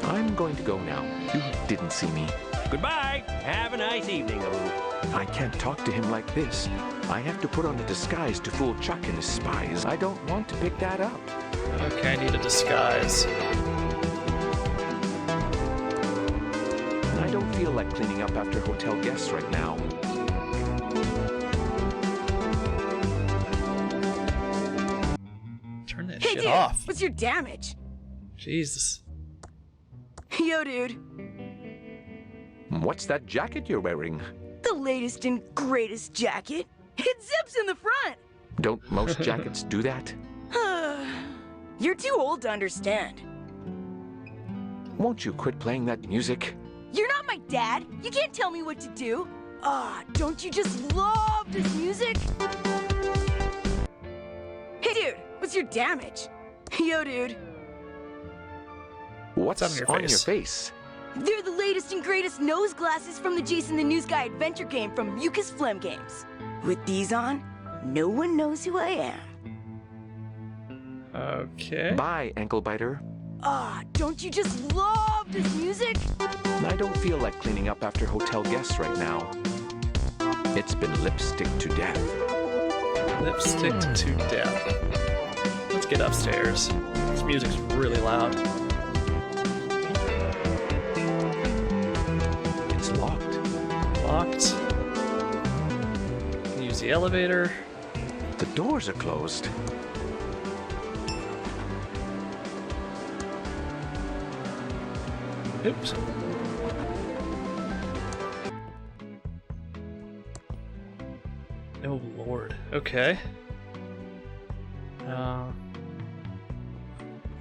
I'm going to go now. You didn't see me. Goodbye. Have a nice evening, Abu. I can't talk to him like this. I have to put on a disguise to fool Chuck and his spies. I don't want to pick that up. Okay, I need a disguise. I don't feel like cleaning up after hotel guests right now. Turn that Hey, shit dude, off. what's your damage? Jesus. Yo, dude. What's that jacket you're wearing? The latest and greatest jacket. It zips in the front. Don't most jackets do that? You're too old to understand. Won't you quit playing that music? You're not my dad. You can't tell me what to do. Don't you just love this music? Hey, dude, what's your damage? Yo, dude. What's on your face? They're the latest and greatest nose glasses from the Jason the News Guy adventure game from Mucus Phlegm Games. With these on, no one knows who I am. Okay. Bye, ankle biter. Don't you just love this music? I don't feel like cleaning up after hotel guests right now. It's been lipstick to death. Lipstick to death. Let's get upstairs. This music's really loud. It's locked. Locked. Use the elevator. The doors are closed. Oops. Oh lord. Okay.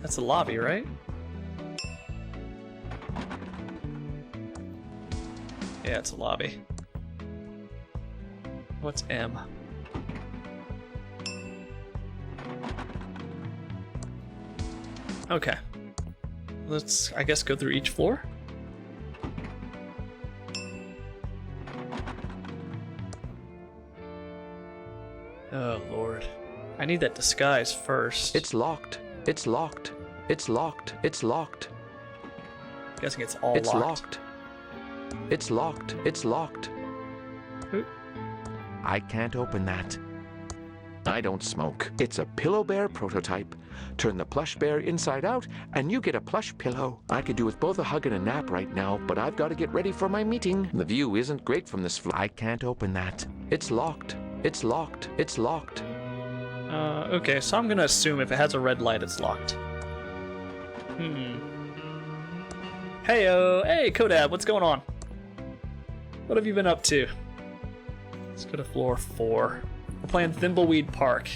That's the lobby, right? Yeah, it's a lobby. What's M? Okay. Let's, I guess, go through each floor. Oh, Lord. I need that disguise first. It's locked. It's locked. It's locked. It's locked. I'm guessing it's all it's locked. It's locked. It's locked. Who? I can't open that. I don't smoke. It's a pillow bear prototype. Turn the plush bear inside out, and you get a plush pillow. I could do with both a hug and a nap right now, but I've got to get ready for my meeting. The view isn't great from this floor. I can't open that. It's locked. It's locked. It's locked. Okay, so I'm gonna assume if it has a red light, it's locked. Heyo! Hey, Kodab, what's going on? What have you been up to? Let's go to floor 4. We're playing Thimbleweed Park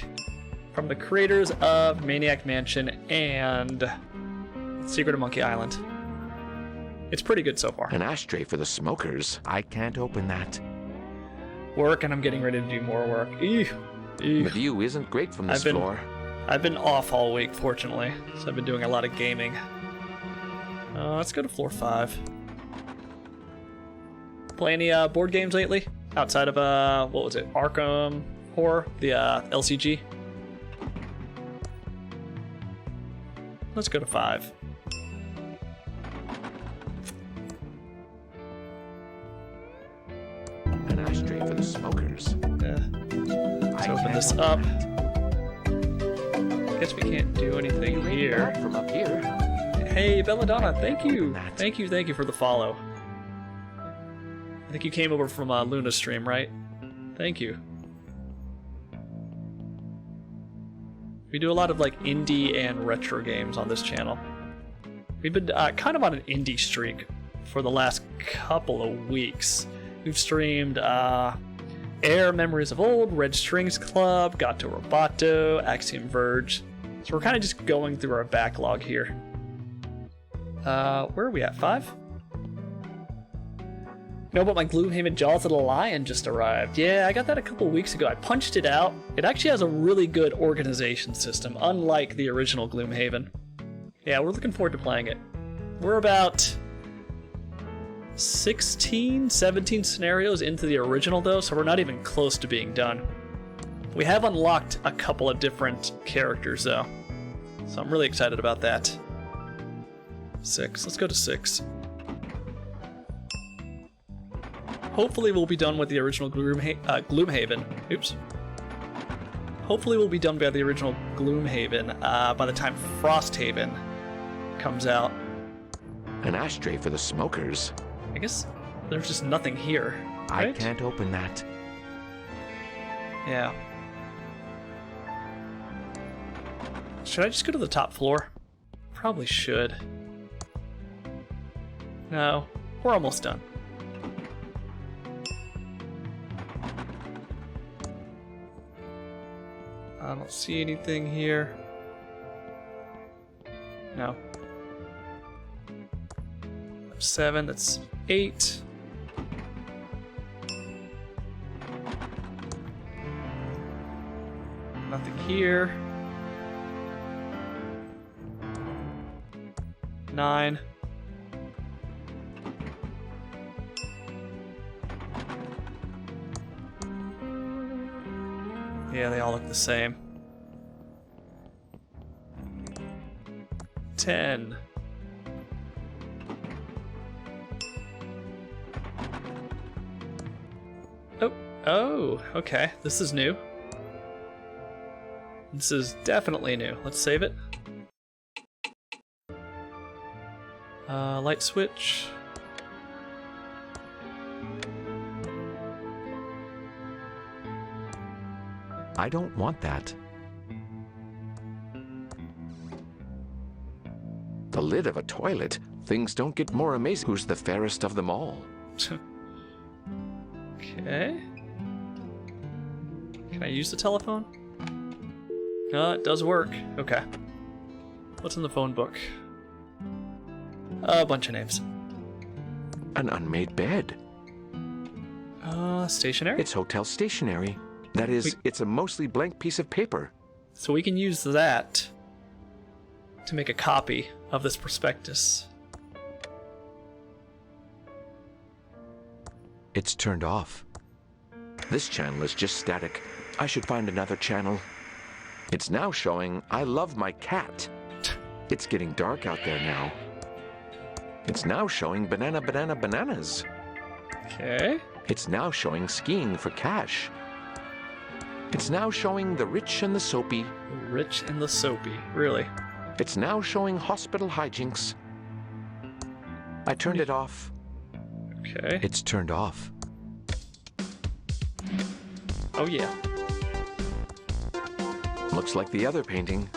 from the creators of Maniac Mansion and Secret of Monkey Island. It's pretty good so far. An ashtray for the smokers. I can't open that. Work, and I'm getting ready to do more work. Ew. Ew. The view isn't great from this floor. I've been off all week, fortunately, so I've been doing a lot of gaming. Let's go to floor 5. Play any board games lately? Outside of, what was it? Arkham Horror? The LCG? Let's go to 5. An ashtray for the smokers. Let's open this up. Guess we can't do anything here. From up here. Hey, Belladonna, thank you. Thank you for the follow. I think you came over from Luna's stream, right? Thank you. We do a lot of like indie and retro games on this channel. We've been kind of on an indie streak for the last couple of weeks. We've streamed Air, Memories of Old, Red Strings Club, Gato Roboto, Axiom Verge. So we're kind of just going through our backlog here. Where are we at? 5? You know, but my Gloomhaven Jaws of the Lion just arrived. Yeah, I got that a couple weeks ago. I punched it out. It actually has a really good organization system, unlike the original Gloomhaven. Yeah, we're looking forward to playing it. We're about 16, 17 scenarios into the original, though, so we're not even close to being done. We have unlocked a couple of different characters, though, so I'm really excited about that. 6. Let's go to 6. Hopefully we'll be done with the original Gloomhaven. Oops. Hopefully we'll be done by the original Gloomhaven by the time Frosthaven comes out. An ashtray for the smokers. I guess there's just nothing here, right? I can't open that. Yeah. Should I just go to the top floor? Probably should. No, we're almost done. I don't see anything here. No. 7, that's 8. Nothing here. 9. Yeah, they all look the same. 10. Oh, okay. This is new. This is definitely new. Let's save it. Light switch. I don't want that. The lid of a toilet. Things don't get more amazing. Who's the fairest of them all? Okay. Can I use the telephone? No, it does work. Okay. What's in the phone book? A bunch of names. An unmade bed. Stationery? It's hotel stationery. That is, it's a mostly blank piece of paper. So we can use that to make a copy of this prospectus. It's turned off. This channel is just static. I should find another channel. It's now showing I love my cat. It's getting dark out there now. It's now showing banana, banana, bananas. Okay. It's now showing skiing for cash. It's now showing the rich and the soapy. The rich and the soapy, really? It's now showing hospital hijinks. I turned it off. Okay. It's turned off. Oh yeah. Looks like the other painting.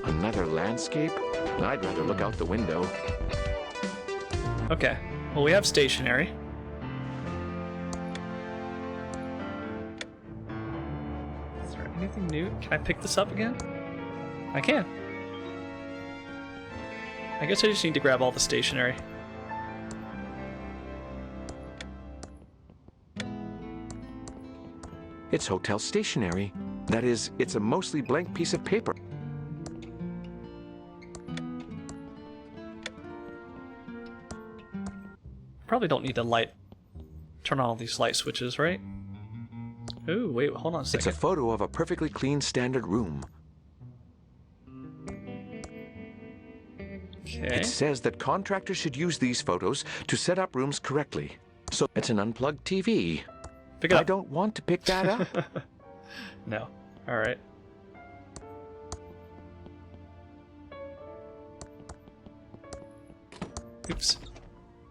Another landscape? I'd rather look out the window. Okay. Well, we have stationery. Is there anything new? Can I pick this up again? I can. I guess I just need to grab all the stationery. It's hotel stationery. That is, it's a mostly blank piece of paper. Probably don't need to turn on all these light switches, right? Ooh, wait, hold on a second. It's a photo of a perfectly clean standard room. Okay. It says that contractors should use these photos to set up rooms correctly. So it's an unplugged TV. Pick it up. I don't want to pick that up. No. All right. Oops.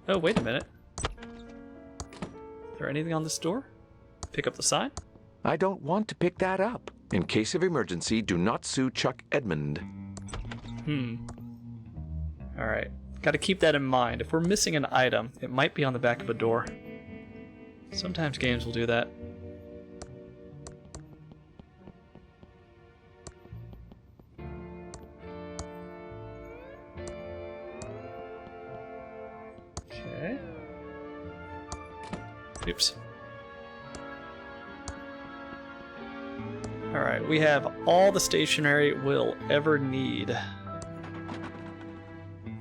Oh, wait a minute. Is there anything on this door? Pick up the sign? I don't want to pick that up. In case of emergency, do not sue Chuck Edmund. All right. Got to keep that in mind. If we're missing an item, it might be on the back of a door. Sometimes games will do that. Okay. Oops. Alright, we have all the stationery we'll ever need.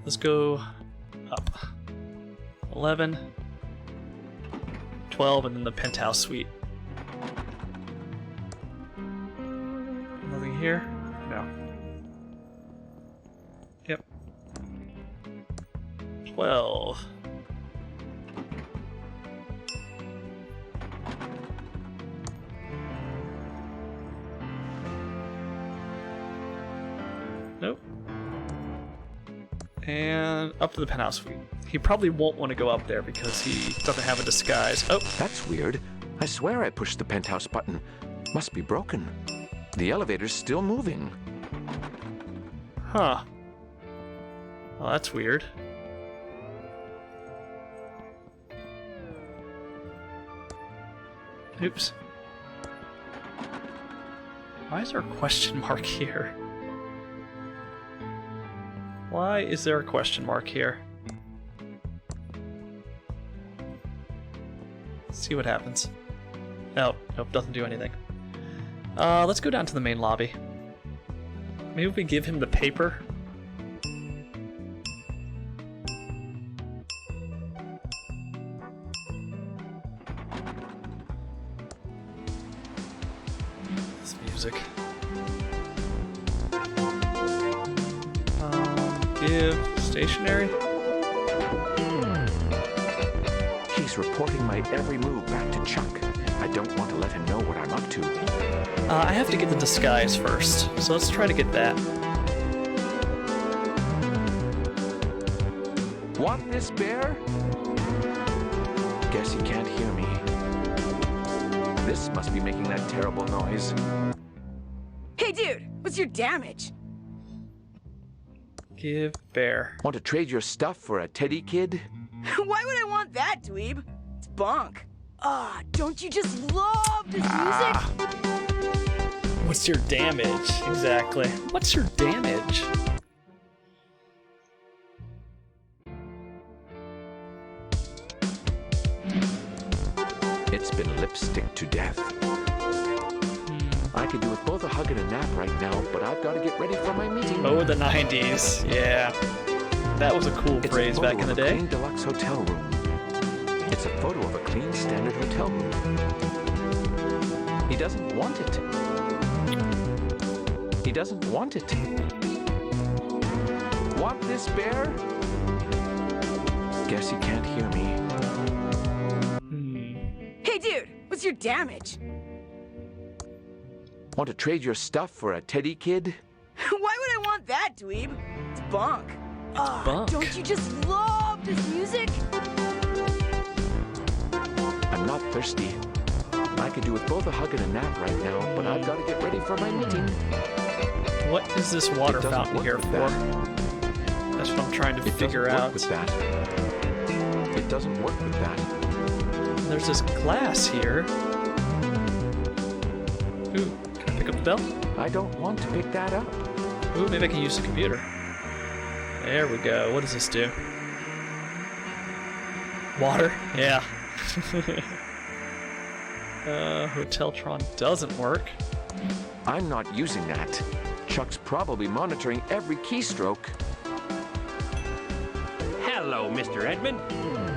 Let's go up. 11, 12, and then the penthouse suite. Nothing here? No. Yep. 12. Nope. And up to the penthouse suite. He probably won't want to go up there because he doesn't have a disguise. Oh! That's weird. I swear I pushed the penthouse button. Must be broken. The elevator's still moving. Huh. Well, that's weird. Oops. Why is there a question mark here? Why is there a question mark here? Let's see what happens. Oh, nope, doesn't do anything. Let's go down to the main lobby. Maybe we give him the paper. This music. Give stationery. He's reporting my every move back to Chuck. I don't want to let him know what I'm up to. I have to get the disguise first, so let's try to get that. Want this bear? Guess he can't hear me. This must be making that terrible noise. Hey dude, what's your damage? Give bear. Want to trade your stuff for a teddy kid? Why would I want that, dweeb? It's bunk. Ah, don't you just love this music? What's your damage? Exactly. What's your damage? It's been lipstick to death. I could do with both a hug and a nap right now, but I've got to get ready for my meeting. Oh, the 90s. Yeah. That was a cool phrase back in the day. It's a clean deluxe hotel room. It's a photo of a clean standard hotel room. He doesn't want it. He doesn't want it. Want this bear? Guess he can't hear me. Hey dude, what's your damage? Want to trade your stuff for a teddy kid? Why would I want that, dweeb? It's bunk. Ah, bunk. don't you just love this music? I'm not thirsty. I could do with both a hug and a nap right now, but I've got to get ready for my meeting. What is this water fountain here for? That's what I'm trying to figure out. With that. It doesn't work with that. There's this glass here. Ooh, can I pick up the bell? I don't want to pick that up. Ooh, maybe I can use the computer. There we go. What does this do? Water? Yeah. Hoteltron doesn't work. I'm not using that. Chuck's probably monitoring every keystroke. Hello, Mr. Edmund.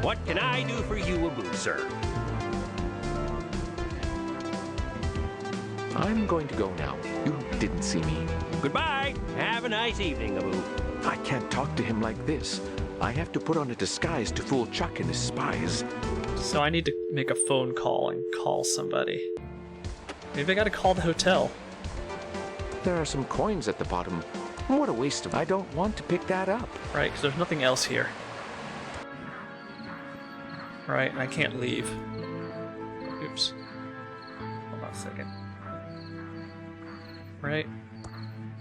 What can I do for you, Abu, sir? I'm going to go now. You didn't see me. Goodbye. Have a nice evening, Abu. I can't talk to him like this. I have to put on a disguise to fool Chuck and his spies. So I need to make a phone call and call somebody. Maybe I gotta call the hotel. There are some coins at the bottom. What a waste of... I don't want to pick that up. Right, because there's nothing else here. Right, and I can't leave. Oops. Hold on a second. Right.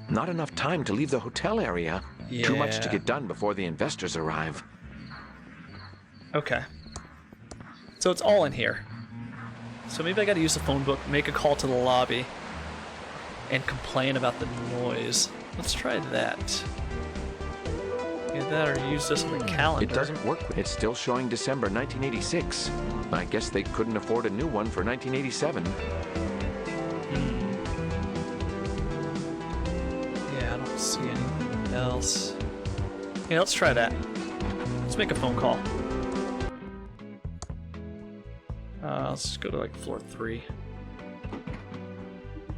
Not enough time to leave the hotel area. Too much to get done before the investors arrive. Okay. So it's all in here. So maybe I gotta use the phone book, make a call to the lobby, and complain about the noise. Let's try that. Either that or use this on the calendar. It doesn't work. It's still showing December 1986. I guess they couldn't afford a new one for 1987. Yeah, I don't see anything else. Yeah, let's try that. Let's make a phone call. Let's just go to like floor 3.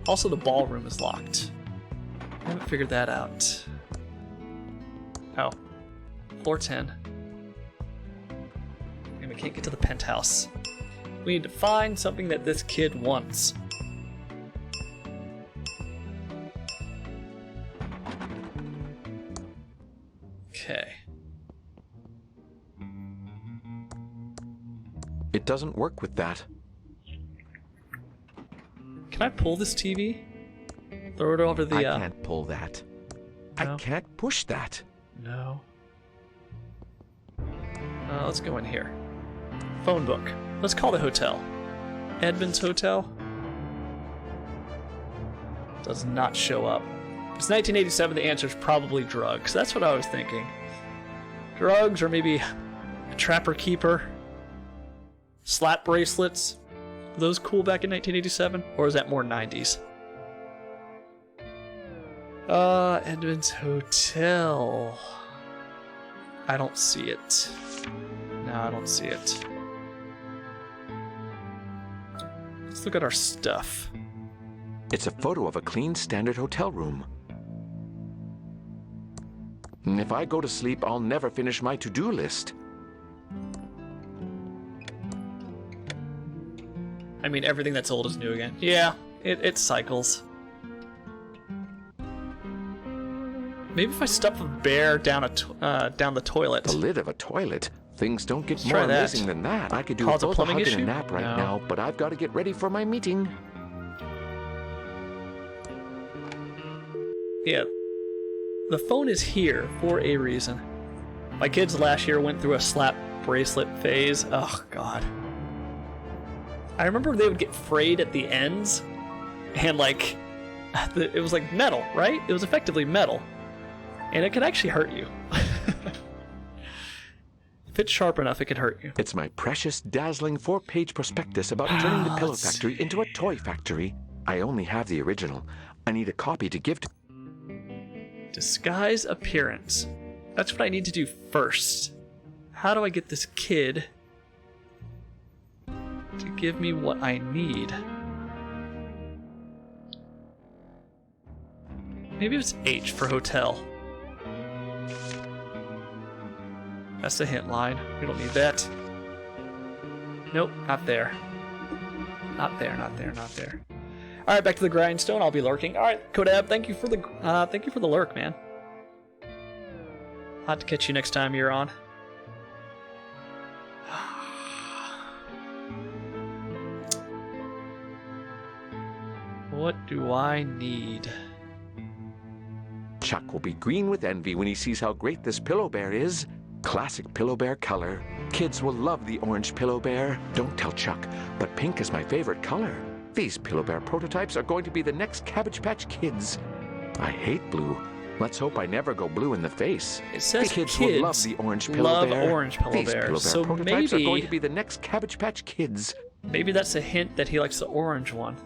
Also, the ballroom is locked. I haven't figured that out. Oh. Floor 10. And we can't get to the penthouse. We need to find something that this kid wants. Okay. It doesn't work with that. Can I pull this TV? Throw it over the... I can't pull that. No. I can't push that. No. Let's go in here. Phone book. Let's call the hotel. Edmonds Hotel. Does not show up. It's 1987, the answer is probably drugs. That's what I was thinking. Drugs, or maybe a trapper keeper. Slap bracelets. Were those cool back in 1987? Or is that more 90s? Edmonds Hotel. I don't see it. No, I don't see it. Let's look at our stuff. It's a photo of a clean, standard hotel room. And if I go to sleep, I'll never finish my to-do list. I mean, everything that's old is new again. Yeah, it cycles. Maybe if I stuff a bear down down the toilet. The lid of a toilet? Things don't get more amazing than that. I could do both a hug and a nap right now, but I've got to get ready for my meeting. Yeah. The phone is here for a reason. My kids last year went through a slap bracelet phase. Oh, God. I remember they would get frayed at the ends, and like, it was like metal, right? It was effectively metal, and it could actually hurt you. If it's sharp enough, it could hurt you. It's my precious, dazzling 4-page prospectus about turning the pillow factory into a toy factory. I only have the original. I need a copy to give to... Disguise appearance. That's what I need to do first. How do I get this kid to give me what I need? Maybe it's H for hotel. That's the hint line. We don't need that. Nope, not there. Not there, not there, not there. All right, back to the grindstone. I'll be lurking. All right, Kodab, thank you for the lurk, man. I'll have to catch you next time you're on. What do I need? Chuck will be green with envy when he sees how great this pillow bear is. Classic pillow bear color. Kids will love the orange pillow bear. Don't tell Chuck, but pink is my favorite color. These pillow bear prototypes are going to be the next Cabbage Patch Kids. I hate blue. Let's hope I never go blue in the face. It says the kids will love the orange pillow bear. Orange pillow These bear. pillow bear So prototypes maybe are going to be the next Cabbage Patch Kids. Maybe that's a hint that he likes the orange one.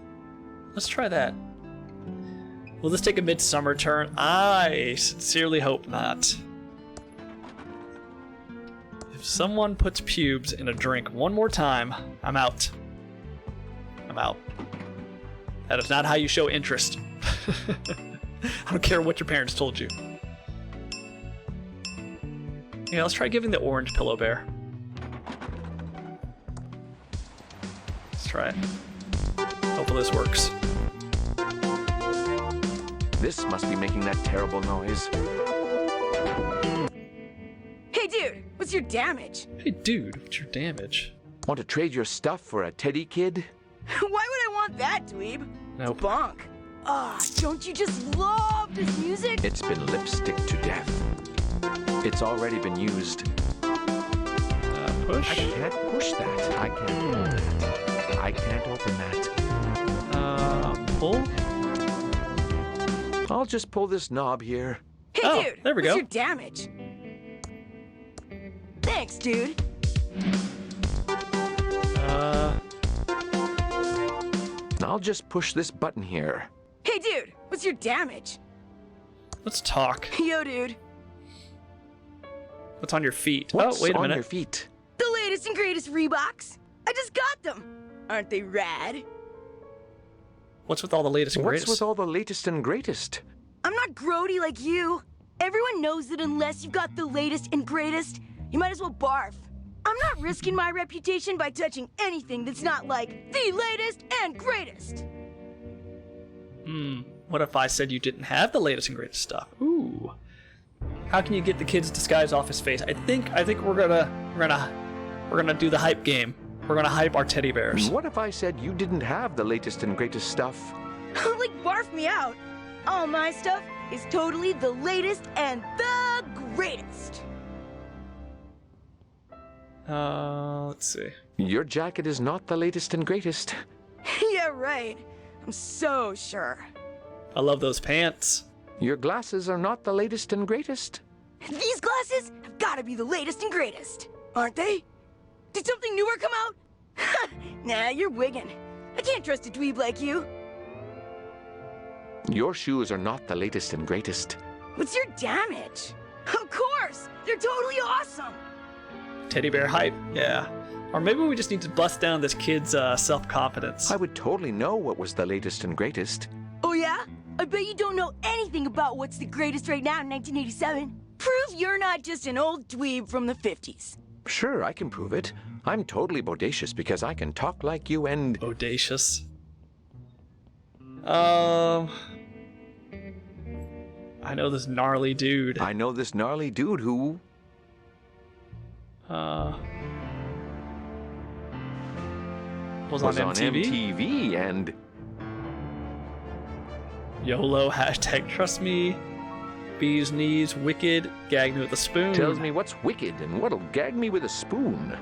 Let's try that. Will this take a midsummer turn? I sincerely hope not. If someone puts pubes in a drink one more time, I'm out. I'm out. That is not how you show interest. I don't care what your parents told you. Yeah, let's try giving the orange pillow bear. Let's try it. Hopefully this works. This must be making that terrible noise. Hey dude, what's your damage? Hey dude, what's your damage? Want to trade your stuff for a teddy kid? Why would I want that, dweeb? Nope. It's bonk. Ah, don't you just love this music? It's been lipstick to death. It's already been used. Push? I can't push that. I can't pull that. I can't open that. Pull? I'll just pull this knob here. Hey, Oh, dude, there we what's go. your damage? Thanks, dude. I'll just push this button here. Hey, dude, what's your damage? Let's talk. Yo, dude. What's on your feet? What's oh, wait a on minute. your feet? The latest and greatest Reeboks. I just got them. Aren't they rad? What's with all the latest and What's greatest? with all the latest and greatest? I'm not grody like you. Everyone knows that unless you've got the latest and greatest, you might as well barf. I'm not risking my reputation by touching anything that's not like the latest and greatest. What if I said you didn't have the latest and greatest stuff? Ooh. How can you get the kid's disguise off his face? I think we're gonna do the hype game. We're gonna hype our teddy bears. What if I said you didn't have the latest and greatest stuff? Like, barf me out. All my stuff is totally the latest and the greatest. Let's see. Your jacket is not the latest and greatest. Yeah, right. I'm so sure. I love those pants. Your glasses are not the latest and greatest. These glasses have got to be the latest and greatest, aren't they? Did something newer come out? Nah, you're wiggin'. I can't trust a dweeb like you. Your shoes are not the latest and greatest. What's your damage? Of course! They're totally awesome! Teddy bear hype, yeah. Or maybe we just need to bust down this kid's self-confidence. I would totally know what was the latest and greatest. Oh yeah? I bet you don't know anything about what's the greatest right now in 1987. Prove you're not just an old dweeb from the 50s. Sure, I can prove it. I'm totally bodacious because I can talk like you and... Bodacious? I know this gnarly dude. I know this gnarly dude who... was on MTV and... YOLO, hashtag trust me, bee's knees, wicked, gag me with a spoon. Tells me what's wicked and what'll gag me with a spoon.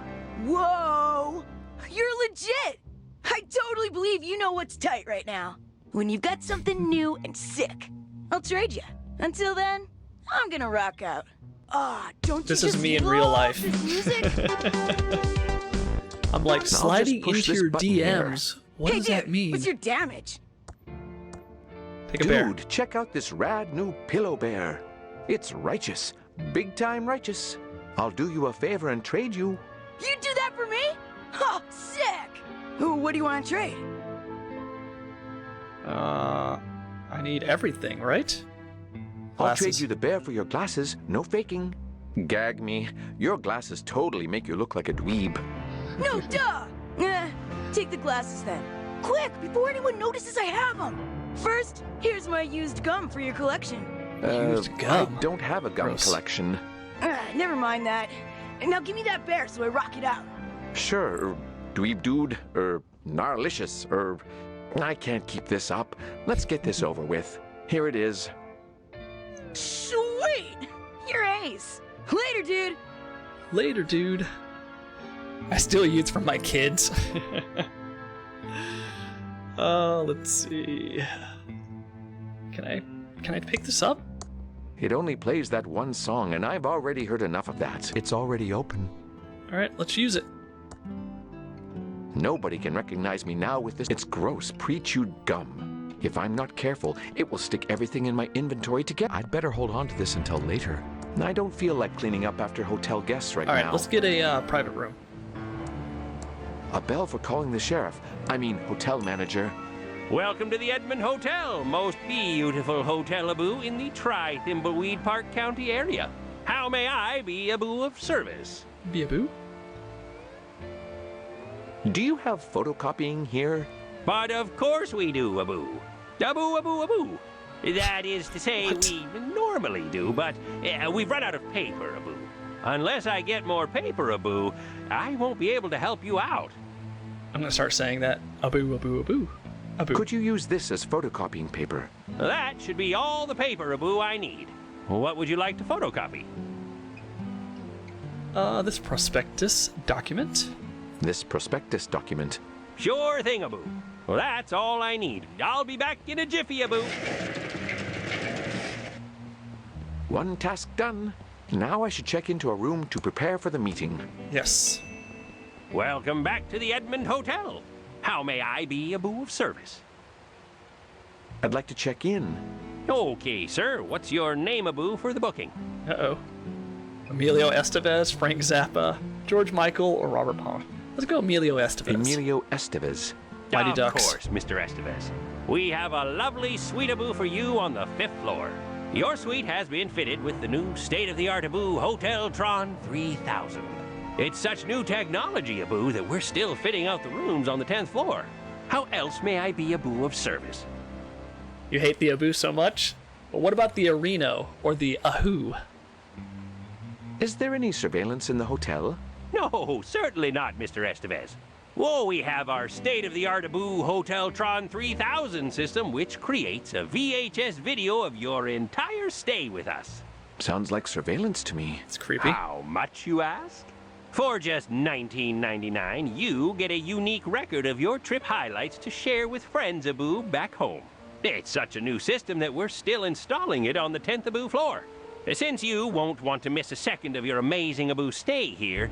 Whoa! You're legit! I totally believe you know what's tight right now. When you've got something new and sick, I'll trade you. Until then, I'm gonna rock out. Ah, don't you This just is me in real love life. this music? I'm like sliding push into this your button here. DMs. What Hey, does dude, that mean? what's your damage? Take a bear. Dude, check out this rad new pillow bear. It's righteous. Big time righteous. I'll do you a favor and trade you. You do that for me? Oh, sick! Ooh, what do you want to trade? I need everything, right? I'll trade you the bear for your glasses. No faking. Gag me. Your glasses totally make you look like a dweeb. No, duh! Take the glasses then. Quick, before anyone notices I have them. First, here's my used gum for your collection. Used gum? I don't have a gum Gross. collection. Never mind that. Now give me that bear so I rock it out. Sure, dweeb dude, gnarlicious, I can't keep this up. Let's get this over with. Here it is. Sweet! You're ace. Later, dude. Later, dude. I still use from my kids. Let's see. Can I pick this up? It only plays that one song, and I've already heard enough of that. It's already open. All right, let's use it. Nobody can recognize me now with this. It's gross, pre-chewed gum. If I'm not careful, it will stick everything in my inventory together. I'd better hold on to this until later. I don't feel like cleaning up after hotel guests right now. All right, let's get a private room. A bell for calling the sheriff. I mean, hotel manager. Welcome to the Edmond Hotel, most beautiful hotel-a-boo in the Thimbleweed Park County area. How may I be a boo of service? Be a boo? Do you have photocopying here? But of course we do, a-boo. A-boo, a-boo, a-boo. That is to say, we normally do, but we've run out of paper, a-boo. Unless I get more paper, a-boo, I won't be able to help you out. I'm gonna start saying that. A boo, a boo, a boo. Abu. Could you use this as photocopying paper? That should be all the paper, Abu, I need. What would you like to photocopy? This prospectus document. This prospectus document. Sure thing, Abu. Well, that's all I need. I'll be back in a jiffy, Abu. One task done. Now I should check into a room to prepare for the meeting. Yes. Welcome back to the Edmund Hotel. How may I be Abu of service? I'd like to check in. Okay, sir. What's your name, Abu, for the booking? Uh-oh. Emilio Estevez, Frank Zappa, George Michael, or Robert Palmer? Let's go Emilio Estevez. Emilio Estevez. Mighty of Ducks. course, Mr. Estevez. We have a lovely suite, Abu, for you on the 5th floor. Your suite has been fitted with the new state-of-the-art Abu Hotel Tron 3000. It's such new technology, Abu, that we're still fitting out the rooms on the 10th floor. How else may I be Abu of service? You hate the Abu so much? But what about the Areno, or the Ahu? Is there any surveillance in the hotel? No, certainly not, Mr. Estevez. Whoa, we have our state-of-the-art Abu Hotel Tron 3000 system, which creates a VHS video of your entire stay with us. Sounds like surveillance to me. It's creepy. How much, you ask? For just $19.99, you get a unique record of your trip highlights to share with friends, Abu, back home. It's such a new system that we're still installing it on the 10th Abu floor. Since you won't want to miss a second of your amazing Abu stay here,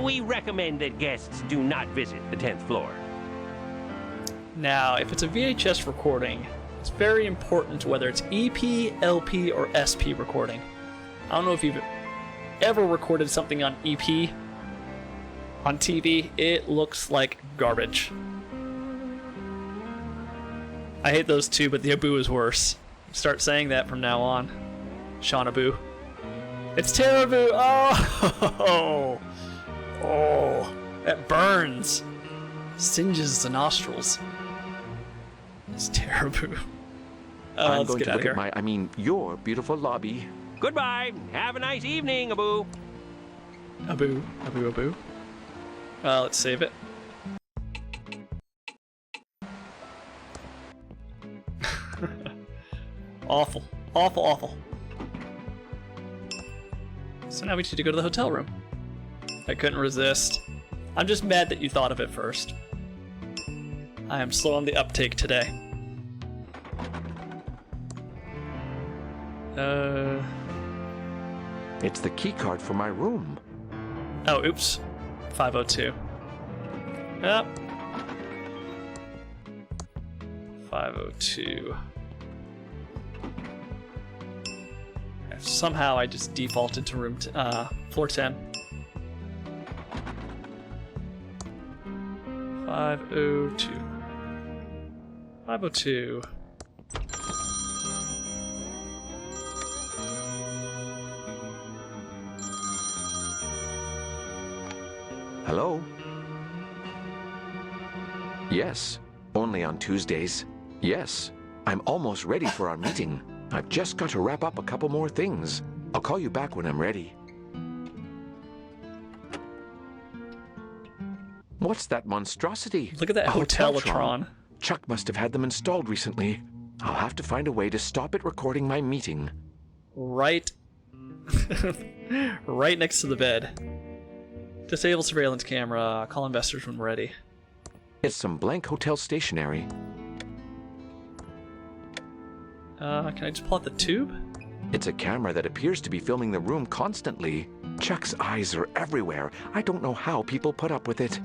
we recommend that guests do not visit the 10th floor. Now, if it's a VHS recording, it's very important whether it's EP, LP, or SP recording. I don't know if you've ever recorded something on EP. On TV, it looks like garbage. I hate those two, but the Abu is worse. Start saying that from now on. Sean Abu. It's Terabu! Oh! Oh! That burns! Singes the nostrils. It's Terabu. I'm Let's going get to out look of here. at your beautiful lobby. Goodbye. Have a nice evening, Abu. Abu. Abu, Abu. Let's save it. Awful. Awful, awful. So now we need to go to the hotel room. I couldn't resist. I'm just mad that you thought of it first. I am slow on the uptake today. It's the key card for my room. Oh, oops. 502. Yep. 502. Somehow I just defaulted to room floor 10. 502. 502. Hello? Yes, only on Tuesdays. Yes, I'm almost ready for our meeting. I've just got to wrap up a couple more things. I'll call you back when I'm ready. What's that monstrosity? Look at that A Hotelatron. Chuck must have had them installed recently. I'll have to find a way to stop it recording my meeting. Right. Right next to the bed. Disable surveillance camera. Call investors when ready. It's some blank hotel stationery. Can I just pull out the tube? It's a camera that appears to be filming the room constantly. Chuck's eyes are everywhere. I don't know how people put up with it.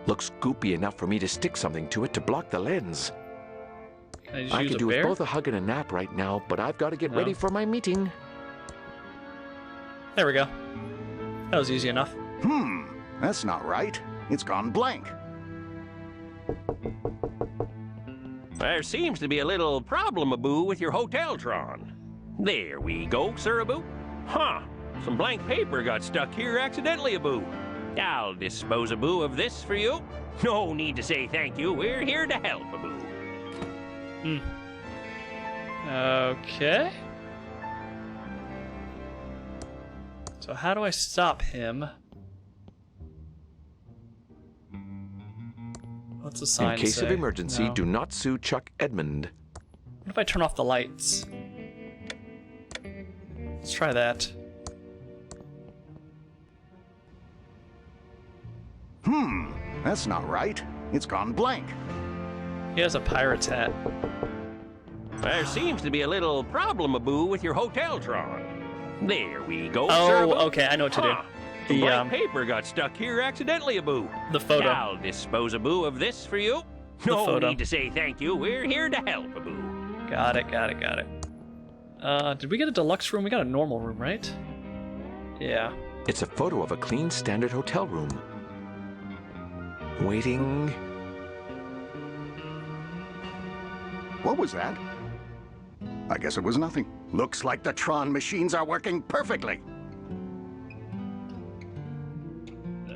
Looks goopy enough for me to stick something to it to block the lens. Can I just I use could a do bear? with both a hug and a nap right now, but I've got to get ready for my meeting. There we go. That was easy enough. That's not right. It's gone blank. There seems to be a little problem, Abu, with your Hoteltron. There we go, Sir Abu. Huh. Some blank paper got stuck here accidentally, Abu. I'll dispose, Abu, of this for you. No need to say thank you. We're here to help, Abu. Okay. So how do I stop him? What's the sign In case say? of emergency, No. do not sue Chuck Edmund. What if I turn off the lights? Let's try that. That's not right. It's gone blank. He has a pirate's hat. There seems to be a little problem, Abu, with your Hoteltron. There we go, Oh, Servo. okay, I know what to do. The The, blank paper got stuck here accidentally, Abu. The photo. I'll dispose, Abu, of this for you. The No photo. need to say thank you. We're here to help, Abu. Got it. Did we get a deluxe room? We got a normal room, right? Yeah. It's a photo of a clean, standard hotel room. Waiting. What was that? I guess it was nothing. Looks like the Tron machines are working perfectly.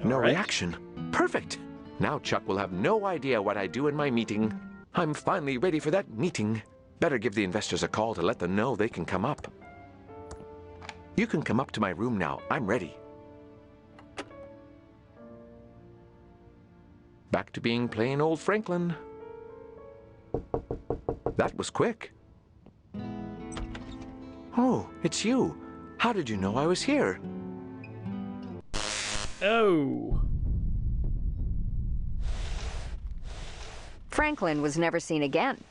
No right. reaction. Perfect. Now Chuck will have no idea what I do in my meeting. I'm finally ready for that meeting. Better give the investors a call to let them know they can come up. You can come up to my room now. I'm ready. Back to being plain old Franklin. That was quick. Oh, it's you. How did you know I was here? Oh. Franklin was never seen again.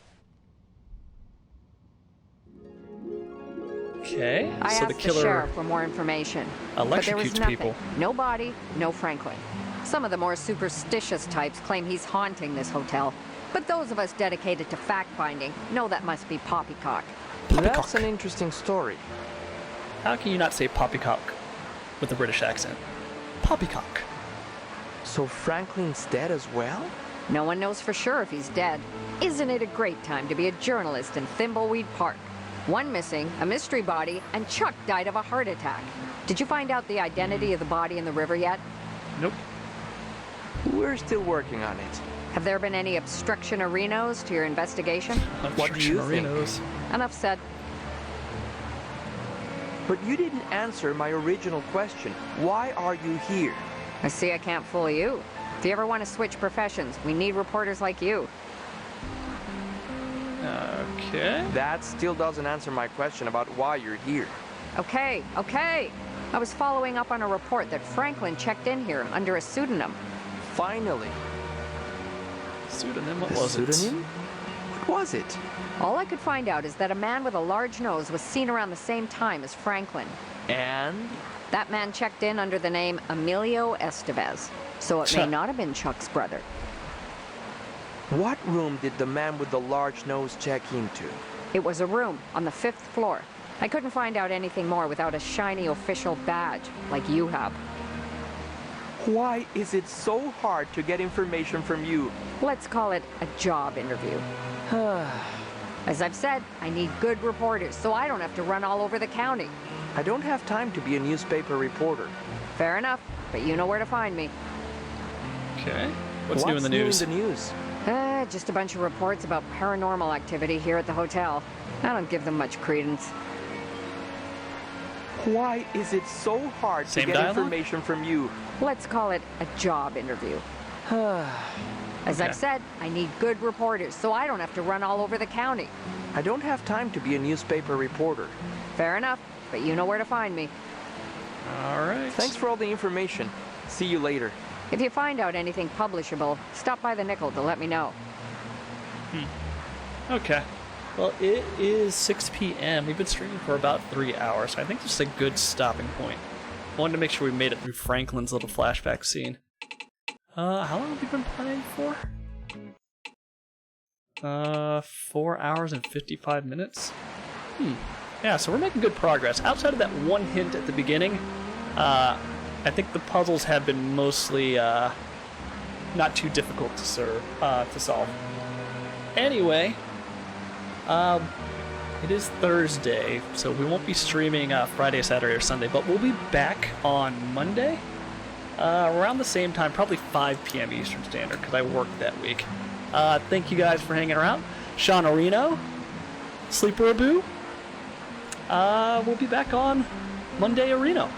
Okay. I So asked the killer sheriff for more information, but there was electrocutes nothing. people. No body, no Franklin. Some of the more superstitious types claim he's haunting this hotel, but those of us dedicated to fact-finding know that must be poppycock. That's an interesting story. How can you not say poppycock with a British accent? Poppycock. So Franklin's dead as well? No one knows for sure if he's dead. Isn't it a great time to be a journalist in Thimbleweed Park? One missing, a mystery body, and Chuck died of a heart attack. Did you find out the identity of the body in the river yet? Nope. We're still working on it. Have there been any obstructioninos to your investigation? What do you think? Enough said. But you didn't answer my original question. Why are you here? I see I can't fool you. If you ever want to switch professions, we need reporters like you. Okay. That still doesn't answer my question about why you're here. Okay. I was following up on a report that Franklin checked in here under a pseudonym. Finally. Pseudonym? What A was pseudonym? it? What was it? All I could find out is that a man with a large nose was seen around the same time as Franklin. And? That man checked in under the name Emilio Estevez, so it may not have been Chuck's brother. What room did the man with the large nose check into? It was a room on the 5th floor. I couldn't find out anything more without a shiny official badge, like you have. Why is it so hard to get information from you? Let's call it a job interview. As I've said, I need good reporters, so I don't have to run all over the county. I don't have time to be a newspaper reporter. Fair enough, but you know where to find me. Okay. What's new in the news? Just a bunch of reports about paranormal activity here at the hotel. I don't give them much credence. Why is it so hard Same to get dialogue? information from you? Let's call it a job interview. As Okay. I've said, I need good reporters, so I don't have to run all over the county. I don't have time to be a newspaper reporter. Fair enough, but you know where to find me. All right. Thanks for all the information. See you later. If you find out anything publishable, stop by the Nickel to let me know. Okay. Well, it is 6 p.m. We've been streaming for about 3 hours, so I think this is a good stopping point. I wanted to make sure we made it through Franklin's little flashback scene. How long have we been playing for? 4 hours and 55 minutes? Yeah, so we're making good progress. Outside of that one hint at the beginning, I think the puzzles have been mostly not too difficult to solve. Anyway, it is Thursday, so we won't be streaming Friday, Saturday, or Sunday, but we'll be back on Monday around the same time, probably 5 p.m. Eastern Standard, because I work that week. Thank you guys for hanging around. Sean Areno, Sleeper Abu. We'll be back on Monday Areno.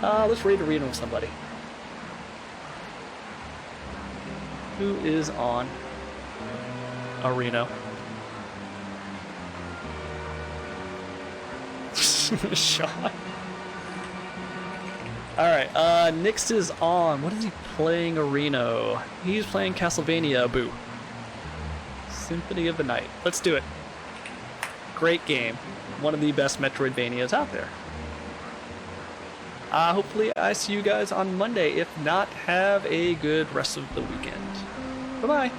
Let's raid Arena with somebody. Who is on Reno? Shot. Alright, Nix is on. What is he playing, Reno? He's playing Castlevania, boo. Symphony of the Night. Let's do it. Great game. One of the best Metroidvanias out there. Hopefully I see you guys on Monday. If not, have a good rest of the weekend. Bye-bye.